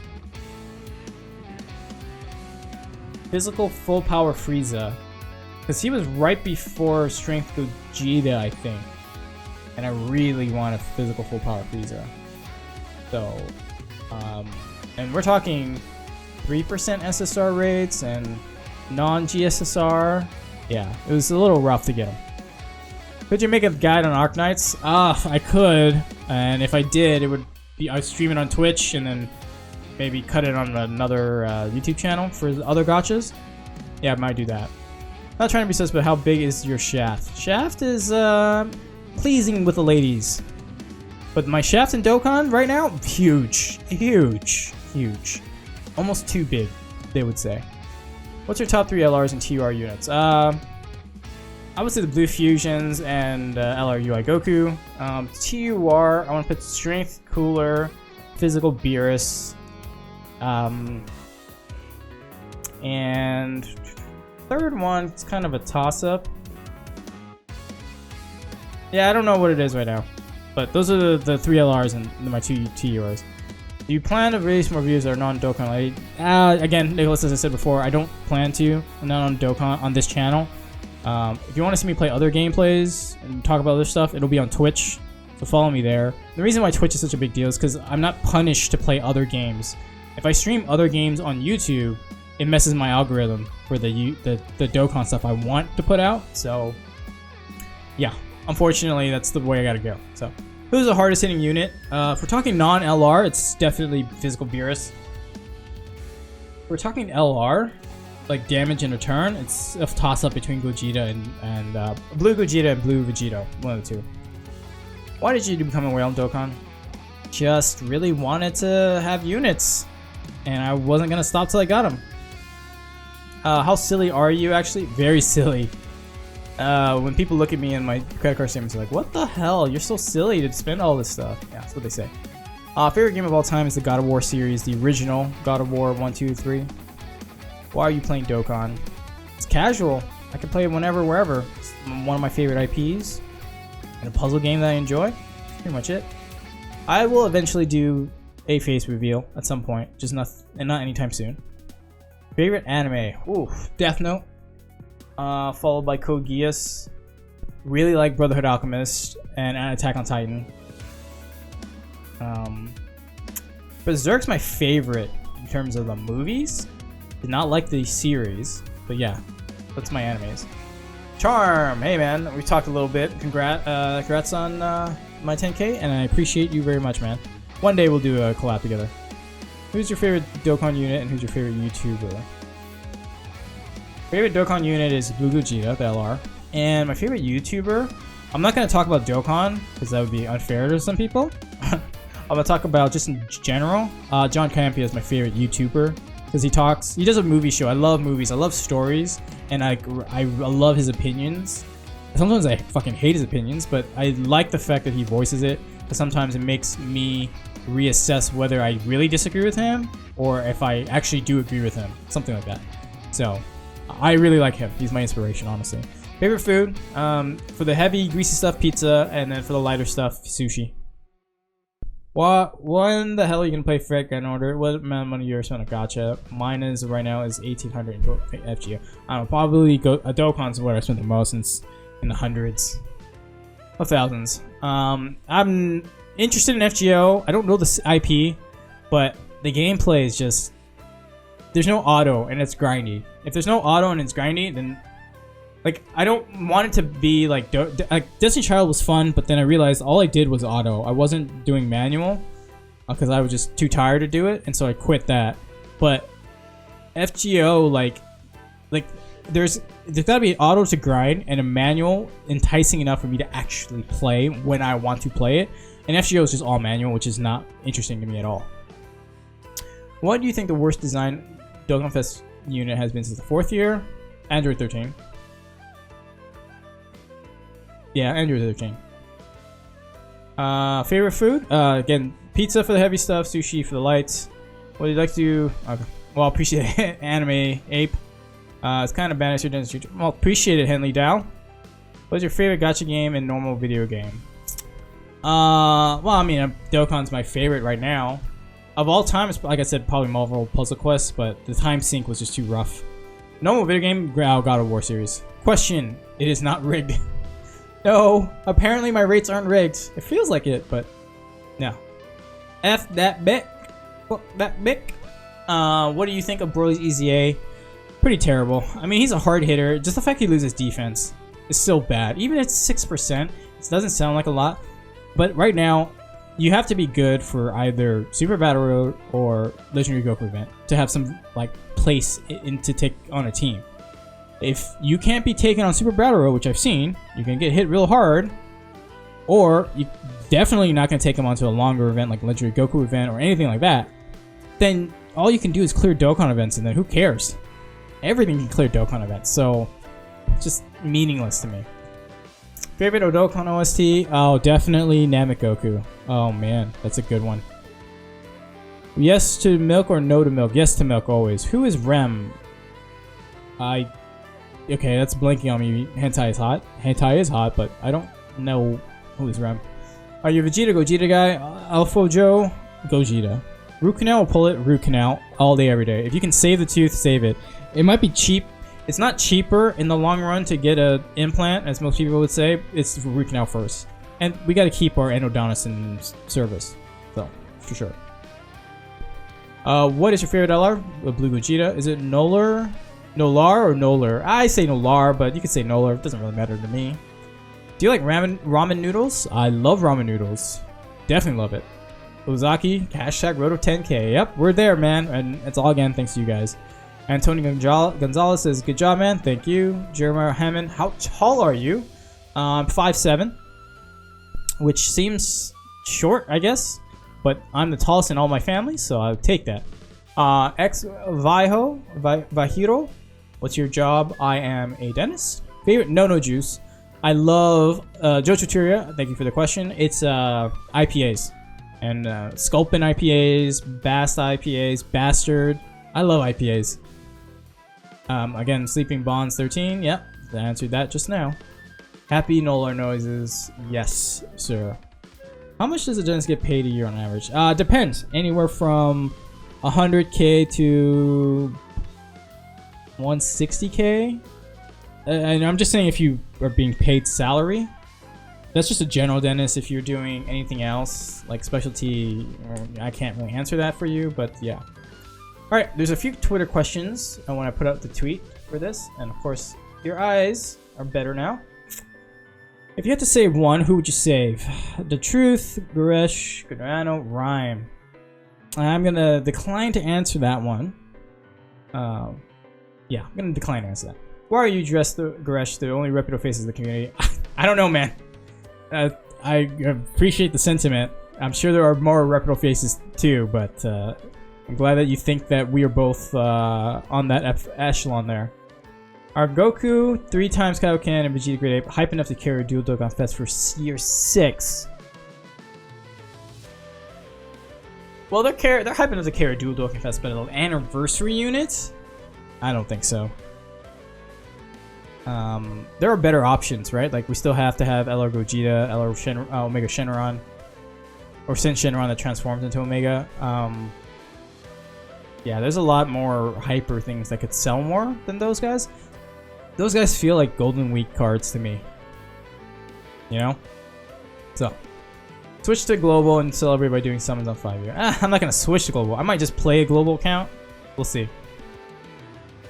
Physical Full Power Frieza, because he was right before Strength Gogeta, I think, and I really want a Physical Full Power Frieza. So, and we're talking 3% SSR rates and non-GSSR. Yeah, it was a little rough to get him. Could you make a guide on Arknights? I could, and if I did, it would be I'd stream it on Twitch and then maybe cut it on another YouTube channel for other gachas. Yeah, I might do that. Not trying to be sus, but how big is your shaft? Shaft is pleasing with the ladies, but my shaft in Dokkan right now, huge, almost too big, they would say. What's your top 3 LRs and TUR units? I would say the Blue Fusions and LR UI Goku. TUR, I want to put Strength Cooler, Physical Beerus, and third one, it's kind of a toss-up. Yeah, I don't know what it is right now, but those are the 3 LRs and my 2 TURs. Do you plan to release more videos that are non-Dokkan related? Again, Nicholas, as I said before, I don't plan to, not on Dokkan on this channel. If you want to see me play other gameplays and talk about other stuff, it'll be on Twitch, so follow me there. The reason why Twitch is such a big deal is because I'm not punished to play other games. If I stream other games on YouTube, it messes my algorithm for the Dokkan stuff I want to put out. So, yeah, unfortunately, that's the way I gotta go. So, who's the hardest hitting unit? If we're talking non-LR, it's definitely Physical Beerus. If we're talking LR, like damage and return, it's a toss-up between Gogeta and Blue Gogeta and Blue Vegito, one of the two. Why did you become a whale in Dokkan? Just really wanted to have units, and I wasn't gonna stop till I got them. How silly are you? Actually, very silly. When people look at me and my credit card statements, are like, "What the hell? You're so silly to spend all this stuff." Yeah, that's what they say. Favorite game of all time is the God of War series, the original God of War 1, 2, 3. Why are you playing Dokkan? It's casual. I can play it whenever, wherever. It's one of my favorite IPs and a puzzle game that I enjoy. That's pretty much it. I will eventually do a face reveal at some point, just not anytime soon. Favorite anime? Ooh, Death Note. Followed by Code Geass. Really like Brotherhood Alchemist and Attack on Titan. Berserk's my favorite in terms of the movies. Did not like the series, but yeah, that's my animes. Charm, hey man, we talked a little bit. Congrats on my 10K, and I appreciate you very much, man. One day we'll do a collab together. Who's your favorite Dokkan unit, and who's your favorite YouTuber? Favorite Dokkan unit is Blue Gogeta, the LR, and my favorite YouTuber. I'm not gonna talk about Dokkan because that would be unfair to some people. I'm gonna talk about just in general. John Campea is my favorite YouTuber because he does a movie show. I love movies. I love stories, and I love his opinions. Sometimes I fucking hate his opinions, but I like the fact that he voices it because sometimes it makes me reassess whether I really disagree with him or if I actually do agree with him. Something like that. So I really like him. He's my inspiration, honestly. Favorite food? For the heavy, greasy stuff, pizza, and then for the lighter stuff, sushi. When the hell are you gonna play Fred Grand Order? What amount of money you're spending on gacha? Mine is right now is 1,800 FGO. I don't know, probably a Dokkan's where I spent the most, since in the hundreds of thousands. I'm interested in FGO. I don't know the IP, but the gameplay is just, there's no auto and it's grindy. If there's no auto and it's grindy, then like I don't want it to be like Destiny Child was fun, but then I realized all I did was auto. I wasn't doing manual because I was just too tired to do it, and so I quit that. But FGO, like there's gotta be an auto to grind and a manual enticing enough for me to actually play when I want to play it. And FGO is just all manual, which is not interesting to me at all. What do you think the worst design Dokkan Fest unit has been since the 4th year? Android 13. Yeah, Android 13. Favorite food? Again, pizza for the heavy stuff, sushi for the lights. What do you like to do? Okay. Well, appreciate it. Anime ape. It's kind of banished your dentistry. Well, appreciate it, Henley Dow. What's your favorite gacha game and normal video game? Well, I mean, Dokkan's my favorite right now. Of all time, it's, like I said, probably Marvel Puzzle Quest, but the time sync was just too rough. Normal video game, God of War series. Question: it is not rigged. No, apparently my rates aren't rigged. It feels like it, but no. F that bic. Fuck that bic. What do you think of Broly's EZA? Pretty terrible. I mean, he's a hard hitter. Just the fact he loses defense is so bad. Even at 6%, it doesn't sound like a lot. But right now, you have to be good for either Super Battle Road or Legendary Goku event to have some like place in to take on a team. If you can't be taken on Super Battle Road, which I've seen, you can get hit real hard, or you definitely not going to take him onto a longer event like Legendary Goku event or anything like that, then all you can do is clear Dokkan events, and then who cares? Everything can clear Dokkan events, so it's just meaningless to me. Favorite Dokkan OST? Oh, definitely Namek Goku. Oh man, that's a good one. Yes to milk or no to milk? Yes to milk always. Who is Rem? Okay, that's blinking on me. Hentai is hot. Hentai is hot, but I don't know who is Rem. Are you a Vegeta, Gogeta guy? Alpha Joe? Gogeta. Root canal will pull it. Root canal all day, every day. If you can save the tooth, save it. It might be cheap. It's not cheaper in the long run to get an implant, as most people would say. It's root canal first. And we got to keep our endodontist in service. So, for sure. What is your favorite LR? Blue Gogeta. Is it Nolar? Nolar or Nolar? I say Nolar, but you can say Nolar. It doesn't really matter to me. Do you like ramen noodles? I love ramen noodles. Definitely love it. Ozaki, hashtag Roto10K. Yep, we're there, man. And it's all again thanks to you guys. Antonio Gonzalez says, good job, man. Thank you. Jeremiah Hammond, how tall are you? 5'7", which seems short, I guess. But I'm the tallest in all my family, so I'll take that. Vahiro, what's your job? I am a dentist. Favorite no juice? I love Jochuteria. Thank you for the question. It's IPAs. And Sculpin IPAs, Bast IPAs, Bastard. I love IPAs. Again, Sleeping Bonds 13. Yep, I answered that just now. Happy Nolar noises. Yes, sir. How much does a dentist get paid a year on average? Depends. Anywhere from 100K to 160K. And I'm just saying if you are being paid salary. That's just a general dentist. If you're doing anything else, like specialty, I can't really answer that for you, but yeah. Alright, there's a few Twitter questions when I put out the tweet for this, and of course, your eyes are better now. If you had to save one, who would you save? The Truth, Goresh, Gudarano, Rhyme. I'm gonna decline to answer that one. Yeah, I'm gonna decline to answer that. Why are you dressed, Goresh, the only reputable faces of the community? I don't know, man. I appreciate the sentiment. I'm sure there are more reputable faces too, but I'm glad that you think that we are both on that echelon there. Are Goku 3 times Kaioken and Vegeta Grade 8 hype enough to carry a dual Dokkan Fest for year 6? Well, they're hype enough to carry a dual Dokkan Fest, but an anniversary unit? I don't think so. There are better options, right? Like, we still have to have LR Gogeta, LR Omega Shenron, or Sin Shenron that transforms into Omega. Yeah, there's a lot more hyper things that could sell more than those guys. Those guys feel like Golden Week cards to me. You know? So, switch to global and celebrate by doing summons on 5 year. I'm not gonna switch to global. I might just play a global account. We'll see.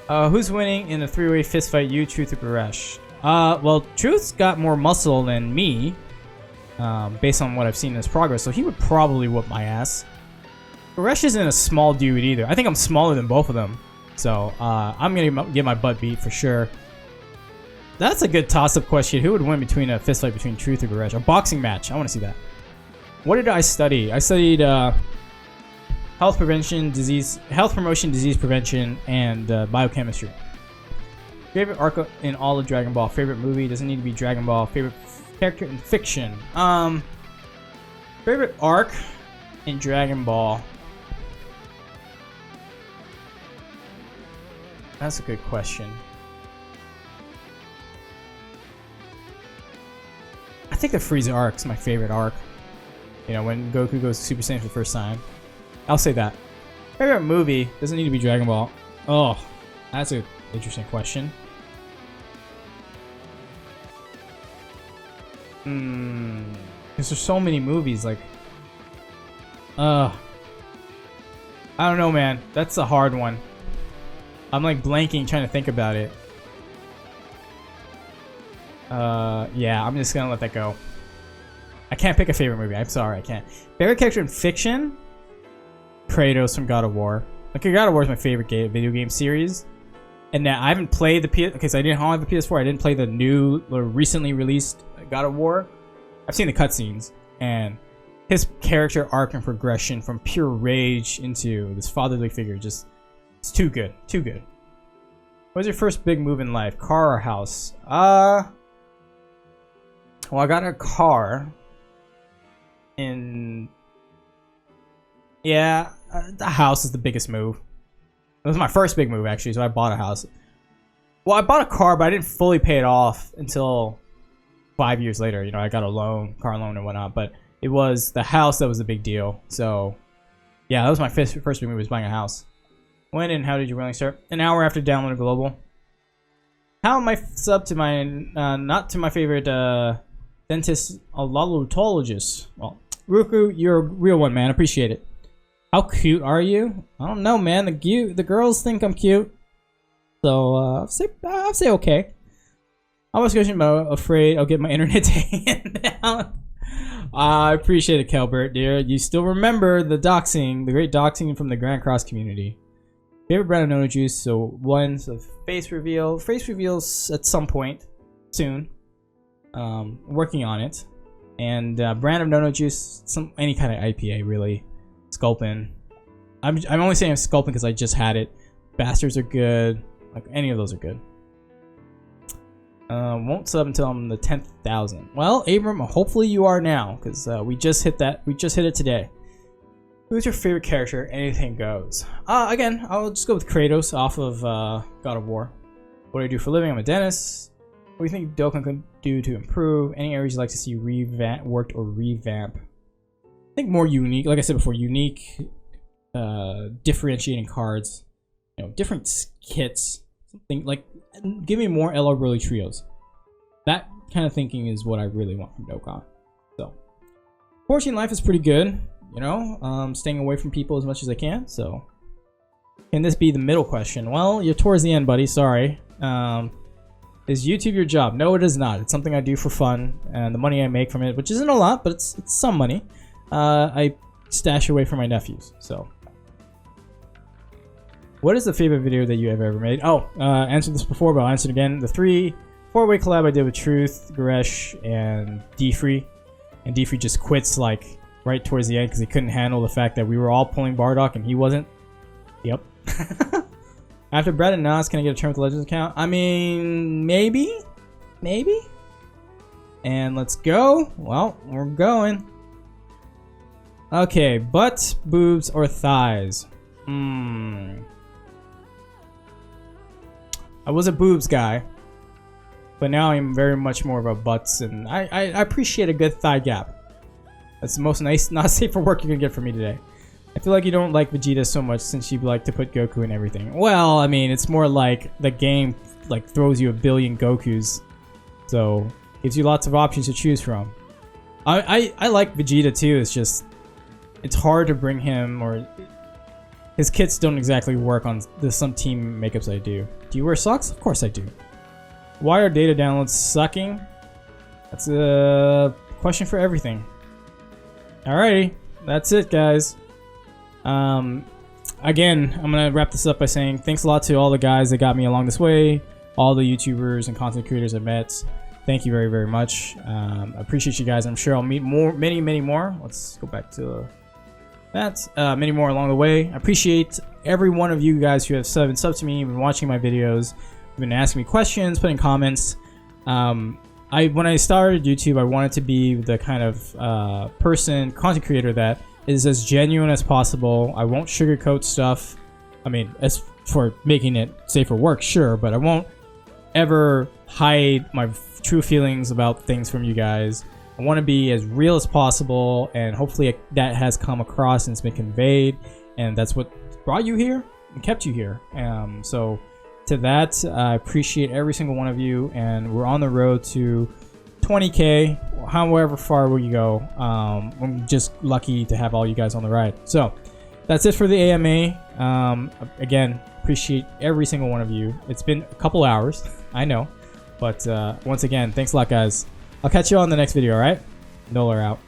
Who's winning in a 3-way fist fight? You, Truth, or Goresh? Well, Truth's got more muscle than me, based on what I've seen in his progress, so he would probably whoop my ass. Goresh isn't a small dude either. I think I'm smaller than both of them, so I'm gonna get my butt beat for sure. That's a good toss-up question. Who would win between a fist fight between Truth or Goresh? A boxing match. I want to see that. What did I study? I studied health promotion, disease prevention, and biochemistry. Favorite arc in all of Dragon Ball. Favorite movie doesn't need to be Dragon Ball. Favorite character in fiction. Favorite arc in Dragon Ball. That's a good question. I think the Frieza arc is my favorite arc. You know, when Goku goes Super Saiyan for the first time. I'll say that. Favorite movie doesn't need to be Dragon Ball. Oh, that's an interesting question. Because there's so many movies, like... I don't know, man. That's a hard one. I'm like blanking trying to think about it. Yeah, I'm just gonna let that go. I can't pick a favorite movie. I'm sorry, I can't. Favorite character in fiction? Kratos from God of War. Like, God of War is my favorite video game series. And now I haven't played the PS... Okay, so I didn't have the PS4. I didn't play the new or recently released God of War. I've seen the cutscenes. And his character arc and progression from pure rage into this fatherly figure just... It's too good. Too good. What was your first big move in life? Car or house? Well, I got a car. And... Yeah, the house is the biggest move. It was my first big move, actually, so I bought a house. Well, I bought a car, but I didn't fully pay it off until 5 years later. You know, I got a loan, car loan and whatnot, but it was the house that was the big deal. So, yeah, that was my first big move, was buying a house. When and how did you really start? An hour after downloading Global. How am I sub to my, not to my favorite dentist, a lolotologist? Well, Ruku, you're a real one, man. Appreciate it. How cute are you? I don't know, man. The girls think I'm cute, so I'll say okay. I was question about afraid I'll get my internet taken down. I appreciate it, Kelbert, dear. You still remember the doxing, the great doxing from the Grand Cross community. Favorite brand of Nono Juice? So one's a face reveal. Face reveals at some point soon. Working on it. And brand of Nono Juice, any kind of IPA really. Sculpin. I'm only saying Sculpin because I just had it. Bastards are good. Like, any of those are good. Won't sub until I'm the 10,000. Well, Abram, hopefully you are now, because we just hit that. We just hit it today. Who's your favorite character? Anything goes. Again, I'll just go with Kratos off of God of War. What do I do for a living? I'm a dentist. What do you think Dokkan could do to improve? Any areas you'd like to see worked or revamp? I think more unique, like I said before, unique, differentiating cards, you know, different kits, something like, give me more LR Broly trios. That kind of thinking is what I really want from Dokkan. So, quarantine life is pretty good, you know, staying away from people as much as I can. So, can this be the middle question? Well, you're towards the end, buddy. Sorry. Is YouTube your job? No, it is not. It's something I do for fun, and the money I make from it, which isn't a lot, but it's some money. I stash away for my nephews. So, what is the favorite video that you have ever made? Oh, answered this before, but I'll answer it again. The 4-way collab I did with Truth, Goresh, and D-Free. And D-Free just quits like right towards the end because he couldn't handle the fact that we were all pulling Bardock and he wasn't. Yep. After Brad and Nas, can I get a turn with the Legends account? I mean, maybe? Maybe? And let's go. Well, we're going. Okay, butts, boobs, or thighs? I was a boobs guy, but now I'm very much more of a butts, and I appreciate a good thigh gap. That's the most nice, not safe for work you can get from me today. I feel like you don't like Vegeta so much since you like to put Goku in everything. Well, I mean, it's more like the game like throws you a billion Gokus, so gives you lots of options to choose from. I like Vegeta too. It's just it's hard to bring him, or his kits don't exactly work on some team makeups I do. Do you wear socks? Of course I do. Why are data downloads sucking? That's a question for everything. Alrighty, that's it, guys. Again, I'm gonna wrap this up by saying thanks a lot to all the guys that got me along this way, all the YouTubers and content creators I met. Thank you very, very much. I appreciate you guys. I'm sure I'll meet many more. Let's go back to that. Many more along the way. I appreciate every one of you guys who have been sub to me, been watching my videos, been asking me questions, putting comments. When I started YouTube, I wanted to be the kind of content creator that is as genuine as possible. I won't sugarcoat stuff. I mean, as for making it safe for work, sure, but I won't ever hide my true feelings about things from you guys. I want to be as real as possible, and hopefully that has come across and it's been conveyed, and that's what brought you here and kept you here. So to that, I appreciate every single one of you, and we're on the road to 20k, however far we go. I'm just lucky to have all you guys on the ride. So that's it for the AMA. Again, appreciate every single one of you. It's been a couple hours, I know, but once again, thanks a lot, guys. I'll catch you on the next video, alright? Nolar out.